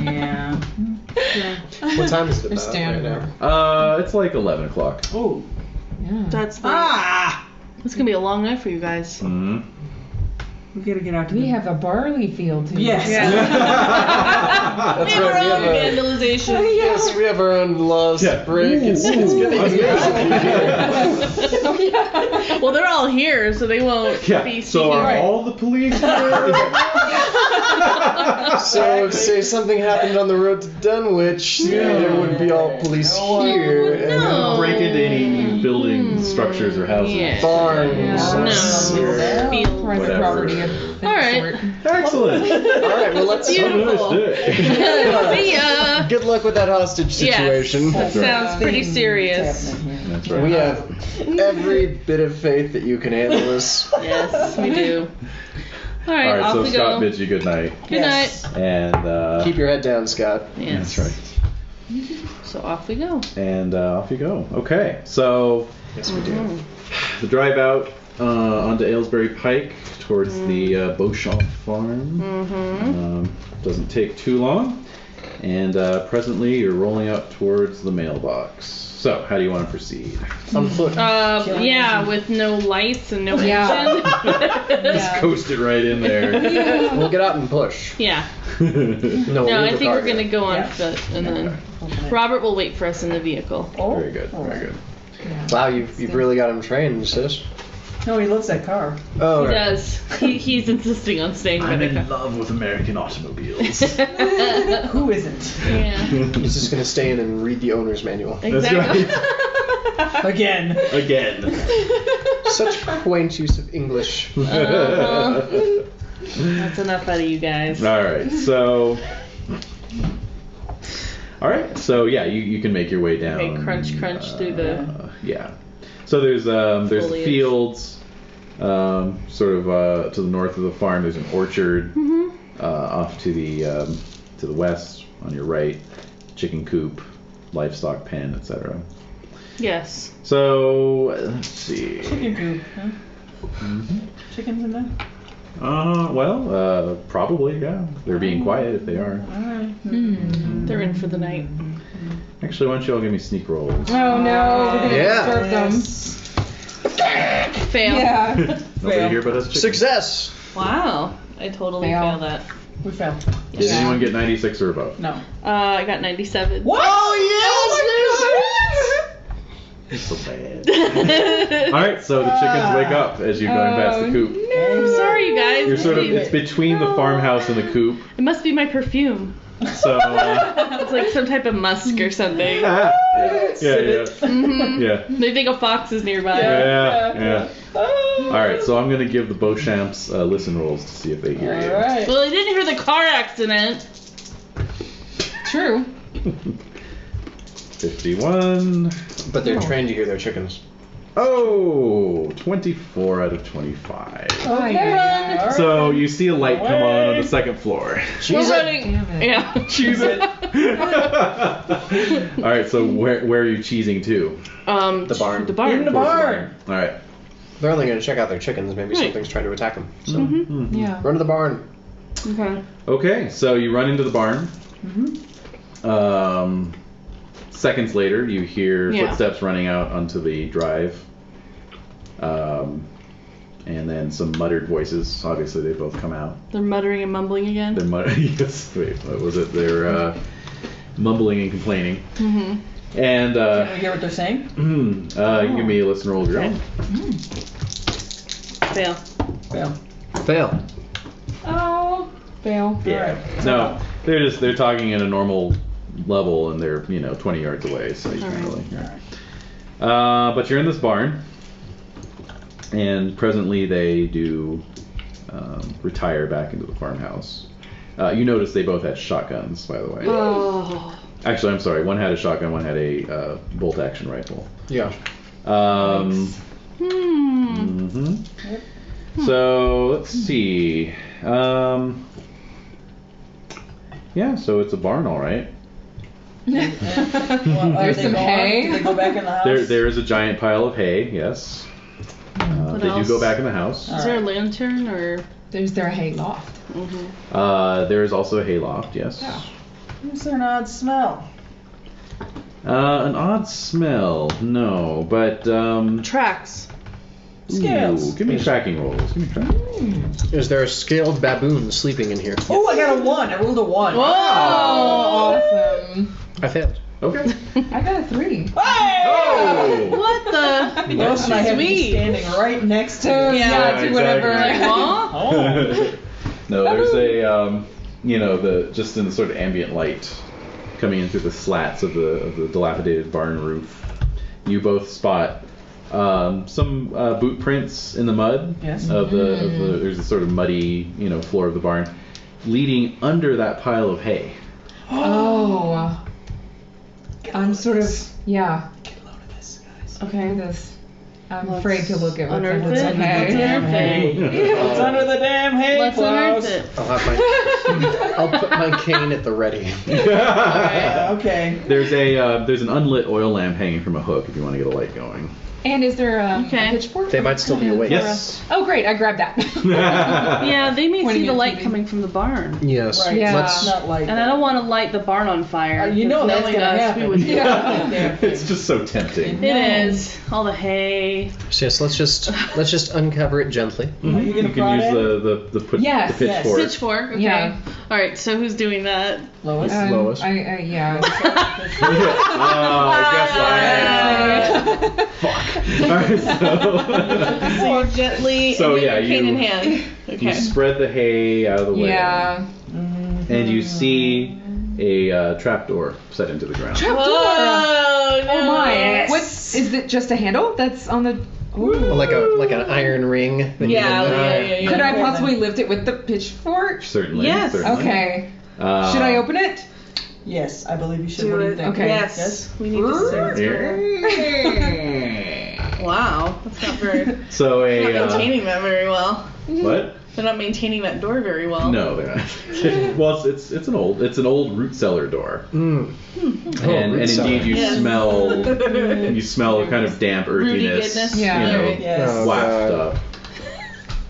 Yeah. What time is it They're standing right there. now? It's like 11 o'clock. Oh. Yeah. That's Ah! It's gonna be a long night for you guys. Mm-hmm. We gotta get out to We the... have a barley field to Yes. That's right. We have vandalization. yes, we have our own laws to break. It's getting Well, they're all here, so they won't be So seeking. are all the police here? So if say something happened on the road to Dunwich, there would be all police here and no. Break into any building structures or houses. Yeah. barns. No. Or- private Whatever. property of All right. sort. Excellent. All right, well let's Beautiful. See ya. good luck with that hostage situation. Yes, that sounds pretty serious. That's right. We have every bit of faith that you can handle this. Yes, we do. All right, All right, off so we Scott go. bids you good night. Good Yes. night. And Keep your head down, Scott. Yes. that's right. So off we go. And off you go. Okay, so Yes, we do. the drive out onto Aylesbury Pike towards the Beauchamp farm. Doesn't take too long. And presently you're rolling up towards the mailbox. So, how do you want to proceed? On foot. Yeah, with no lights and no engine. Just coast it right in there. We'll get out and push. Yeah. No, No, leave I the think car we're gonna here. go on Yeah. foot, and then Robert will wait for us in the vehicle. Very good, very good. Wow, you've really got him trained, sis. No, he loves that car. Oh, He right. does. He's insisting on staying by I'm the in car. love with American automobiles. Who isn't? Yeah. He's just gonna stay in and read the owner's manual. Exactly. Again. Again. Such quaint use of English. That's enough out of you guys. All right, so yeah, you can make your way down. Okay, crunch through the. Yeah. So there's Foliage. fields, sort of to the north of the farm. There's an orchard off to the west on your right, chicken coop, livestock pen, etc. Yes. So let's see. Chicken coop, huh? Chickens in there? Well, probably, yeah. They're being quiet if they are. They're in for the night. Actually, why don't you all give me sneak rolls? Oh no, we're gonna disturb them. Fail. Yeah. Nobody here but us chickens. Success! Wow. I totally Fail. failed that. We failed. Did anyone get 96 or above? No. I got 97. What? Oh, It's so bad. Alright, so the chickens wake up as you're going past the coop. I'm sorry, you guys. You're sort of, it's between the farmhouse and the coop. It must be my perfume. So, It's like some type of musk or something. yeah. Mm-hmm. Yeah. They think a fox is nearby. Yeah. Alright, so I'm going to give the Beauchamps listen rolls to see if they hear you. Alright. Well, they didn't hear the car accident. True. 51. But they're trained to hear their chickens. Oh, 24 out of 25. Okay. So you see a light come on the second floor. We're running. Damn it. Yeah. Cheese it. Alright, so where are you cheesing to? The barn. The barn. In the barn. Alright. They're only going to check out their chickens. Maybe something's trying to attack them. So Yeah. run to the barn. Okay. Okay, so you run into the barn. Seconds later, you hear footsteps running out onto the drive. And then some muttered voices. Obviously, they both come out. They're muttering and mumbling again. They're muttering. Yes. Wait, what was it? They're mumbling and complaining. Mm-hmm. And Can we hear what they're saying? you can give me a listen roll of your own. Fail. Fail. Oh. Fail. Yeah. No, they're talking in a normal level, and they're 20 yards away, so you can't really hear. But you're in this barn, and presently they do retire back into the farmhouse. You notice they both had shotguns, by the way. Oh. Actually, I'm sorry. One had a shotgun, one had a bolt-action rifle. Yeah. So let's see. Yeah, so it's a barn, all right. There's some hay. Do they go back in the house? There is a giant pile of hay. Yes. What They else? do go back in the house. Is there a lantern or? There's their hay loft. There is also a hay loft. Yes. Is there an odd smell? An odd smell. No, but Tracks. Scales. Ooh, give me tracking rolls. Is there a scaled baboon sleeping in here? Oh, I got a 1. I rolled a 1. Whoa! Awesome. I failed. Okay. I got a 3. Hey! Oh! What the? Lois and I have to be Sweet. standing right next to Yeah, do whatever. exactly. Huh? Oh. No, there's a just in the sort of ambient light coming in through the slats of the dilapidated barn roof. You both spot some boot prints in the mud. Yes. There's a sort of muddy floor of the barn, leading under that pile of hay. Oh. I'm sort of, yeah. Get a load of this, guys. Okay. This. I'm afraid to look at what's Unearth under it. the hay. Damn hay. What's under the damn hay, Let's Klaus? unearth it. I'll put my cane at the ready. Yeah, okay. There's an unlit oil lamp hanging from a hook if you want to get a light going. And is there a Okay. pitchfork? They might still be awake. Yes. Oh, great. I grabbed that. Yeah, they may Pointing see the at light TV. coming from the barn. Yes. Right. Yeah. It's not like And I don't want to light the barn on fire. You know because that's knowing gonna us, happen. we would- Yeah. Damn thing. It's just so tempting. It is. All the hay. So yes, let's just uncover it gently. Are you gonna You prod can use it? the Yes, the yes. pitchfork. Pitchfork. Okay. Yeah. All right. So who's doing that? Lois? Lois. Yeah. Oh, I guess I am. Fuck. Alright, So you're gently. So, and yeah, your cane you- in hand. Okay. you spread the hay out of the way. Yeah. And you see a trapdoor set into the ground. Whoa, no. Oh my. What is it? Just a handle that's on the. Ooh. Like an iron ring. that you Yeah, can, yeah. Could I possibly lift it with the pitchfork? Certainly. Yes. Certainly. Okay. Should I open it? Yes, I believe you should. Do What do you it. think? Okay. Yes. We need to see. Wow. That's not very. Not So maintaining that very well. what? They're not maintaining that door very well. No, they're not. Well, it's an old root cellar door, Mm. and root cellar. indeed you Yes. smell a kind of damp Rooty earthiness, goodness. Yeah. you know, Yes. Oh, waft God. up.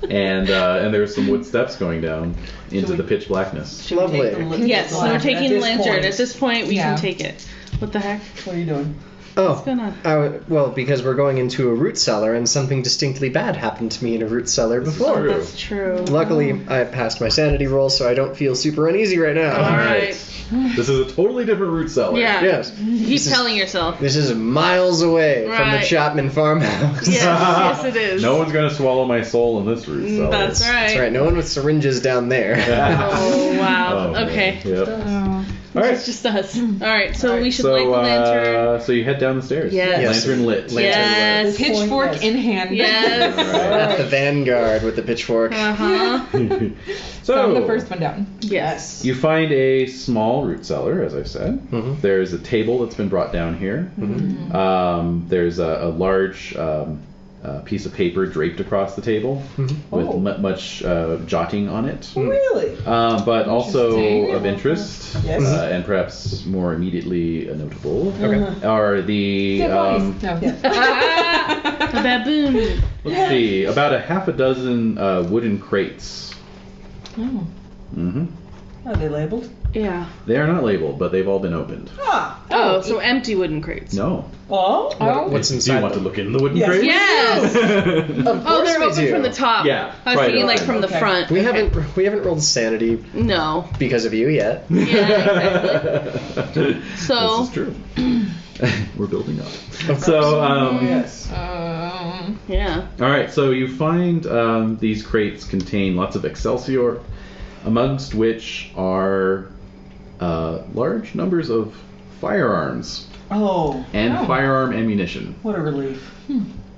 and there's some wood steps going down into the pitch blackness. Lovely. Yes, so we're taking the lantern. At this point, we Yeah. can take it. What the heck? What are you doing? What's going on? Well, because we're going into a root cellar, and something distinctly bad happened to me in a root cellar before. true. That's true. Luckily, I passed my sanity roll, so I don't feel super uneasy right now. All right. This is a totally different root cellar. Yeah. Yes. Keep telling yourself. This is miles away from the Right. Chapman farmhouse. Yes, it is. No one's gonna swallow my soul in this root cellar. That's right. That's right. No one with syringes down there. Oh, wow. Oh, man. Okay. Yep. All right. It's just us. All right, so we should So, light the lantern. so you head down the stairs. Yes. Lantern lit. Yes. Pitchfork in hand. Yes. At the vanguard with the pitchfork. Uh-huh. So I'm the first one down. Yes. You find a small root cellar, as I said. Mhm. There's a table that's been brought down here. There's a large piece of paper draped across the table with much jotting on it. Really? But also Interesting. of interest, Yes. and perhaps more immediately notable, Okay. are the No. A baboon. let's see, about a half a dozen wooden crates. Oh. hmm Are they labeled? Yeah. They are not labeled, but they've all been opened. Ah. Oh, so empty wooden crates. No. Oh. What's Do inside? you want to look in the wooden Yes. crates? Yes. Of Oh, course they're we open do. from the top. Yeah, I was right thinking like open. from the Okay. front. We haven't rolled sanity No. because of you yet. Yeah, exactly. So. This is true. We're building up. So, Yes. Yeah. all right. So you find these crates contain lots of Excelsior, amongst which are large numbers of firearms Oh. and firearm ammunition. What a relief.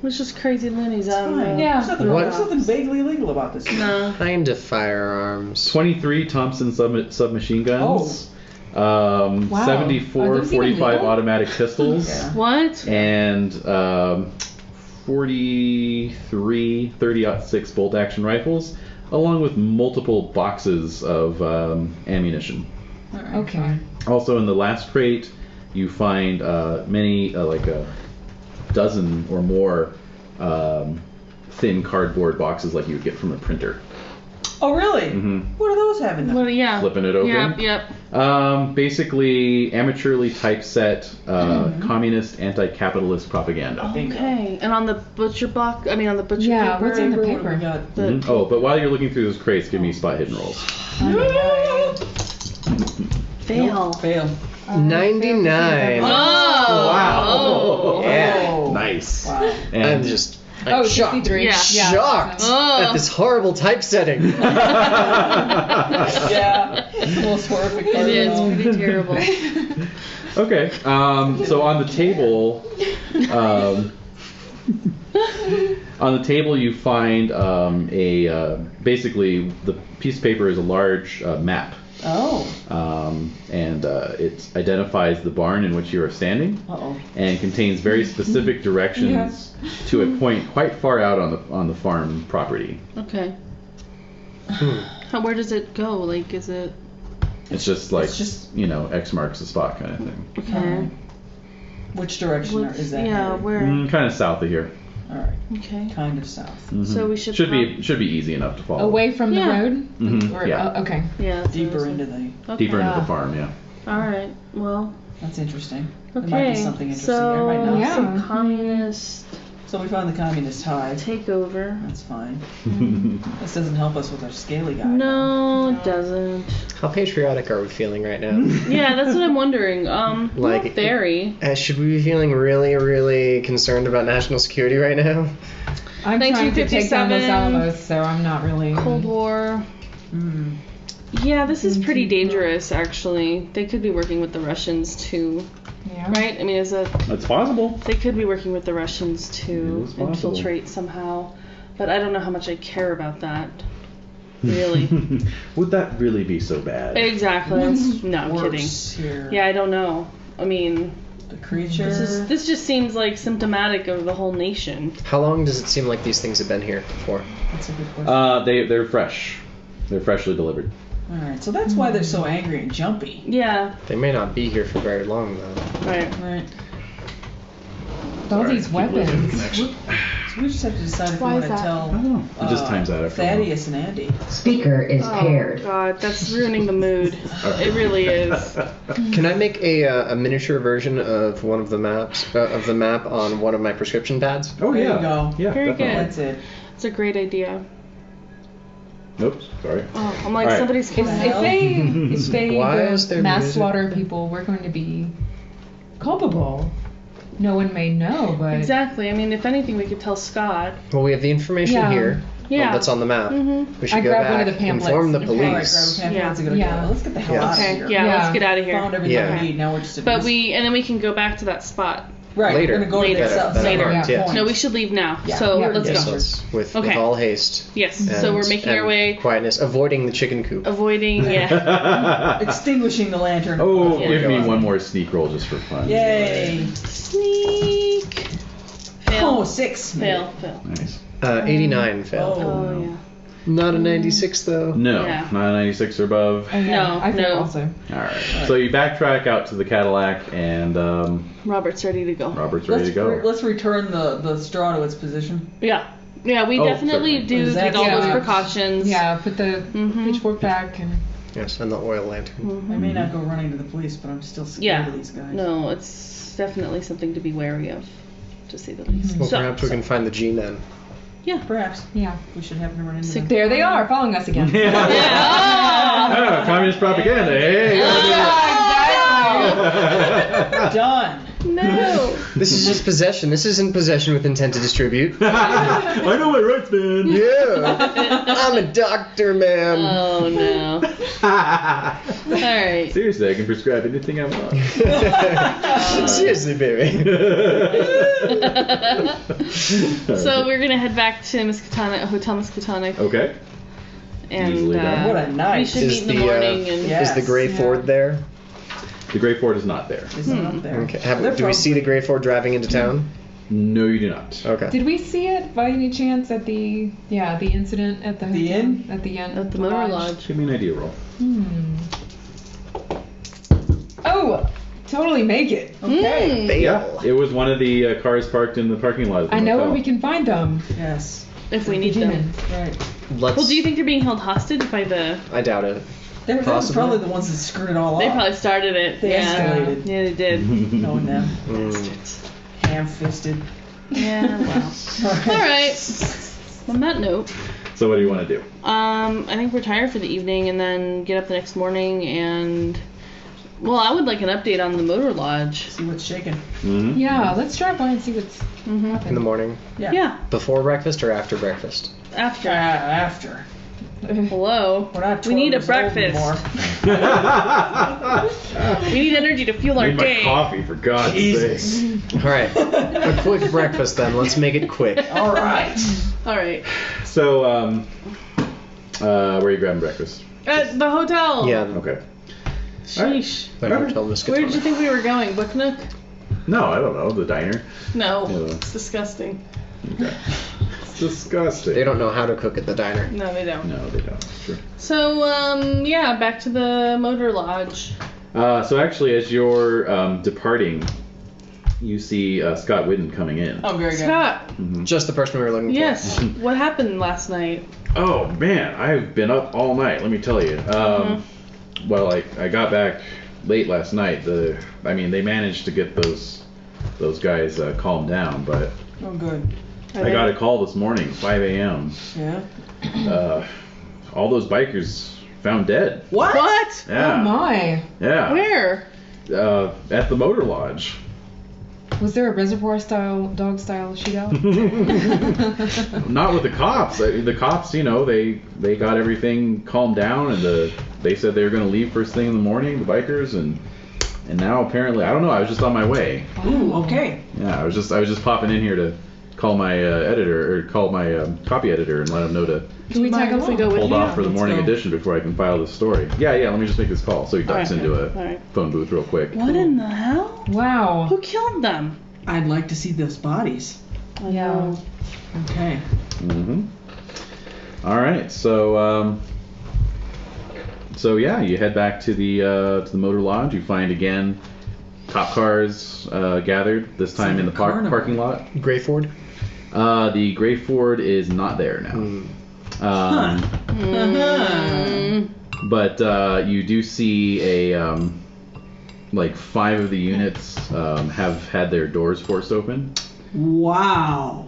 It's just crazy loonies. I don't Fine. know. Yeah. There's nothing wrong. What? There's nothing vaguely illegal about this. No. Kind of firearms. 23 Thompson submachine guns. Wow. Are 74 those even 45 legal? automatic pistols. Yeah. What? And 43 30-06 bolt action rifles, along with multiple boxes of ammunition. Okay. Also, in the last crate, you find many, like a dozen or more thin cardboard boxes like you would get from a printer. Oh, really? Mm-hmm. What do those have in them? What? Yeah. Flipping it open. Yep. Basically, amateurly typeset communist anti-capitalist propaganda. Bingo. Okay. And on the butcher box, on the butcher Yeah, paper. what's in the We paper? got Mhm. Oh, but while you're looking through those crates, give me spot hidden rolls. Fail. Fail. 99. Oh. Wow. Oh. Yeah. Nice. Wow. And I'm just Oh, shocked. 63. Yeah. Shocked Oh. at this horrible typesetting. Yeah. It's the most horrific part It of is it pretty terrible. Okay. So on the table, you find basically the piece of paper is a large map. Oh. And it identifies the barn in which you are standing, Uh-oh. and contains very specific directions to a point quite far out on the farm property. Okay. Where does it go? Like, is it? It's just like, It's just- X marks the spot kind of thing. Okay. Which direction is that? Yeah. headed? Where? Kind of south of here. All right. Okay. Kind of south. Mhm. So we should should be easy enough to follow. Away from the Yeah. road? Mhm, Or- yeah. okay. Yeah. so Deeper it's- into the. Okay. Deeper into the farm, yeah. All right. Well. That's interesting. Okay. There might be something interesting so there. Might not. Yeah. some communist So we found the communist hive. takeover. That's fine. This doesn't help us with our scaly guy. No, it doesn't. How patriotic are we feeling right now? Yeah, that's what I'm wondering. Like- Not very. Should we be feeling really, really concerned about national security right now? I'm trying to take down Los 1957. Alamos, so I'm not really. Cold War. Mm. Yeah, this is pretty dangerous, actually. They could be working with the Russians too, Yeah. right? I mean, It's possible. they could be working with the Russians It to is possible. infiltrate somehow, but I don't know how much I care about that. Really. Would that really be so bad? Exactly. No, I'm kidding. Worse here. Yeah, I don't know. I mean, The creature. this just seems like symptomatic of the whole nation. How long does it seem like these things have been here for? That's a good question. They're fresh. They're freshly delivered. All right. So that's why they're so angry and jumpy. Yeah. They may not be here for very long, though. Right. Right. All these Keep losing weapons. connection. So we just have to decide if we Why want is to that? tell I don't know. It just times out after a while. Thaddeus and Andy. Speaker is Oh paired. God, that's ruining the mood. It really is. Can I make a miniature version of one of the maps of the map on one of my prescription pads? Oh There yeah. you go. Yeah. Very definitely. good. That's it. It's a great idea. Oops. Sorry. Oh, I'm like, All right. somebody's If, killing if they Why go is there mass music? slaughter people, we're going to be culpable. No one may know, but Exactly. I mean, if anything, we could tell Scott. Well, we have the information Yeah. here. Yeah. That's on the map. Mm-hmm. We should I go grabbed back, one of the pamphlets. inform the Okay. Alright, police. grab a pamphlets and go Yeah. together. Let's get the hell Yes. out of Okay. here. Yeah, let's Yeah. get out of here. Found everything Yeah. we need. Now we're just But and then we can go back to that spot. right. Later. We're gonna go Later. to that That Later. marked, yeah. point. No, we should leave now. Yeah. So Yeah. let's Yes, go. let's with Okay. all haste. Yes. And, So we're making our and way, quietness, avoiding the chicken coop. avoiding. Yeah. Extinguishing the lantern. Oh, Yeah. give me God. one more sneak roll just for fun. Yay! Sneak. Fail. Oh, 6. Fail. Fail. Nice. 89 failed. Oh yeah. Not a 96 though. No, Yeah. not 96 or above. Oh, yeah, No, I feel no. also. All right. So you backtrack out to the Cadillac, and Robert's ready to go. Robert's ready to go. Let's return the straw to its position. Yeah. Yeah, we Oh, definitely certainly. do Is that- take all those yeah. precautions. Yeah, put the Mhm. pitchfork back and Yes, and the oil lantern. I may not go running to the police, but I'm still scared Yeah. of these guys. No, it's definitely something to be wary of, to say the least. Well, So- perhaps we can find the G-men. Yeah. Perhaps. yeah. We should happen to run into Sick. them. There they are, following us again. Yeah. Ah, communist propaganda. Hey. Done. No. This is just possession. This isn't possession with intent to distribute. I know my rights, man. Yeah, I'm a doctor, man. Oh no. All right. Seriously, I can prescribe anything I want. Seriously, baby. So we're gonna head back to Hotel Miskatonic, Okay. and Easily done. What a night. we should Is meet in the the, morning. And yeah. Is the gray Yeah. Ford there? The Gray Ford is not there. Is it up there? Okay. They're Do we see the gray Ford driving into town? No, you do not. Okay. Did we see it by any chance at the incident at the The hotel? inn? At the inn. at the motor lodge. Give me an idea roll. Oh, totally make it. Okay. Bail. Yeah, it was one of the cars parked in the parking lot. Of the I know where motel. we can find them. Yes. If we need them. Right. Let's. Well, do you think they're being held hostage by the? I doubt it. They were Possibly. probably the ones that screwed it all They up. probably started it. They Yeah. escalated. Yeah, they did. Knowing them. Bastards. Ham-fisted. Yeah. Well. All right. On that note, So what do you want to do? I think retire for the evening and then get up the next morning and. Well, I would like an update on the motor lodge. See what's shaking. Mm-hmm. Yeah, let's drive by and see what's happening. In the morning. Yeah. Yeah. Before breakfast or after breakfast? After. After. Hello. We're not We need a 12 years old breakfast. anymore. We need energy to fuel our Need my day. coffee, for God's sake. All right. A quick breakfast then. Let's make it quick. All right. All right. So, where are you grabbing breakfast? At the hotel. Yeah. Okay. Sheesh. The hotel Miskatonic. Where did you think we were going? Book Nook? No, I don't know. The diner. No. Yeah. It's disgusting. Okay. It's disgusting. They don't know how to cook at the diner. No, they don't. No, they don't. It's true. So, yeah, back to the motor lodge. So actually, as you're departing, you see Scott Whidden coming in. Oh, very good. Scott. Just the person we were looking Yes. What happened last night? Oh man, I've been up all night. Let me tell you. Well, I got back late last night. They managed to get those guys calmed down, but Oh, good. I got a call this morning, 5 a.m. Yeah. All those bikers found dead. What? What? Yeah. Oh my. Yeah. Where? At the motor lodge. Was there a reservoir dog style shootout? Not with the cops. The cops, they got everything calmed down, and they said they were going to leave first thing in the morning, the bikers, and now apparently, I don't know. I was just on my way. Ooh, okay. Yeah, I was just popping in here to call my editor or call my copy editor and let him know to Can we tag Mind if we go along? with hold you? off for the let's morning go. edition before I can file this story. Yeah. Let me just make this call. So he ducks Alright. into a Alright. phone booth real quick. What in the hell? Wow. Who killed them? I'd like to see those bodies. Yeah. Okay. Mm-hmm. All right. So yeah, you head back to the motor lodge. You find again cop cars gathered. This time in the Carnival. parking lot. Gray Ford? The Grey Ford is not there now. But you do see a like 5 of the units have had their doors forced open. Wow.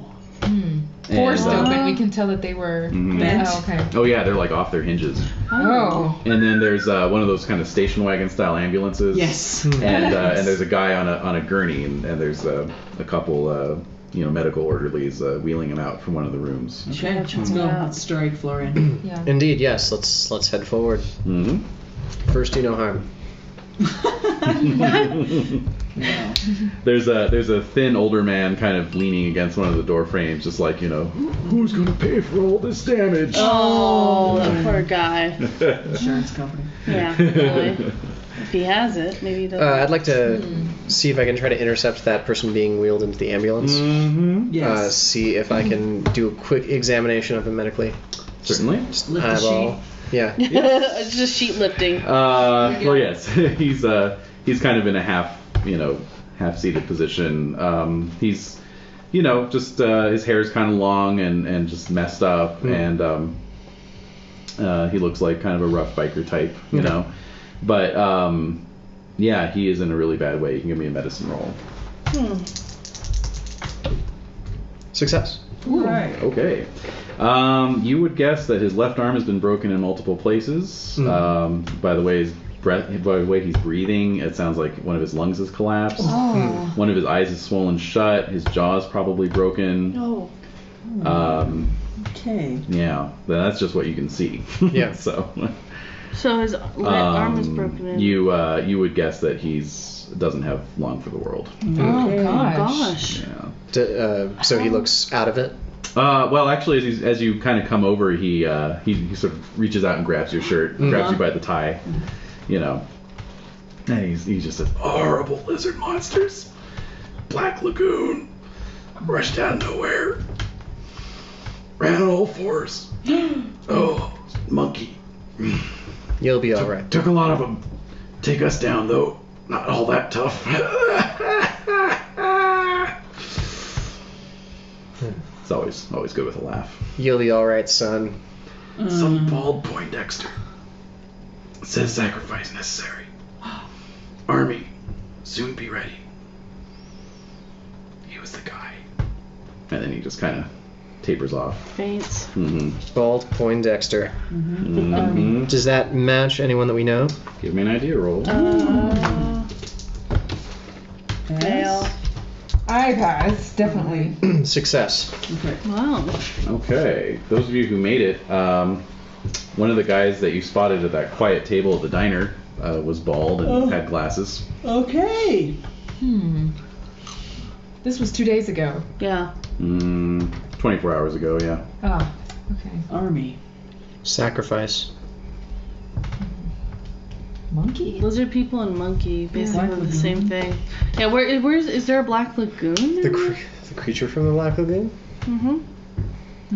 Forced And, open. We can tell that they were. Bent. Oh, okay. Oh yeah, they're like off their hinges. Oh. And then there's one of those kind of station wagon style ambulances. Yes. And there's a guy on a gurney, and there's a couple medical orderlies wheeling him out from one of the rooms. Okay, let's go. Let's strike, Florian. Yeah. Indeed, yes. Let's head forward. Mm-hmm. First, do no harm. There's a thin older man kind of leaning against one of the door frames, just like, who's gonna pay for all this damage? Oh, that poor guy. Insurance company. Yeah, really. If he has it, maybe he doesn't. I'd like to see if I can try to intercept that person being wheeled into the ambulance. Mm-hmm. Yes. See if I can do a quick examination of him medically. Certainly. Just Lift the eyeball. Yeah. It's just sheet lifting. Well, yes, he's kind of in a half-seated position. He's, just his hair's kind of long and just messed up, and he looks like kind of a rough biker type, But yeah, he is in a really bad way. You can give me a medicine roll. Success. Right. Okay. You would guess that his left arm has been broken in multiple places. By the way he's breathing, it sounds like one of his lungs has collapsed. Oh. One of his eyes is swollen shut. His jaw's probably broken. Oh. Okay. Yeah, that's just what you can see. Yeah. So his arm is broken in. You would guess that doesn't have long for the world. Oh gosh. Gosh. Yeah. So he looks out of it. Well, actually, as you kind of come over, he sort of reaches out and grabs your shirt, grabs you by the tie, and he just says, "Horrible lizard monsters, Black Lagoon, rushed out of nowhere, ran on all fours. Oh, monkey. You'll be all right. Took a lot of them. Take us down though. Not all that tough." It's always good with a laugh. You'll be all right, son. Some bald Poindexter says sacrifice necessary. Army, soon be ready. He was the guy. And then he just kind of tapers off. Faints. Bald Poindexter. Does that match anyone that we know? Give me an idea roll. Fail. I pass, definitely. Success. Okay. Wow. Okay, those of you who made it, one of the guys that you spotted at that quiet table at the diner was bald and had glasses. Okay. This was 2 days ago. Yeah. 24 hours ago, yeah. Oh, okay. Army. Sacrifice. Monkey? Lizard people and monkey, basically Black the same thing. Yeah, is there a Black Lagoon? The creature from the Black Lagoon?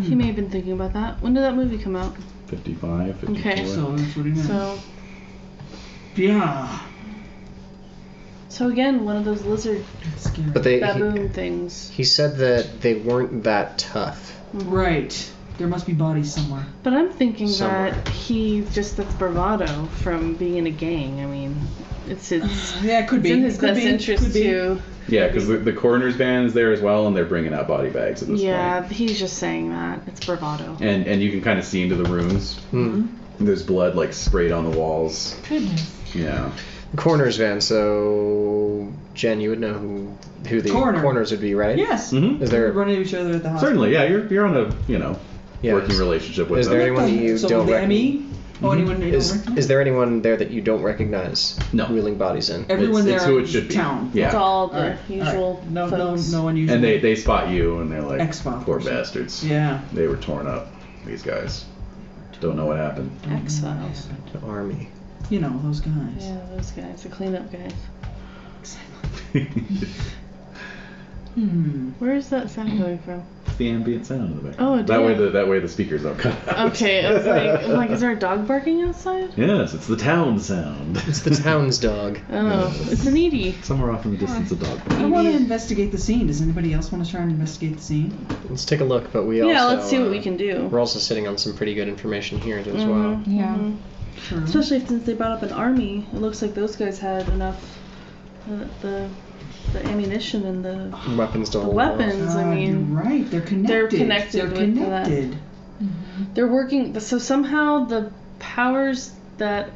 He may have been thinking about that. When did that movie come out? 55, 54. Okay. So that's what he meant. So again, one of those lizard Scary. But baboon things. he said that they weren't that tough. Right. There must be bodies somewhere. But I'm thinking Somewhere. that that's bravado from being in a gang. I mean, it's Yeah, it could be. in his Could best be. interest Could be. to. Yeah, because the coroner's van is there as well, and they're bringing out body bags at this Yeah, point. he's just saying that it's bravado. And you can kind of see into the rooms. There's blood like sprayed on the walls. Goodness. Yeah. The coroner's van, so Jen, you would know who the Coroner. coroners would be, right? Yes. Is there We run into each other at the hospital. Certainly, yeah. You're on a working is- relationship with is them. there anyone that you So don't the recognize? ME? Oh, anyone you don't recognize? Is there anyone there that you don't recognize? No. Wheeling bodies in. Everyone it's there who it in should be. town. Yeah. It's all the Alright, usual alright. No folks. unusual. And they spot you, and they're like, Expo poor person. bastards. Yeah. They were torn up. These guys don't know what happened. Exiles. The army. You know, those guys. Yeah, those guys, the cleanup guys. Where is that sound coming from? It's the ambient sound in the background. Oh, That way the speakers don't cut out. Okay, I was like, is there a dog barking outside? Yes, it's the town sound. It's the town's dog. Oh, it's an Edie. Somewhere off in the distance, a dog. I want to investigate the scene. Does anybody else want to try and investigate the scene? Let's take a look, but we also... Yeah, let's see what we can do. We're also sitting on some pretty good information here as well. Yeah. Sure. Especially since they brought up an army. It looks like those guys had enough, the ammunition and the Weapons to the hold weapons. I mean, you're right. They're connected. they're connected They're with connected. that. They're working. So somehow the powers that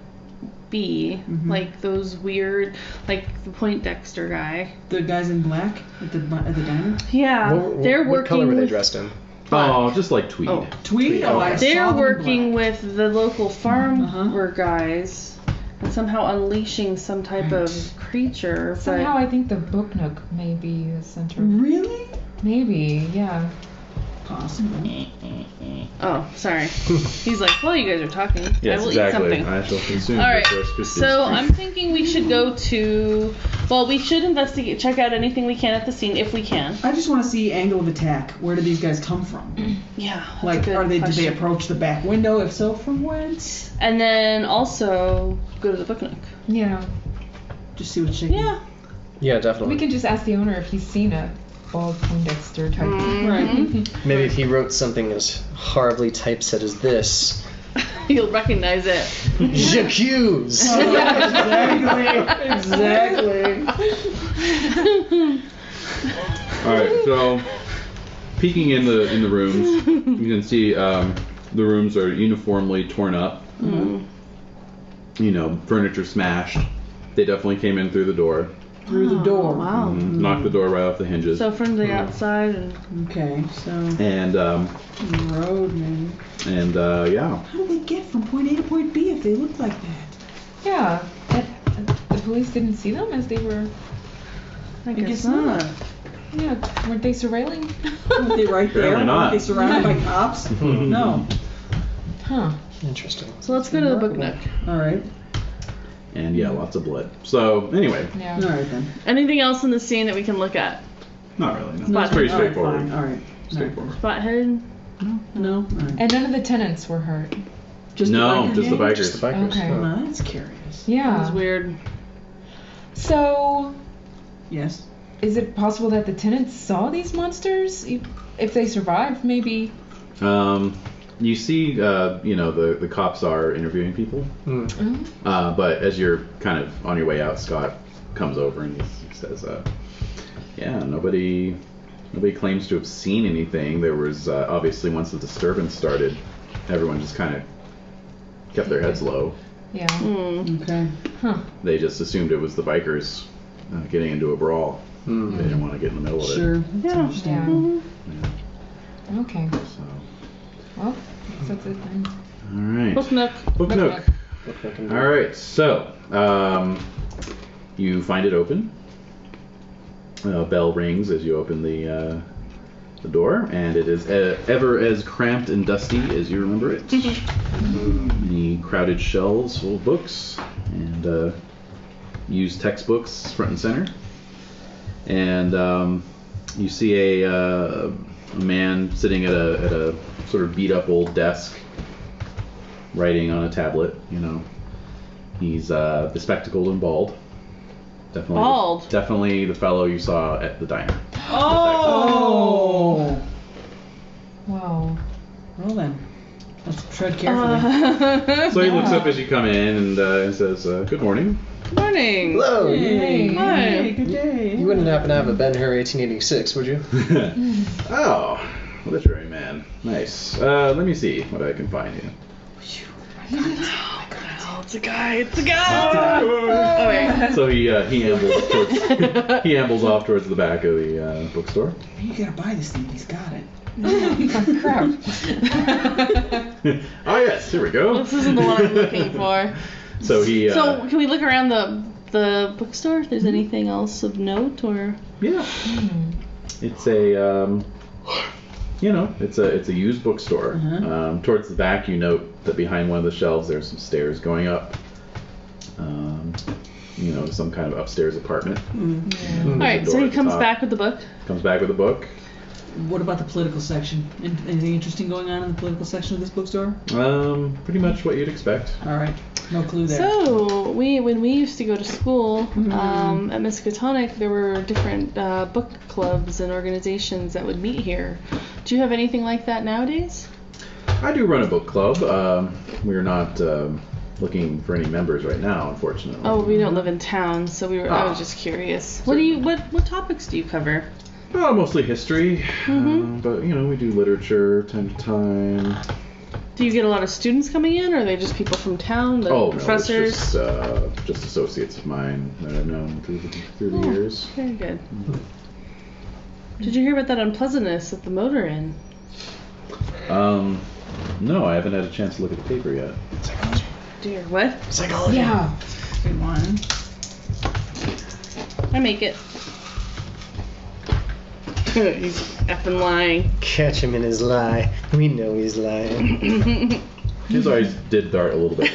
be, like those weird, like the Poindexter guy. The guys in black at the diner. Yeah, they're what color working were they with. dressed in? Oh, just like tweed. Oh, Tweed. Oh, I saw they're them in working black. with the local farmer guys and somehow unleashing some type of creature. Somehow but I think the book nook may be the center. Really? Maybe, yeah. Possible. oh, sorry. He's like, well, you guys are talking. Yes, I will exactly. eat something. I shall consume All right. the first So I'm thinking we should go to. Well, we should investigate, check out anything we can at the scene if we can. I just want to see angle of attack. Where do these guys come from? Yeah. that's Like, a good do they question. approach the back window? If so, from whence? And then also go to the book nook. Yeah. Just see what's shaking. Yeah. Yeah, definitely. We can just ask the owner if he's seen a bald Poindexter type. Right. Maybe if he wrote something as horribly typeset as this. You'll recognize it. J'accuse! Exactly. All right, so peeking in the rooms, you can see the rooms are uniformly torn up. You know, furniture smashed. They definitely came in through the door. Through the door. Wow. Knocked the door right off the hinges. So from the outside and. Okay, so And road maybe. Yeah. How do they get from point A to point B if they look like that? Yeah. The police didn't see them as they were. I guess not. Yeah. Weren't they surveilling? Weren't they right there? Apparently not. Weren't they surrounded by cops? No. Huh. Interesting. So let's go to the book nook. All right. And yeah, lots of blood. So anyway, Yeah. All right then. Anything else in the scene that we can look at? not really. No. Spot It's pretty All right, straightforward. fine. All right. Straightforward. Spothead? No. All right. And none of the tenants were hurt. Just No, the just the bikers. Just the bikers. Okay. Oh. No, that's curious. Yeah. That's weird. So, Yes. is it possible that the tenants saw these monsters? If they survived, maybe. You see, you know, the cops are interviewing people. But as you're kind of on your way out, Scott comes over and he says, yeah, nobody claims to have seen anything. There was, obviously, once the disturbance started, everyone just kind of kept their heads low. Yeah. Okay. Huh. They just assumed it was the bikers getting into a brawl. They didn't want to get in the middle of Sure. it. That's understandable. Yeah. Okay. So, Well, I guess that's it then. all right. Book nook. Book Book nook. nook. All right. So, you find it open. A bell rings as you open the door, and it is ever as cramped and dusty as you remember it. The crowded shelves full of books and used textbooks front and center. And you see a man sitting at a sort of beat up old desk, writing on a tablet. You know, he's bespectacled and bald. Definitely, Bald. Definitely the fellow you saw at the diner. Oh. Wow. Well then, let's tread carefully. So he looks up as you come in and says, "Good morning." Good morning. Hello. Hey, Hi. hey, good day. You wouldn't happen to have a Ben-Hur 1886, would you? Oh, literary man. Nice. Let me see what I can find you. Oh, it's a guy. It's a guy. Oh, wait. So he ambles off towards the back of the bookstore. You gotta buy this thing. He's got it. Crap. Oh yes, here we go. This isn't the one I'm looking for. So he. So can we look around the bookstore? If there's anything else of note, or Yeah. It's a you know, it's a used bookstore. Towards the back, you note that behind one of the shelves there's some stairs going up. to some kind of upstairs apartment. Mm-hmm. All right, so he comes back with the book. Comes back with a book. What about the political section? Anything interesting going on in the political section of this bookstore? Pretty much what you'd expect. All right, no clue there. So when we used to go to school at Miskatonic, there were different book clubs and organizations that would meet here. Do you have anything like that nowadays? I do run a book club. We're not looking for any members right now, unfortunately. Oh, we don't live in town, so I was just curious. What topics do you cover? Mostly history, but we do literature time to time. Do you get a lot of students coming in, or are they just people from town, professors? No, it's just associates of mine that I've known through the years. Very good. Did you hear about that unpleasantness at the motor inn? No, I haven't had a chance to look at the paper yet. Psychology. Dear, what? Psychology. Yeah. Good one. I make it. He's effing lying. Catch him in his lie. We know he's lying. His eyes did dart a little bit.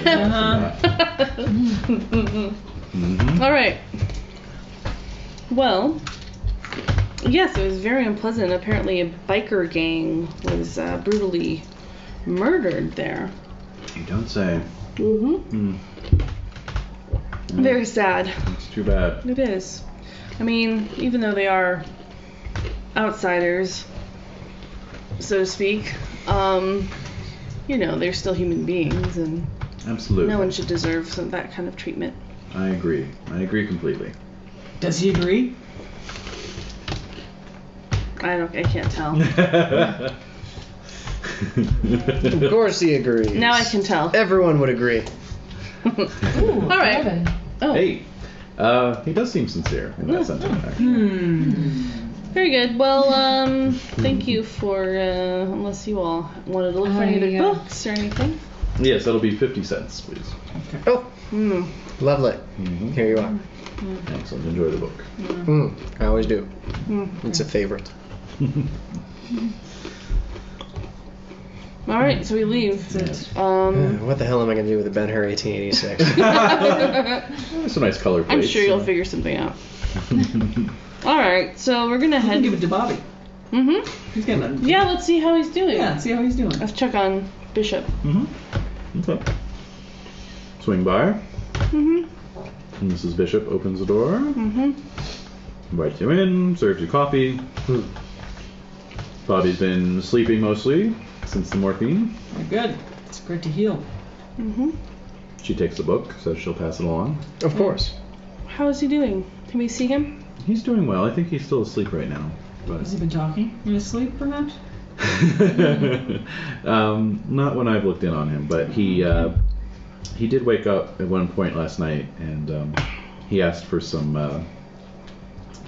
All right. Well, yes, it was very unpleasant. Apparently a biker gang was brutally murdered there. You don't say. Very sad. It's too bad. It is. I mean, even though they are outsiders, so to speak, they're still human beings, and absolutely, no one should deserve that kind of treatment. I agree. I agree completely. Does he agree? I can't tell. Of course he agrees. Now I can tell. Everyone would agree. Ooh, all right. Kevin. Oh. Hey, he does seem sincere in that sentiment, actually. Very good. Well, thank you for, unless you all wanted to look for any other books or anything. Yes, that'll be 50 cents, please. Okay. Oh, lovely. Here you are. Excellent. Enjoy the book. I always do. It's a favorite. All right, so we leave. What the hell am I going to do with a Ben-Hur 1886? It's a nice color plate. I'm sure you'll figure something out. All right, so we're gonna head. Give it to Bobby. He's getting Yeah, let's see how he's doing. Yeah, see how he's doing. Let's check on Bishop. Okay. Swing by. And Mrs. Bishop opens the door. Invites you in, serves you coffee. Bobby's been sleeping mostly since the morphine. Very good. It's great to heal. She takes the book, says she'll pass it along. Of course. How is he doing? Can we see him? He's doing well. I think he's still asleep right now. But Has he been talking in his sleep, perhaps? Not when I've looked in on him, but he did wake up at one point last night, and he asked for some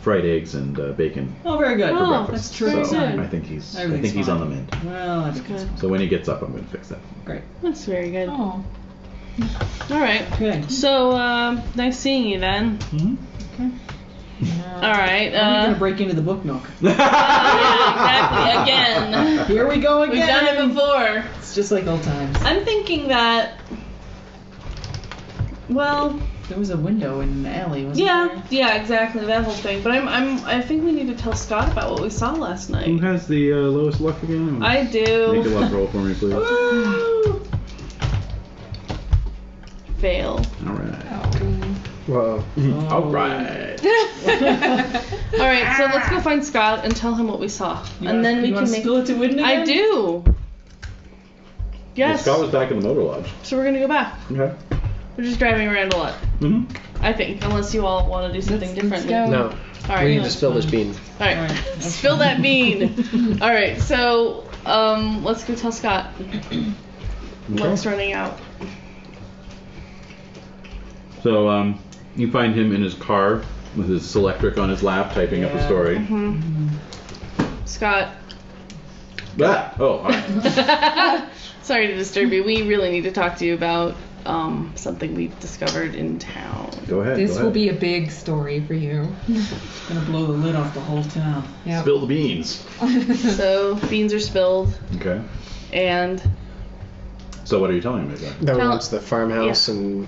fried eggs and bacon. Oh, very good. For breakfast. That's true. So I think he's on the mend. Well, that's good. So when he gets up, I'm going to fix that. Great. That's very good. Oh. All right. Okay. So nice seeing you then. Okay. All right. I'm gonna break into the book nook. Exactly. Again. Here we go again. We've done it before. It's just like old times. I'm thinking that. Well. There was a window in the alley, wasn't there? Yeah, exactly that whole thing. But I think we need to tell Scott about what we saw last night. Who has the lowest luck again? I do. Make a luck roll for me, please. Woo! Fail. All right. Whoa. All right. All right, so let's go find Scott and tell him what we saw, and then we can make. Spill it to Whitney I again? do. Yes. Well, Scott was back in the motor lodge. So we're gonna go back. Okay. We're just driving around a lot. I think, unless you all want to do something differently. No. All right. We need to spill this bean. All right. Spill that bean. All right. So let's go tell Scott. Luck's running out. So you find him in his car with his Selectric on his lap, typing up a story. Scott. Ah! Oh, all right. Sorry to disturb you. We really need to talk to you about something we've discovered in town. Go ahead. This will be a big story for you. It's gonna blow the lid off the whole town. Yep. Spill the beans. So beans are spilled, Okay. and So what are you telling me about? That was the farmhouse and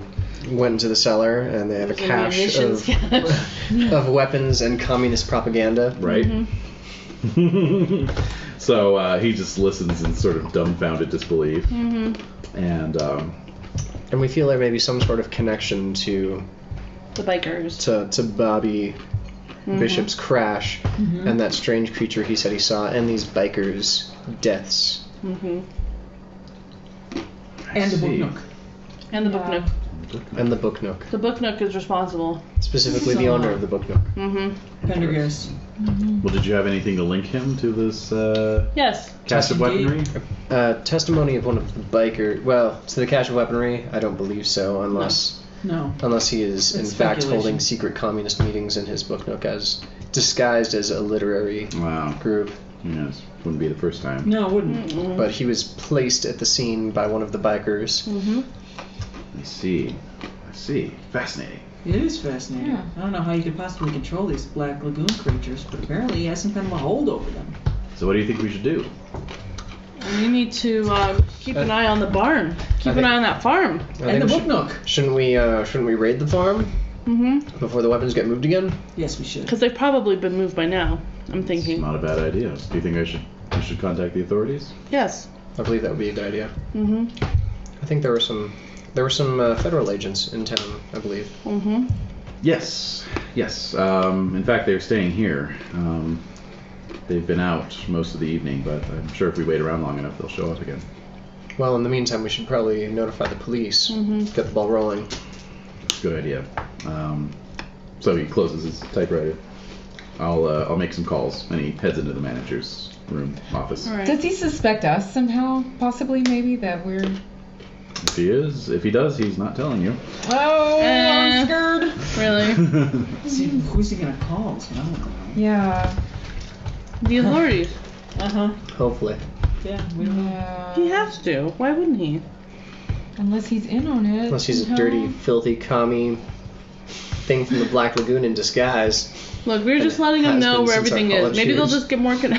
went into the cellar, and they have a cache Munitions cache. of weapons and communist propaganda. Right. Mm-hmm. So he just listens in sort of dumbfounded disbelief. Mm-hmm. And we feel there may be some sort of connection to The bikers. to Bobby Bishop's crash and that strange creature he said he saw, and these bikers' deaths. Mm-hmm. And the book nook. And the book nook. And the book nook. The book nook is responsible. Specifically the owner of the book nook. Mm-hmm. Pendergast. Well, did you have anything to link him to this Yes. cache of weaponry? Testimony of one of the biker. Well, to the cache of weaponry, I don't believe so, unless he is It's in fact speculation. holding secret communist meetings in his book nook as disguised as a literary group. Yes, wouldn't be the first time. No, it wouldn't. Mm-mm. But he was placed at the scene by one of the bikers. Mm-hmm. I see. Fascinating. It is fascinating. Yeah. I don't know how you could possibly control these Black Lagoon creatures, but apparently he has some kind of a hold over them. So what do you think we should do? We need to keep an eye on the barn. Keep an eye on that farm. And the book nook. Shouldn't we raid the farm Mm-hmm. before the weapons get moved again? Yes, we should. Because they've probably been moved by now. I'm thinking. Not a bad idea. Do you think we should contact the authorities? Yes. I believe that would be a good idea. Mm-hmm. I think there were some federal agents in town, I believe. Mm-hmm. Yes. In fact, they're staying here. They've been out most of the evening, but I'm sure if we wait around long enough, they'll show up again. Well, in the meantime, we should probably notify the police. Get the ball rolling. Good idea. So he closes his typewriter. I'll make some calls, and he heads into the manager's office. All right. Does he suspect us somehow? Possibly, maybe, that we're... If he does, he's not telling you. Oh, I'm scared. Really? See, who's he gonna call? So I don't know. Yeah. The authorities. Uh-huh. Hopefully. Yeah, we don't know. Yeah. He has to. Why wouldn't he? Unless he's in on it. Unless he's a somehow. dirty, filthy commie thing from the Black Lagoon in disguise. Look, we're just letting them Has know been where since our everything is. college Maybe they'll years. just get more Maybe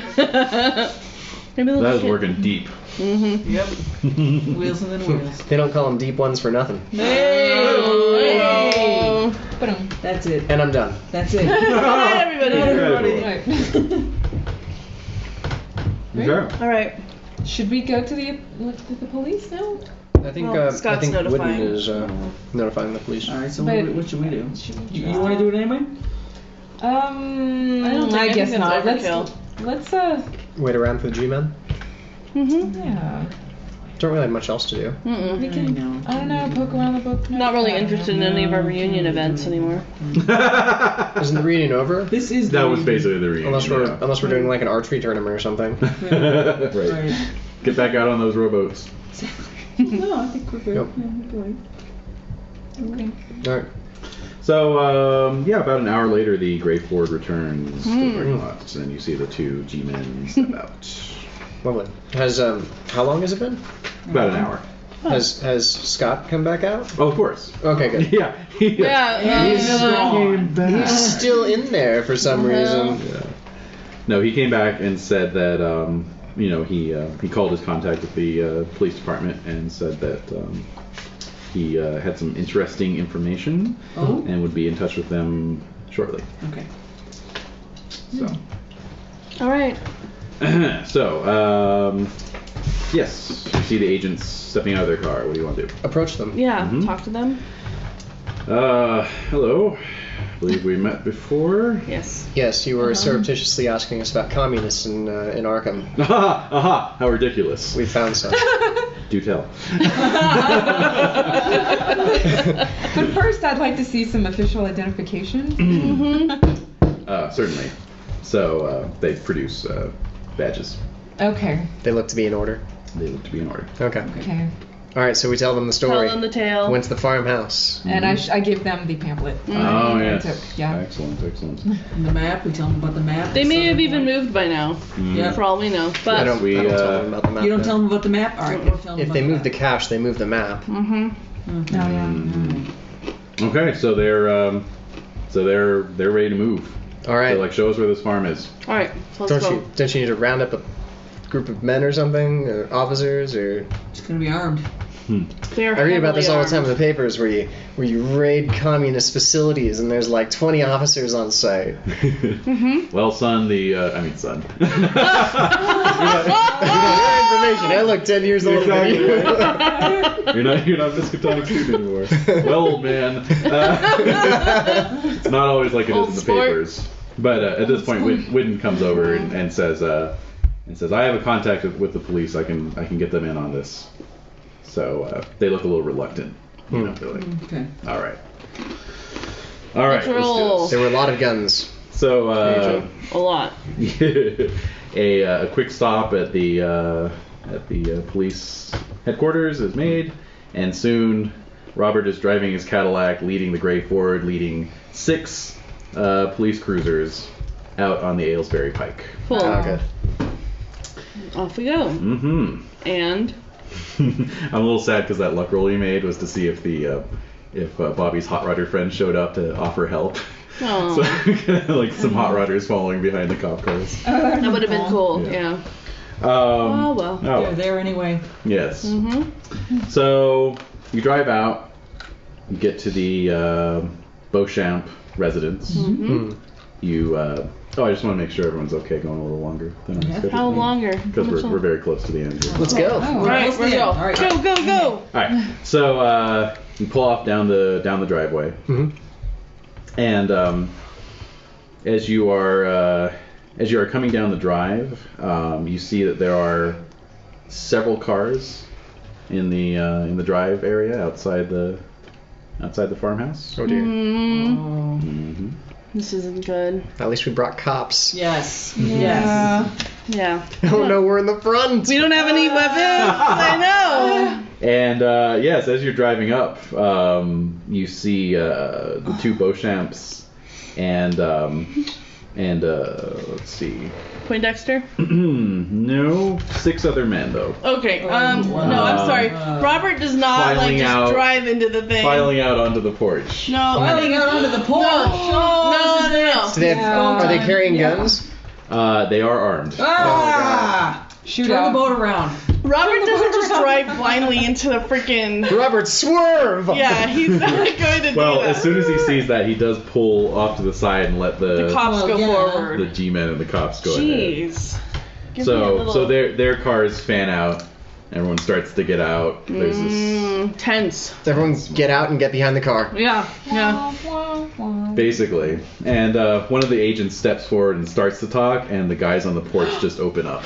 they'll That just is working deep. Mm-hmm. Yep. Wheels and then wheels. They don't call them deep ones for nothing. Hey! Ba-dum. That's it. And I'm done. That's it. Good night, everybody. Right. Okay. All right. Should we go to the police now? I think Well, I Scott's think Wooden notifying. is notifying the police. All right, so But- what should we do? Should we You want to do it anyway? I don't think I guess that's not. overkill. Let's Wait around for the G-men. Mm-hmm. yeah. Don't really have much else to do. We Mm-mm. can, I don't know, poke around the book. Not really interested in any of our reunion events anymore. Isn't the reunion over? This is That the was reunion. basically the reunion. Unless we're doing like an archery tournament or something. Right. Right. Get back out on those rowboats. No, I think we're good. Yep. Yeah, we're good. Okay. All right. So, about an hour later, the Grey Ford returns to the parking lot, and you see the two G-men step out. Lovely. Has how long has it been? About an hour. Has Scott come back out? Oh, of course. Okay, good. Yeah. Yeah. He's still in there for some reason. Yeah. No, he came back and said that he called his contact at the police department and said that he had some interesting information and would be in touch with them shortly. Okay. So. All right. Yes, you see the agents stepping out of their car. What do you want to do? Approach them. Yeah. Talk to them. Hello. I believe we met before. Yes. Yes, you were surreptitiously asking us about communists in Arkham. Aha! How ridiculous. We found some. Do tell. But first, I'd like to see some official identification. Certainly. So they produce badges. Okay. They look to be in order. They look to be in order. Okay. Okay. All right, so we tell them the story. Tell them the tale. Went to the farmhouse. And I give them the pamphlet. Oh, I yes. took, yeah. Excellent. And the map, we tell them about the map. They may So have they even want- moved by now. Yeah. For all we know. I But. don't tell them about the map. You don't then. tell them about the map? All right, we'll tell them If about they the move map. the cache, they move the map. Mm-hmm. Oh, yeah. Okay, so they're ready to move. All right. So show us where this farm is. All right. So let's go. Don't you need to round up a group of men or something, or officers, or It's gonna be armed. They're I read about heavily this all the time in armed. the papers where you raid communist facilities and there's like 20 officers on site. Well, son, I mean, son. Your information. I look 10 years older than you. You're not Miskatonic student anymore. Well, old man. It's not always like it Old is in the sport. papers. But at this point, Widden comes over and says, I have a contact with the police. I can get them in on this. So they look a little reluctant. You know, they're like, Okay. all right, let's do Roll. this. There were a lot of guns. So A lot. a quick stop at the police headquarters is made, and soon Robert is driving his Cadillac, leading the gray Ford, leading 6 police cruisers out on the Aylesbury Pike. Cool. Oh, good. Off we go. Mm-hmm. And I'm a little sad because that luck roll you made was to see if Bobby's hot rodder friend showed up to offer help. oh, So like some hot rodders following behind the cop cars. that would have been cool. Yeah. Yeah. Oh well. They're there anyway. Yes. Mhm. So you drive out, you get to the Beauchamp residence. Mhm. You I just want to make sure everyone's okay going a little longer than How longer? Because we're very close to the end here. Let's go. Oh, All right, close to we're the go. end. All right. Go, go, go. All right. So you pull off down the driveway, Mhm. and as you are coming down the drive, you see that there are several cars in the drive area outside the farmhouse. Oh dear. Mm-hmm. This isn't good. At least we brought cops. Yes. Yeah. Oh no, we're in the front. We don't have any weapons. I know. And yes, as you're driving up, you see the 2 Beauchamps and let's see. Poindexter? No, 6 other men though. Okay. wow. No, I'm sorry. Robert does not Filing just out- drive into the thing. Filing out onto the porch. No. Filing out onto the porch. No. Do they have, are they carrying guns? They are armed. Ah! Shoot Turn the out. boat around. Robert doesn't just drive blindly into the freaking. Robert, swerve! Yeah, he's not going to do Well, that. as soon as he sees that, he does pull off to the side and let the cops Well, go yeah. forward. the G-men and the cops go ahead. Jeez. Give me a So little... their cars fan out. Everyone starts to get out. There's this tense. Everyone get out and get behind the car. Yeah. basically, and one of the agents steps forward and starts to talk, and the guys on the porch just open up.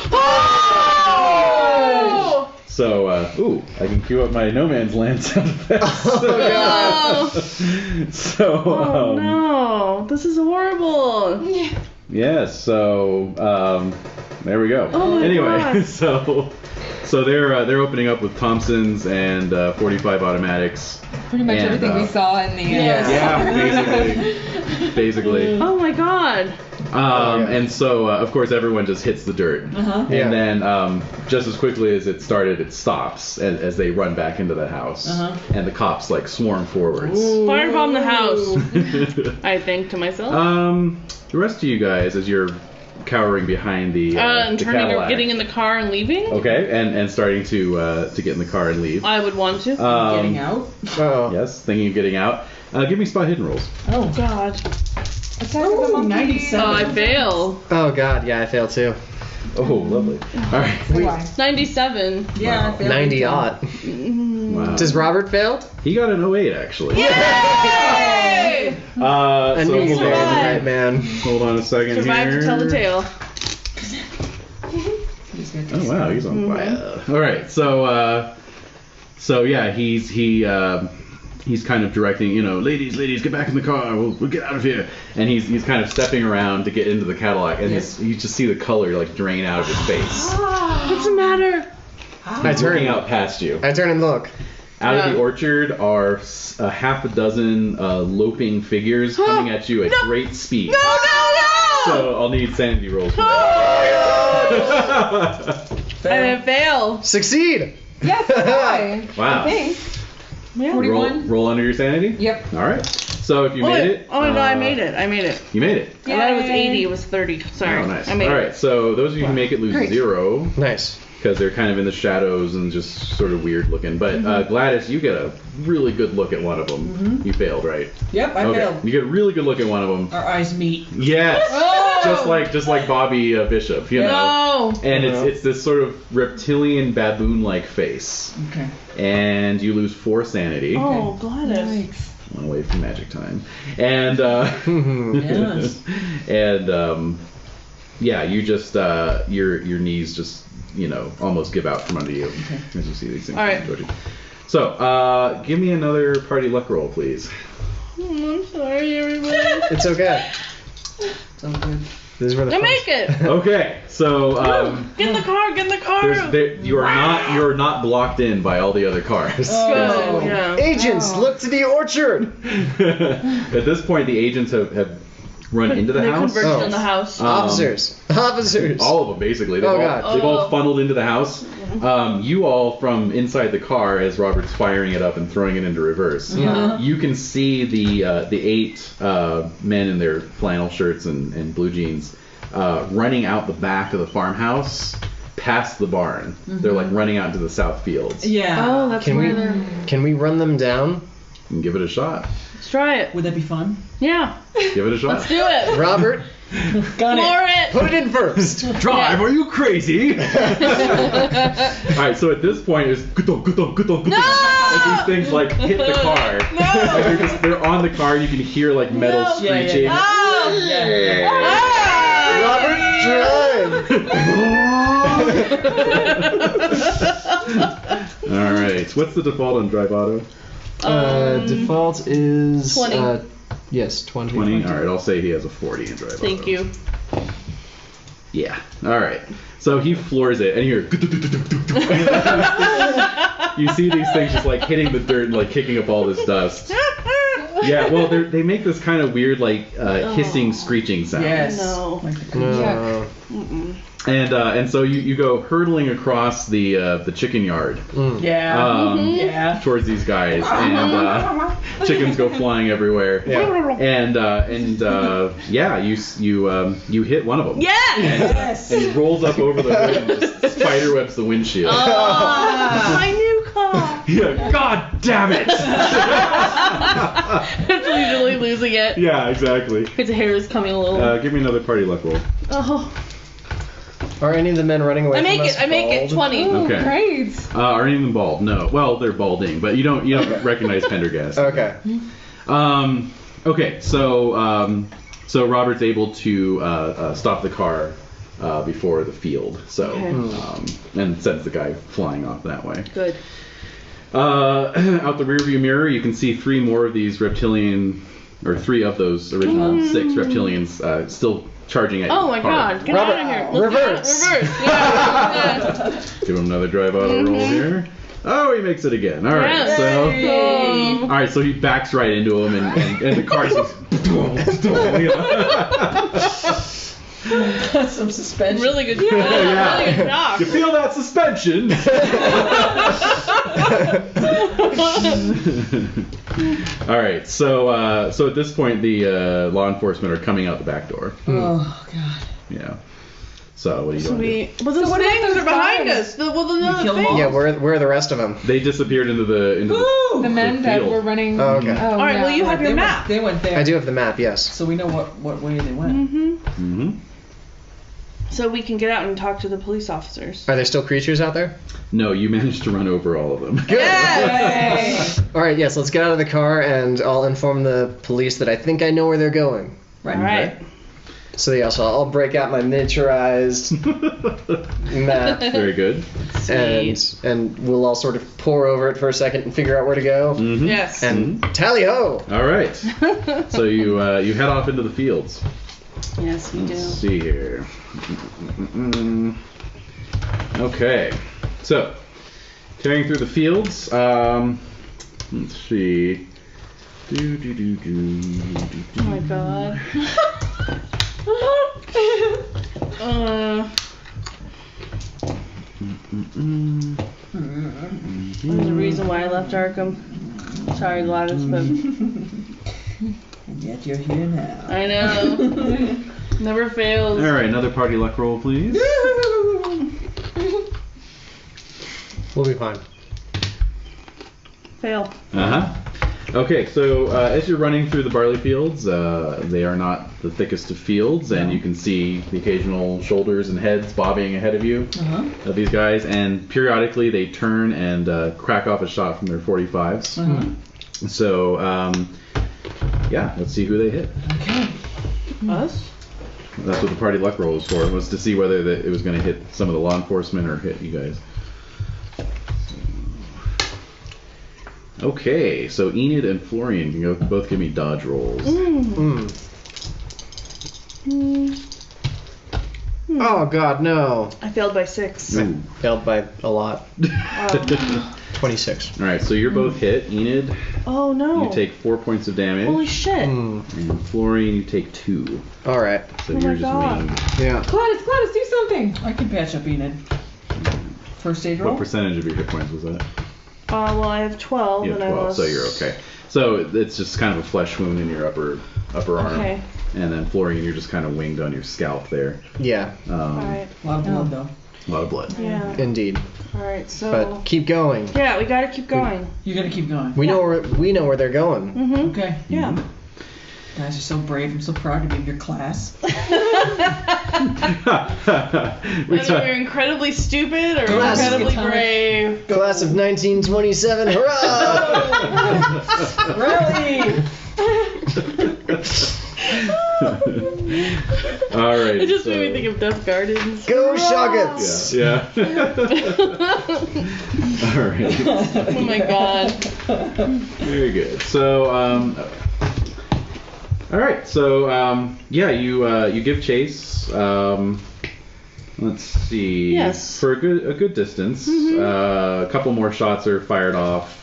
Oh! So, ooh, I can cue up my No Man's Land sound effects. Oh, So, oh no, this is horrible. yeah, so there we go. Oh my anyway, God. so they're opening up with Thompsons and 45 automatics. Pretty much And, everything we saw in the. Yeah, basically. Oh my God. And so of course everyone just hits the dirt, Uh-huh. Yeah. and then just as quickly as it started, it stops as they run back into the house, Uh-huh. and the cops like swarm forwards. Firebomb the house. I think to myself. The rest of you guys, as you're cowering behind the And the turning or Cadillac. getting in the car and leaving. Okay, and starting to get in the car and leave. I would want to. Getting out. Oh. Yes, thinking of getting out. Give me spot hidden rolls. Oh. God. Ooh, 97. Oh, I fail. Oh god, yeah, I failed too. Oh, lovely. All right. 97. Yeah, I failed. 90 odd. Wow. Does Robert fail? He got an 08 actually. Yay! I So knew you hold were the on. right man. Hold on a second Survived here. to tell the tale. Oh wow, he's on fire. All right, so yeah, he's kind of directing, ladies, get back in the car. We'll get out of here. And he's kind of stepping around to get into the Cadillac, and you just see the color like drain out of his face. What's the matter? He's looking out past you. I turn and look. Out of Yeah. the orchard are a half a dozen loping figures coming at you at great speed. No! So I'll need sanity rolls. For that. I didn't fail. Succeed! Yes, why? Wow. I think. Yeah. 41. Roll under your sanity. Yep. All right. So if you Oh, made it. no, I made it. You made it. I thought it was Yay. 80. It was 30. Sorry. Oh, nice. I made All it. right. So those of you who make it lose Great. 0. Nice. because they're kind of in the shadows and just sort of weird looking. But Gladys, you get a really good look at one of them. You failed, right? Yep, I failed. You get a really good look at one of them. Our eyes meet. Yes. Just like Bobby Bishop, you know. And it's this sort of reptilian baboon-like face. Okay. And you lose 4 sanity. Oh, Gladys. Nice. One away from magic time. And Yes. and yeah, you just your knees just almost give out from under you as you see these things. All right. So give me another party luck roll, please. I'm sorry, everybody. It's okay. Sounds good. This is where the I fun- make it. Okay, so Get in the car. Get in the car. you're not blocked in by all the other cars. Oh, yeah. Agents, look to the orchard. At this point, the agents have run into the They house. converged on the house. Officers. All of them, basically. They've all funneled into the house. You all, from inside the car, as Robert's firing it up and throwing it into reverse, you can see the 8 men in their flannel shirts and blue jeans running out the back of the farmhouse past the barn. They're like running out into the south fields. Yeah. Oh, that's where they're... Can we run them down? You can give it a shot. Let's try it. Would that be fun? Yeah. Give it a shot. Let's do it. Robert, Got it. put it in first. Drive, are you crazy? Alright, so at this point it's as these things like hit the car. And they're on the car, you can hear like metal screeching. Robert, drive. Alright, what's the default on drive auto? Default is 20. Yes, 20. 20? Alright, I'll say he has a 40 in drive auto. Thank you. Yeah. Alright. So he floors it, and you hear. You see these things just like hitting the dirt and like kicking up all this dust. Yeah, well, they make this kind of weird, like, hissing, screeching sound. Yes. No. No. And so you go hurtling across the chicken yard. Yeah. Towards these guys, and chickens go flying everywhere. Yeah. You hit one of them. Yes. And he rolls up over the hood and just spiderwebs the windshield. My new car. Yeah, God damn it! It's usually losing it. Yeah, exactly. His hair is coming a little. Give me another party luck roll. Oh. Are any of the men running away I make from it. us I make it. bald? 20. Okay. Great. Are any of them bald? No. Well, they're balding, but you don't recognize Pendergast. Okay. Okay. So Robert's able to stop the car before the field. So and sends the guy flying off that way. Good. Out the rearview mirror, you can see 3 more of these reptilian, or 3 of those original 6 reptilians still charging at you. Oh my God! Get out of here! Reverse. Reverse. Yeah. Give him another drive auto roll here. Oh, he makes it again. All right, Yes. all right. So he backs right into him, and the car just. Got some suspension. Really good. Yeah. Really good job. You feel that suspension? All right. So at this point, the law enforcement are coming out the back door. Oh God. Yeah. So what are you doing? Well, those things are behind us. The kill them thing. all? Yeah, where are the rest of them? They disappeared into the The men that field. were running. Oh, okay. Oh, All right. yeah. Well, you have your map. They went there. I do have the map, yes. So we know what way they went. Mm-hmm. So we can get out and talk to the police officers. Are there still creatures out there? No, you managed to run over all of them. Good. Yay! All right, yes, let's get out of the car and I'll inform the police that I think I know where they're going. Right. All right. So yeah, so I'll break out my miniaturized map Very good. and we'll all sort of pour over it for a second and figure out where to go. Mm-hmm. Yes. And tally ho! All right. So you head off into the fields. Yes, we do. Let's see here. Okay. So, tearing through the fields. Let's see. Oh my God. There's a reason why I left Arkham. Sorry, Gladys, but And yet you're here now. I know. Never fails. All right, another party luck roll, please. We'll be fine. Fail. Okay, so as you're running through the barley fields, they are not the thickest of fields, and you can see the occasional shoulders and heads bobbing ahead of you of these guys, and periodically they turn and crack off a shot from their 45s. So, yeah, let's see who they hit. Okay. Us? That's what the party luck roll was for, was to see whether it was going to hit some of the law enforcement or hit you guys. Okay, so Enid and Florian can both give me dodge rolls. Oh God, no! I failed by 6. Ooh. Failed by a lot. 26. All right, so you're both hit. Enid, Oh no. you take 4 points of damage, Holy shit. and Florian, you take 2. All right. So Oh you're my just God. winged. Yeah. Gladys, do something. I can patch up Enid. First aid roll? What percentage of your hit points was that? Well, I have 12. You have and 12, I lost... so you're okay. So it's just kind of a flesh wound in your upper arm. Okay. And then Florian, you're just kind of winged on your scalp there. Yeah. Alright. A lot of blood, though. A lot of blood. Yeah. Indeed. Alright, so... But keep going. Yeah, we gotta keep going. You're gonna keep going. We know where they're going. Mm-hmm. Okay. Yeah. Guys, you're so brave. I'm so proud to be in your class. Whether we're incredibly stupid or Class of incredibly Miskatonic. brave. Class of 1927, hurrah! Rally! All right. It just so, made me think of Duff Gardens. Go Shoggets! Yeah. All right. Oh my god. Very good. So, all right. So, yeah, you give chase. Let's see. Yes. For a good distance. A couple more shots are fired off,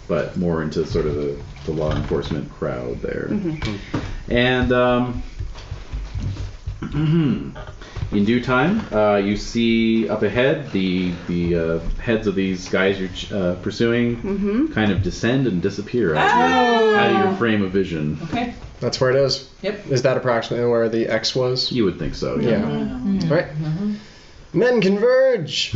but more into sort of the law enforcement crowd there. And in due time, you see up ahead the heads of these guys you're pursuing kind of descend and disappear out of your frame of vision. Okay. That's where it is. Yep. Is that approximately where the X was? You would think so, yeah. Right. Men converge!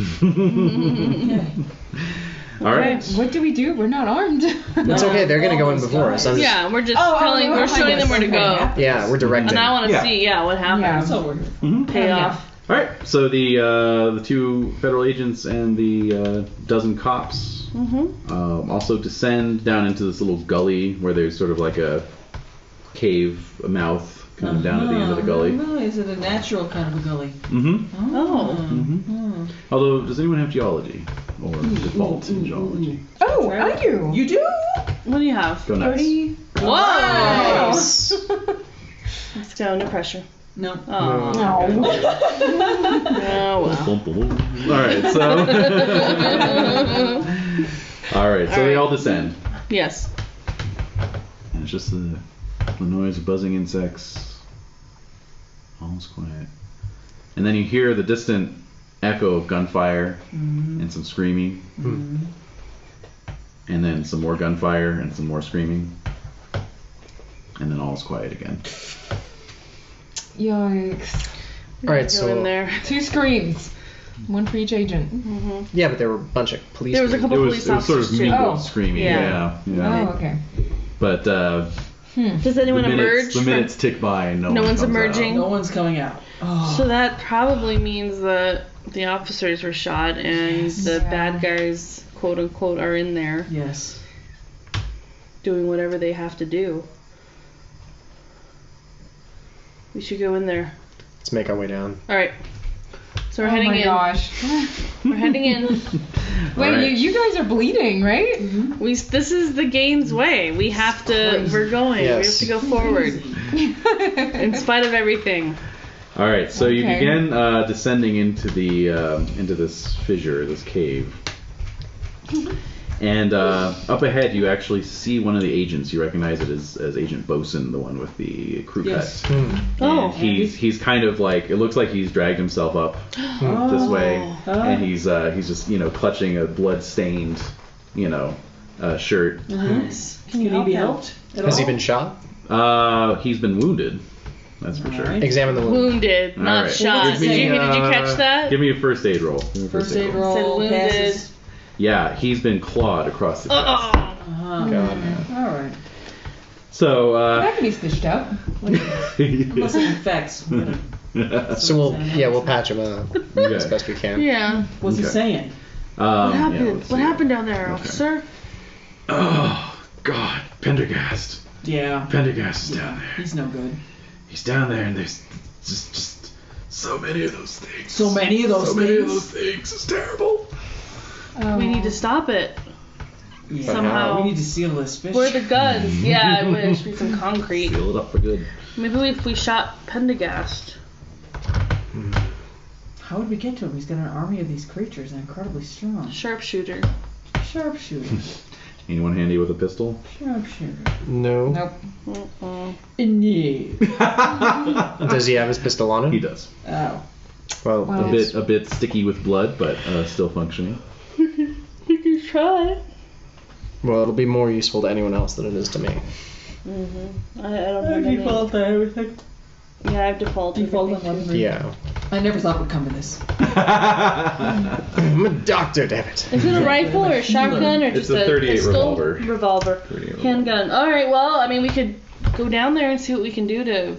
All right. What do we do? We're not armed. It's okay, they're gonna go in before us. I'm just, Yeah, we're just Oh, telling, we're showing them where to go. yeah, we're directing. And I want to Yeah. see, what happens. So we're Payoff. All right. So the two federal agents and the dozen cops also descend down into this little gully where there's sort of like a cave, a mouth kind of down at the end of the gully. No, is it a natural kind of a gully? Oh. Although, does anyone have geology or default in geology? Oh, I do. You do? What do you have? Go nuts. 30. Whoa! Nice. Let's go, no pressure. No. Oh. No. Oh, well. All right. So. All right. So they all descend. Yes. And it's just the noise of buzzing insects. All's quiet. And then you hear the distant echo of gunfire and some screaming. And then some more gunfire and some more screaming. And then all's quiet again. Yikes. Alright, Go so in there. 2 screams. One for each agent. yeah, but there were a bunch of police. There was a couple It police was sort of officers too. mingled Oh. screaming. Yeah. Oh, okay. But Does anyone emerge? the minutes tick by and no one one's comes emerging? No one's coming out. Oh. So that probably means that the officers were shot and the bad guys, quote unquote, are in there Yes. doing whatever they have to do. We should go in there. Let's make our way down. All right. So we're Oh heading my in. gosh. We're heading in. Wait, right. you guys are bleeding, right? This is the game's way. We have to. We're going. Yes. We have to go forward in spite of everything. All right, so you Okay. begin descending into this fissure, this cave, and up ahead you actually see one of the agents. You recognize it as Agent Bosun, the one with the crew Yes. cut. Oh. And he's kind of like, it looks like he's dragged himself up this way, and he's just clutching a blood-stained shirt. Can he be helped at Has he all? been shot? He's been wounded. That's for sure. Alright. Examine the wound. Wounded, All not right. shot. Give me, Did you catch that? Give me a first aid roll. First aid roll. Said wounded. Passes. Yeah, he's been clawed across the chest. God. Alright. So, That can be stitched up. Unless it infects. So we'll patch him up as okay. best we can. Yeah. What's he Okay. saying? What happened? Yeah, let's What see. happened down there, officer? Oh, God. Pendergast. Yeah. Pendergast is down there. He's no good. He's down there, and there's just so many of those things. So many of those So many of things? those things. It's terrible. We need to stop it. Yeah. Somehow. We need to seal this fish. Where are the guns? Yeah, I wish we some concrete. Seal it up for good. Maybe if we shot Pendergast. How would we get to him? He's got an army of these creatures and incredibly strong. Sharpshooter. Sharpshooter. Anyone handy with a pistol? Sharpshooter. No. Nope. No. Does he have his pistol on him? He does. Oh. Well, A bit sticky with blood, but still functioning. We can try. well, it'll be more useful to anyone else than it is to me. I don't have any. Default to everything. Yeah, I have default. Default on weapons. Yeah. I never thought we'd come to this. I'm a doctor, damn it. Is it a rifle or a shotgun or It's just a 38 pistol? revolver. Revolver. 38 Handgun. All right. Well, I mean, we could go down there and see what we can do to,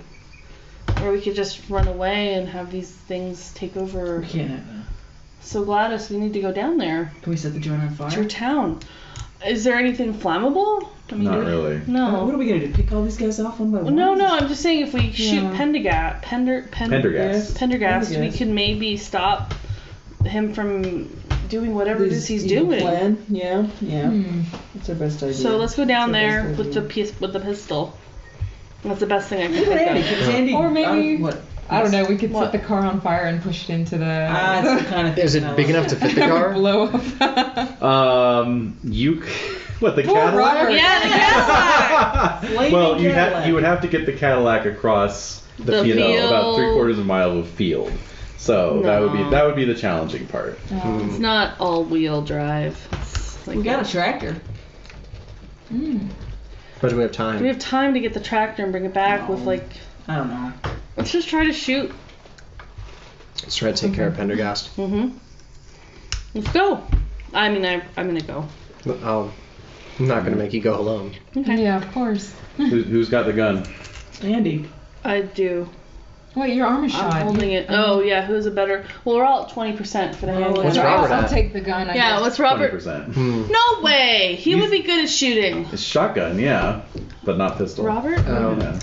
or we could just run away and have these things take over. We can't have that. So Gladys, we need to go down there. Can we set the joint on fire? It's your town. Is there anything flammable? I mean, Not really. What No. are we gonna do? Pick all these guys off one by one? No, I'm just saying if we shoot Yeah. Pendergast, Pendergast. we could maybe stop him from doing whatever it is he's doing. Plan. Yeah. That's our best idea. So let's go down That's our there best with the idea. pistol. That's the best thing I can Look at Andy. think Is of. Andy Or maybe- what? I don't know. We could What? set the car on fire and push it into the. That's the kind of thing. Is it big enough to fit the car? blow up. What, the Poor Cadillac? Robert. Yeah, the Cadillac. Flaming Well, Cadillac. you would have to get the Cadillac across The about field. 3/4 of a mile of field. So that would be the challenging part. It's not all-wheel drive. It's like We got a tractor. But do we have time? we have time to get the tractor and bring it back with like. I don't know. Let's just try to shoot. Let's try to take care of Pendergast. Let's go. I mean, I'm gonna go. I'm not going to make you go alone. Okay. Yeah, of course. Who's got the gun? Andy. I do. Wait, your arm is shot. I'm holding it. Oh yeah, who's a better? Well, we're all at 20% for the handgun. What's So Robert I'll at? take the gun. I Yeah, guess. what's Robert? 20%. No way. He would be good at shooting. It's shotgun, yeah, but not pistol. Robert?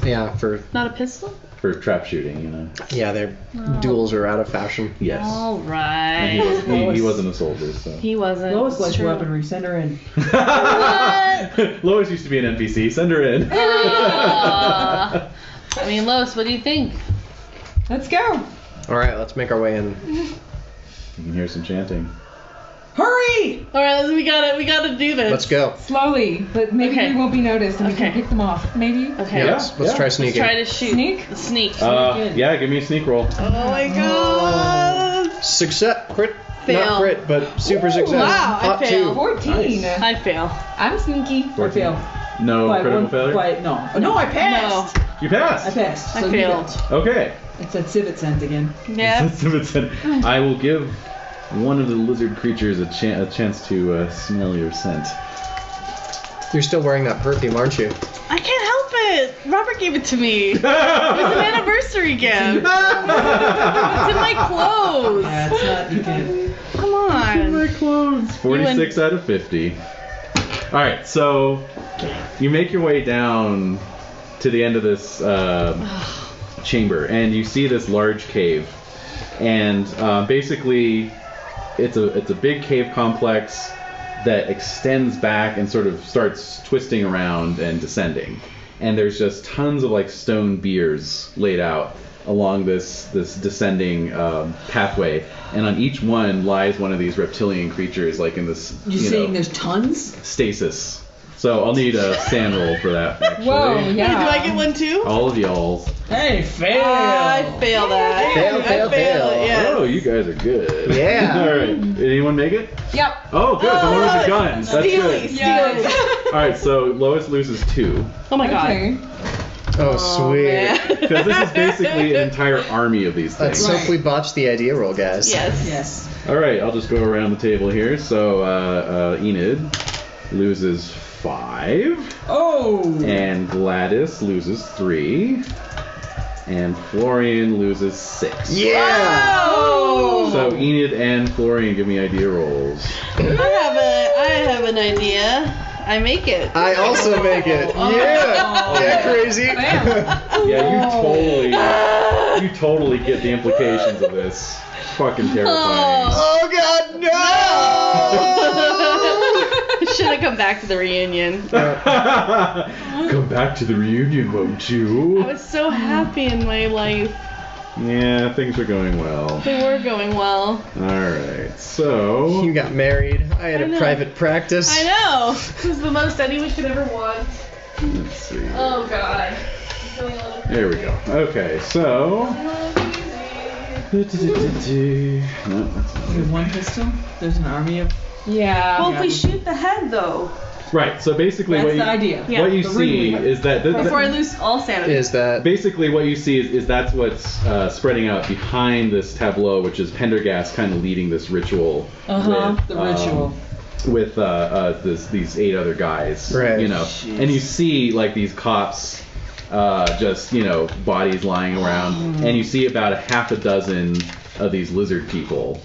Yeah, for Not a pistol? For trap shooting, you know. their duels are out of fashion. Yes. All And right. he wasn't a soldier, so. He wasn't. Lois It's likes true. weaponry. Send her in. What? Lois used to be an NPC. Send her in. I mean, Lois, what do you think? Let's go. All right, let's make our way in. You can hear some chanting. Hurry! All right, we gotta do this. Let's go. Slowly, but maybe Okay. we won't be noticed and we Okay. can pick them off. Maybe. Okay. Yeah. Let's try sneaking. Try to shoot. Sneak? Sneak. Yeah, give me a sneak roll. Oh my god. Success. Crit. Fail. Not crit, but super success. wow, I Hot failed. 14. I fail. I'm sneaky. I failed. No By critical one- failure? by- no. No, I passed. You passed. I passed. I So you failed. got- Okay. It's that civet scent again. Yeah. I will give one of the lizard creatures a chance to smell your scent. You're still wearing that perfume, aren't you? I can't help it. Robert gave it to me. It was an anniversary gift. It's in my clothes. Yeah, it's not. You can't. Come on. My clothes. 46 out of 50. All right, so you make your way down to the end of this chamber, and you see this large cave. And basically, it's a big cave complex that extends back and sort of starts twisting around and descending. And there's just tons of like stone biers laid out along this descending pathway, and on each one lies one of these reptilian creatures, like in this You're saying there's tons? stasis. So I'll need a sand roll for that. Actually. Whoa, Wait, yeah. do I get one too? All of y'all. Hey, fail! I fail that. Fail, fail, I fail. fail. Yes. Oh, you guys are good. Yeah. All right. Did anyone make it? Yep. Oh, good. The one with the guns. That's Steely, good. steely. All right. So Lois loses 2. Oh my god. Okay. Oh, sweet. Because this is basically an entire army of these Let's things. hope we botched the idea roll, guys. Yes. All right, I'll just go around the table here. So Enid loses 5. Oh. And Gladys loses 3. And Florian loses 6. Yeah! Oh. So Enid and Florian, give me idea rolls. I have an idea. I make it. I also make it. Yeah! Yeah, crazy. Yeah, you totally get the implications of this. Fucking terrifying. Oh god, no! I should have come back to the reunion. Come back to the reunion, won't you? I was so happy in my life. Yeah, things are going well. They were going well. Alright, so... You got married. I had a private practice. I know. It was the most anyone could ever want. Let's see. Oh god. There we go. Okay, so... You have one pistol? There's an army of... Yeah. Well, if we shoot the head though. Right, so basically That's what you, the idea. what you The see ringleader. is that... Before I lose all sanity. Is that... Basically what you see is that's what's spreading out behind this tableau, which is Pendergast kind of leading this ritual. With, the ritual. With these 8 other guys. Right. You know, Jeez. and you see like these cops just, you know, bodies lying around, and you see about a half a dozen of these lizard people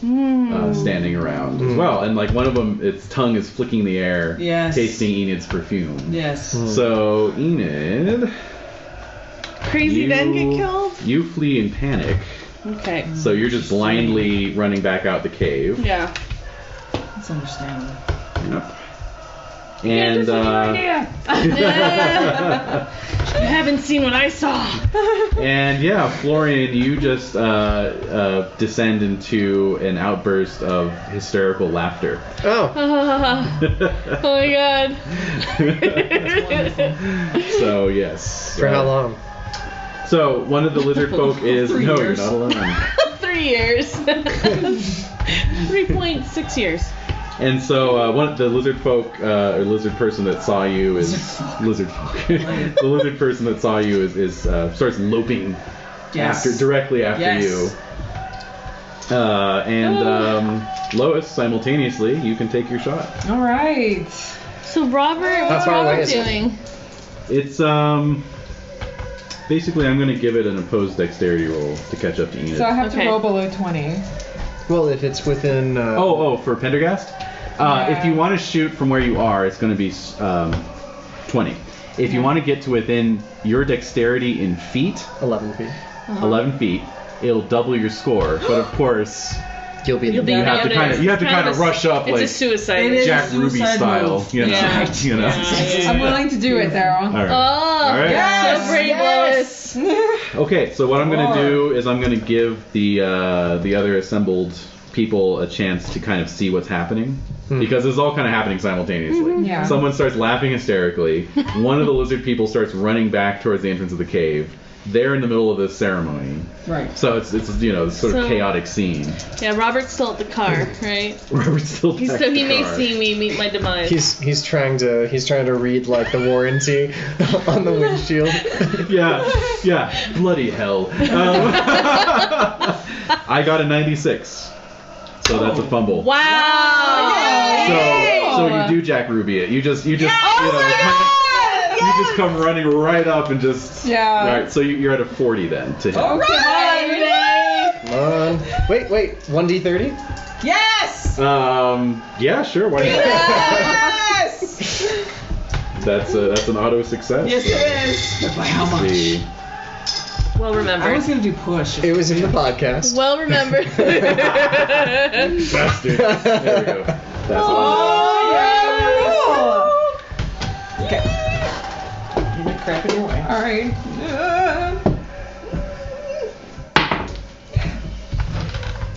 standing around as well, and like one of them, its tongue is flicking the air, Yes. tasting Enid's perfume. Yes. So Enid, Crazy then get killed? you flee in panic. Okay. So you're just blindly running back out the cave. Yeah. That's understandable. Yep. And You haven't seen what I saw. and yeah, Florian, you just descend into an outburst of hysterical laughter. Oh. Oh my god. So yes. For how long? So one of the lizard folk is 3 no, years. you're not alone. 3 years. 3.6 years. And so one the lizard folk or lizard person that saw you is lizard folk. The lizard person that saw you is starts loping Yes. directly after Yes. you. And Lois, simultaneously, you can take your shot. All right. So Robert, How what's far away Robert is it? doing? It's basically I'm going to give it an opposed dexterity roll to catch up to Enid. So I have Okay. to roll below 20. Well, if it's within... for Pendergast? If you want to shoot from where you are, it's going to be 20. If you want to get to within your dexterity in feet, 11 feet. 11 feet, it'll double your score. But of course, You'll be in the You'll be you have to kind of rush up It's like a suicide. It is. Jack Ruby suicide style, move. you know. Yeah. You know. I'm willing to do it, Daryl. All right. Oh, All right. so brave, Lois. Okay, so what I'm going to do is I'm going to give the other assembled people a chance to kind of see what's happening. Because it's all kind of happening simultaneously. Yeah. Someone starts laughing hysterically. One of the lizard people starts running back towards the entrance of the cave. They're in the middle of this ceremony. Right. So it's you know, this sort of So- chaotic scene. Yeah, Robert's still at the car, right? Robert's still back So he in the may car. see me meet my demise. He's trying to read like the warranty on the windshield. Yeah, bloody hell. I got a 96. So that's a fumble. Wow! So you do Jack Ruby it. You just you just come running right up and just Right. So you're at a 40 then to hit. Oh, Come on, Renae! Come on. Wait. 1d30? Yes! Yeah, sure. Why not? Yes! That's an auto success. Yes, it is. By how much? See. Well I remembered. was gonna do push. It was in the podcast. Well remembered. Bastard. There we go. That's Oh, yeah! Okay. You're gonna crap in your way. All right.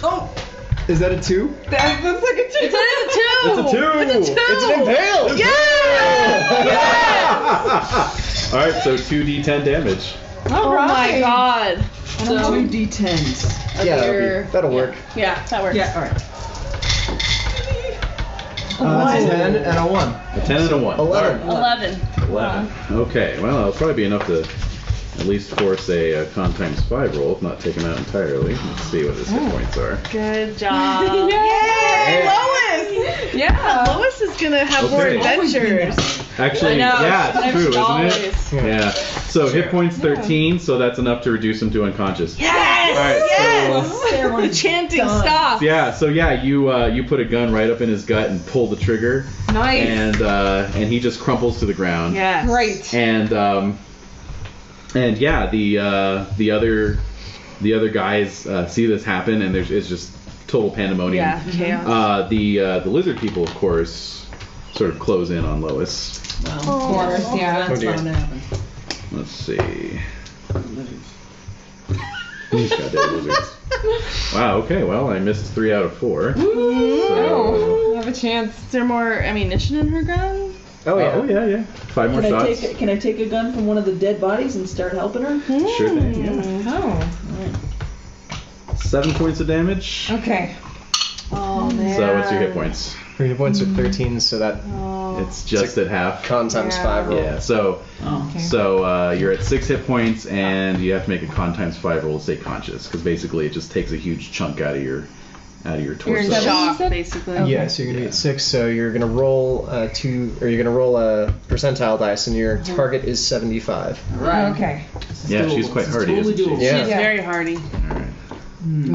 Oh! Is that a 2? That looks like a 2. It's a 2! It's a 2! It's a 2! It's an impale! All right, so 2d10 damage. Oh my god. So 2d10s. Yeah, that'll work. Yeah, that works. Yeah, alright. A 10 and a 1. A 10 and a 1. 11. 11. 11. Okay, well, that'll probably be enough to at least force a con times 5 roll, if not take him out entirely. Let's see what his hit points are. Good job. Yay! Lois! Yeah. Lois is gonna have more Okay. adventures. Actually, I know, yeah, it's true, always. isn't it? Yeah. So hit points 13, so that's enough to reduce him to unconscious. Yes! All right, Yes! The chanting stops. So you put a gun right up in his gut and pull the trigger. Nice. And he just crumples to the ground. Yes. Great. And yeah, the other guys see this happen, and it's just total pandemonium. Yeah, chaos. The lizard people, of course, sort of close in on Lois. Well, Of course, yeah. That's Oh, dear. bound to happen. Let's see. These goddamn lizards. Wow. Okay. Well, I missed 3 out of 4. Oh, you have a chance. Is there more ammunition in her gun? Oh yeah. Yeah. 5 more Can shots. can I take a gun from one of the dead bodies and start helping her? Sure thing. Yeah. Oh. 7 points of damage. Okay. Oh man. So what's your hit points? Your hit points are 13, so that It's just at half. con times 5 roll. Yeah. So you're at 6 hit points, and you have to make a con times 5 roll to stay conscious, because basically it just takes a huge chunk out of your You're torso. in shock, basically. Yeah, so you're gonna be at 6, so you're gonna roll you're gonna roll a percentile dice, and your target is 75. Right. Okay. Yeah, she's quite hardy, totally isn't she? doable. Yeah. She's very hardy. All right. No!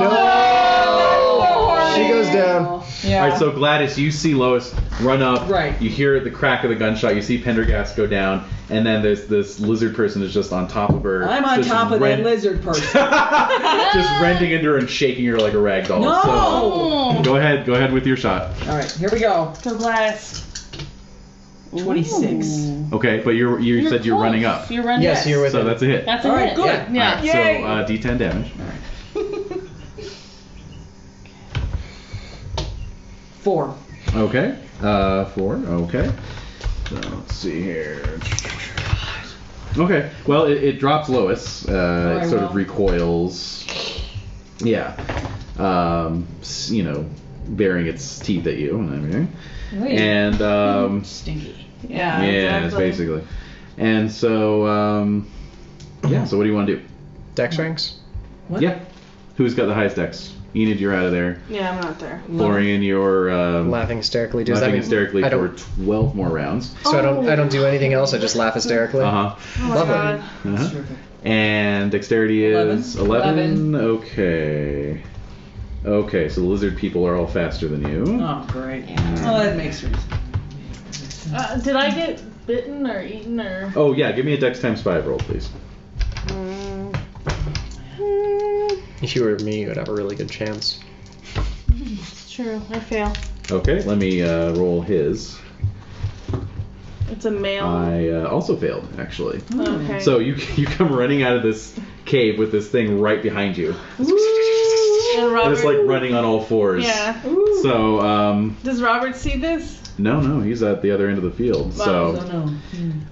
She goes down. Yeah. All right, so Gladys, you see Lois run up. Right. You hear the crack of the gunshot. You see Pendergast go down, and then this lizard person is just on top of her. I'm on just top of that lizard person. just rending into her and shaking her like a rag doll. No! So go ahead with your shot. All right, here we go. So Gladys. 26. Okay, but you said you're close. running up. You're running. Yes, you're with So it. that's a hit. That's a All right, hit. good. Yeah. Alright, so D10 damage. All right. 4. Okay. 4. Okay. So let's see here. Okay. Well, it drops Lois. It Very sort well. of recoils. Yeah. Baring its teeth at you and everything. And Stinky. Yeah. yeah, it's exactly. basically. And so so what do you want to do? Dex ranks? What? Yeah. Who's got the highest dex? Enid, you're out of there. Yeah, I'm not there. Florian, you're Laughing hysterically. Does that laughing mean hysterically I for don't, 12 more rounds. so I don't do anything else? I just laugh hysterically. Uh-huh. Oh my Lovely. god. Uh-huh. Terrific. And dexterity is 11. 11. Okay. Okay, so the lizard people are all faster than you. Oh, great. Oh, that makes sense. Did I get bitten or eaten or? Oh, yeah, give me a dex times 5 roll, please. If you were me, you would have a really good chance. It's true. I fail. Okay, let me roll his. It's a male. I also failed, actually. Okay. So you come running out of this cave with this thing right behind you. and And Robert. it's like running on all fours. Yeah. So, Does Robert see this? no, he's at the other end of the field. Wow. So, No.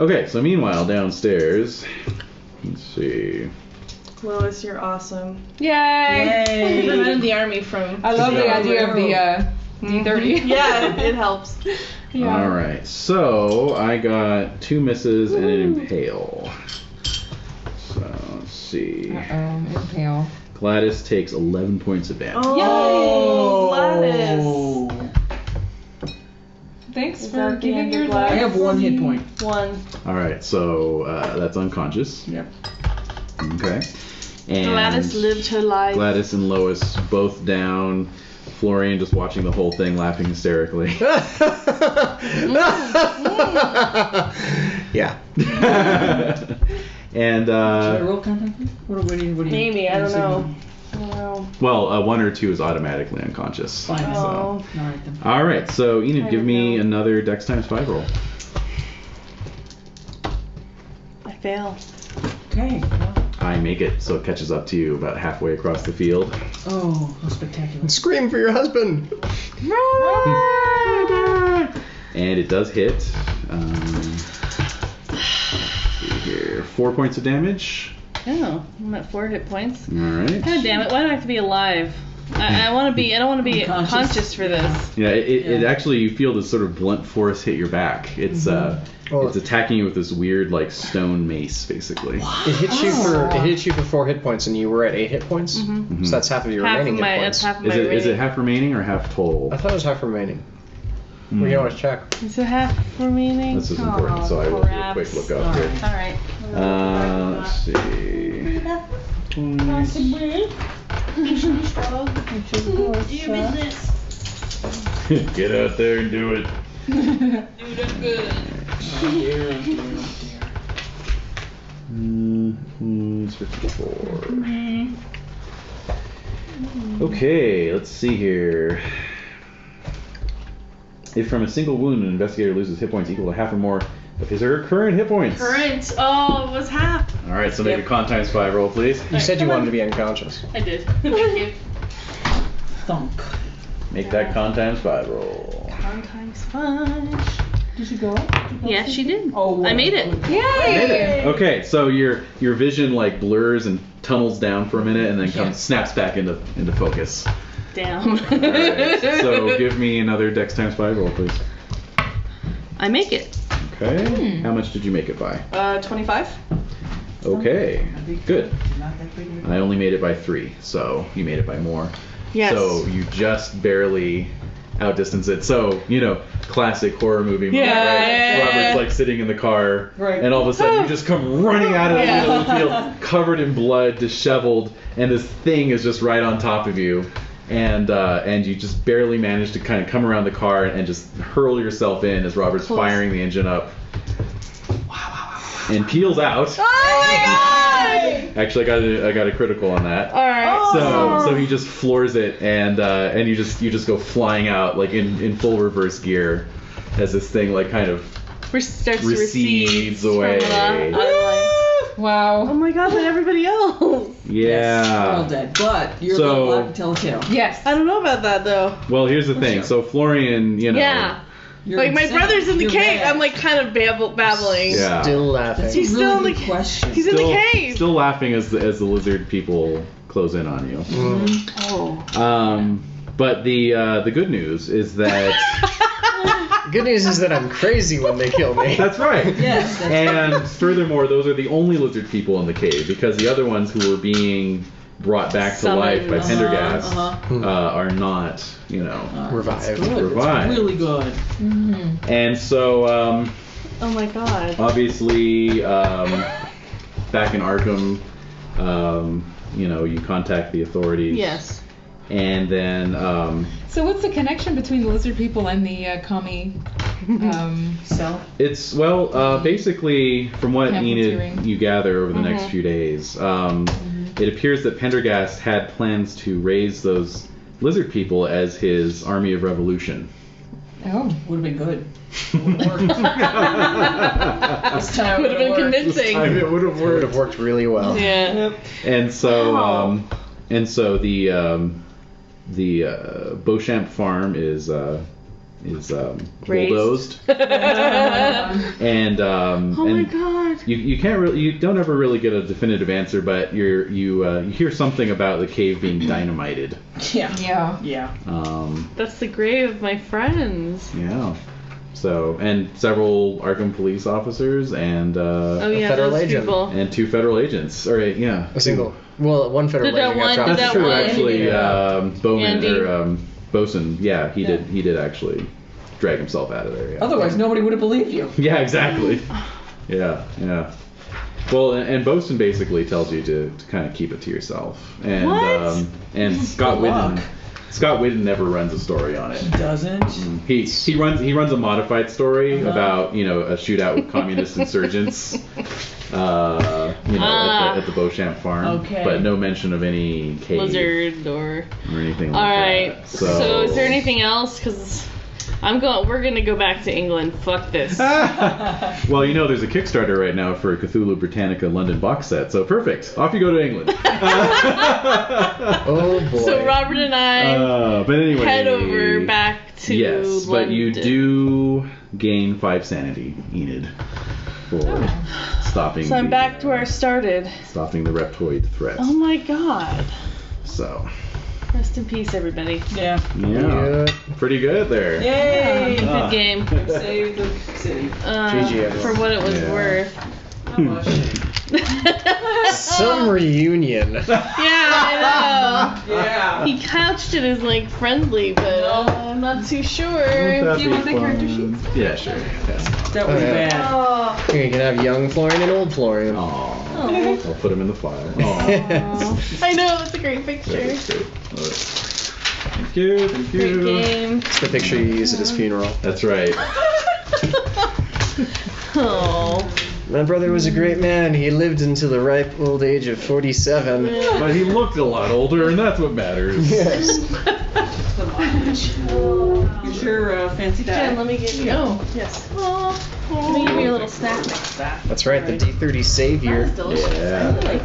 okay, so meanwhile, downstairs, let's see. Lois, you're awesome. Yay! Yay. Prevented the army from. I love the Yeah. idea of the D30. Yeah, it helps. Yeah. All right, so I got 2 misses and an impale. So let's see. Uh-oh, impale. Gladys takes 11 points of damage. Oh, Gladys. Thanks Is for that the giving end your of life. I have 1 hit point. 1. All right, so that's unconscious. Yep. Okay. And Gladys lived her life. Gladys and Lois both down. Florian just watching the whole thing, laughing hysterically. Yeah. And Should I roll contact? What do you? Maybe, I don't know. I don't know. well, 1 or 2 is automatically unconscious. Fine. So. Oh. All right then. All right, so Enid, I give don't me know. another Dex times 5 roll. I fail. Okay. Well, I make it so it catches up to you about halfway across the field. oh, how spectacular. Scream for your husband! And it does hit. Let's see here. 4 points of damage. Oh, I'm at 4 hit points. All right. God damn it! Why do I have to be alive? I want to be. I don't want to be Unconscious. conscious for this. Yeah, it actually, you feel this sort of blunt force hit your back. It's it's attacking you with this weird like stone mace, basically. It hits you for 4 hit points, and you were at 8 hit points. Mm-hmm. So that's half of your Half remaining of my. hit That's points. half of my. Is it half remaining or half total? I thought it was half remaining. We can always check. Is it half remaining? This is important, so I will do a quick look up here. All right. Let's see. Get out there and do it. It's 54. Okay, let's see here. If from a single wound an investigator loses hit points equal to half or more of his or her current hit points. Current. Oh, it was half. All right, so make a con times 5 roll, please. You said you wanted to be unconscious. I did. Thank you. Thunk. Make that con times 5 roll. Con times 5. Did you go? Yeah, she did. Oh, I made it. Made it. Okay, so your vision like blurs and tunnels down for a minute, and then snaps back into focus. Damn. All right, so give me another Dex times 5 roll, please. I make it. Okay. How much did you make it by? 25. Okay. Good. Not that big of a- I only made it by 3, so you made it by more. Yes. So you just barely outdistance it. So, classic horror movie moment, Yeah, right? yeah, Robert's yeah. like sitting in the car, Right. and all of a sudden you just come running out of the middle of the field, covered in blood, disheveled, and this thing is just right on top of you. And you just barely manage to kind of come around the car and just hurl yourself in as Robert's firing the engine up. And peels out. Oh my god! Actually, I got a critical on that. All right. So he just floors it, and you just go flying out like in full reverse gear, as this thing like kind of Starts to recedes recede away. from the other line. Wow. Oh my god, but everybody else. Yeah. All dead, but you're So- allowed to tell a tale. Yes. I don't know about that though. Well, here's the thing. So Florian, Yeah. You're Like my insane. brother's in the You're cave. mad. I'm like kind of babbling. Yeah. Still laughing. That's He's a still really in the good question. He's in the cave. Still laughing as the lizard people close in on you. Oh. But the good news is that Good news is that I'm crazy when they kill me. that's right. Yes. That's And furthermore, those are the only lizard people in the cave, because the other ones who were being brought back to life by Summoned. Pendergast are not, Revived. good. Revived. It's really good. And so Oh my god. obviously back in Arkham, you contact the authorities. Yes. And then So what's the connection between the lizard people and the commie? So. it's basically from what Pamphleteering. Enid you gather over the next few days, it appears that Pendergast had plans to raise those lizard people as his army of revolution. Oh. Would have been good. Would have worked. This time Would have been worked. convincing. it would have It would have worked really well. Yeah. And so, Wow. the Beauchamp farm is bulldozed, and Oh my and god. you can't really, you don't ever really get a definitive answer, but you hear something about the cave being dynamited. Yeah. Yeah. Yeah. That's the grave of my friends. Yeah. So, and several Arkham police officers and Oh yeah, federal those agent. people. and 2 federal agents. Or yeah, A single. Well, one federal Did that agent got one- dropped. did That's that true, one- actually. Bowman Andy. or Bosun, yeah, he did actually drag himself out of there. Yeah. Otherwise, nobody would have believed you. Yeah, exactly. Yeah. Well, and Bosun basically tells you to kind of keep it to yourself. And What? and Scott Good luck. Whitten never runs a story on it. He doesn't. He runs a modified story about a shootout with communist insurgents. At the Beauchamp farm. Okay. But no mention of any cave Lizard or. anything All like right. that. So is there anything else? Because we're gonna go back to England. Fuck this. Well, there's a Kickstarter right now for a Cthulhu Britannica London box set, so perfect. Off you go to England. Oh boy. So Robert and I But anyway, head over back to yes, London. but you do gain 5 sanity, Enid, for stopping. So I'm the, back to where I started. stopping the reptoid threat. Oh my god. So. Rest in peace, everybody. Yeah. Yeah. Pretty good there. Yay! Good game. Save the city. GG, everyone. For what it was Yeah. worth. Some reunion. Yeah, I Yeah. know. He couched it as like friendly, but I'm not too sure. That'd Do you be want the character fun. sheets? Yeah, sure. That was Oh, yeah. bad. Oh. Here, you can have young Florian and old Florian. Aww. Oh. I'll put him in the file. I know, that's a great picture. That's great. Love it. Thank you. Thank you. Great game. It's the picture you use at his funeral. That's right. Oh. My brother was a great man. He lived until the ripe old age of 47. But he looked a lot older, and that's what matters. Yes. You sure fancy that? Jen, let me give you. Oh, yes. Oh, let me give you a little snack. That's right, the D30 savior. That's delicious. Yeah. I like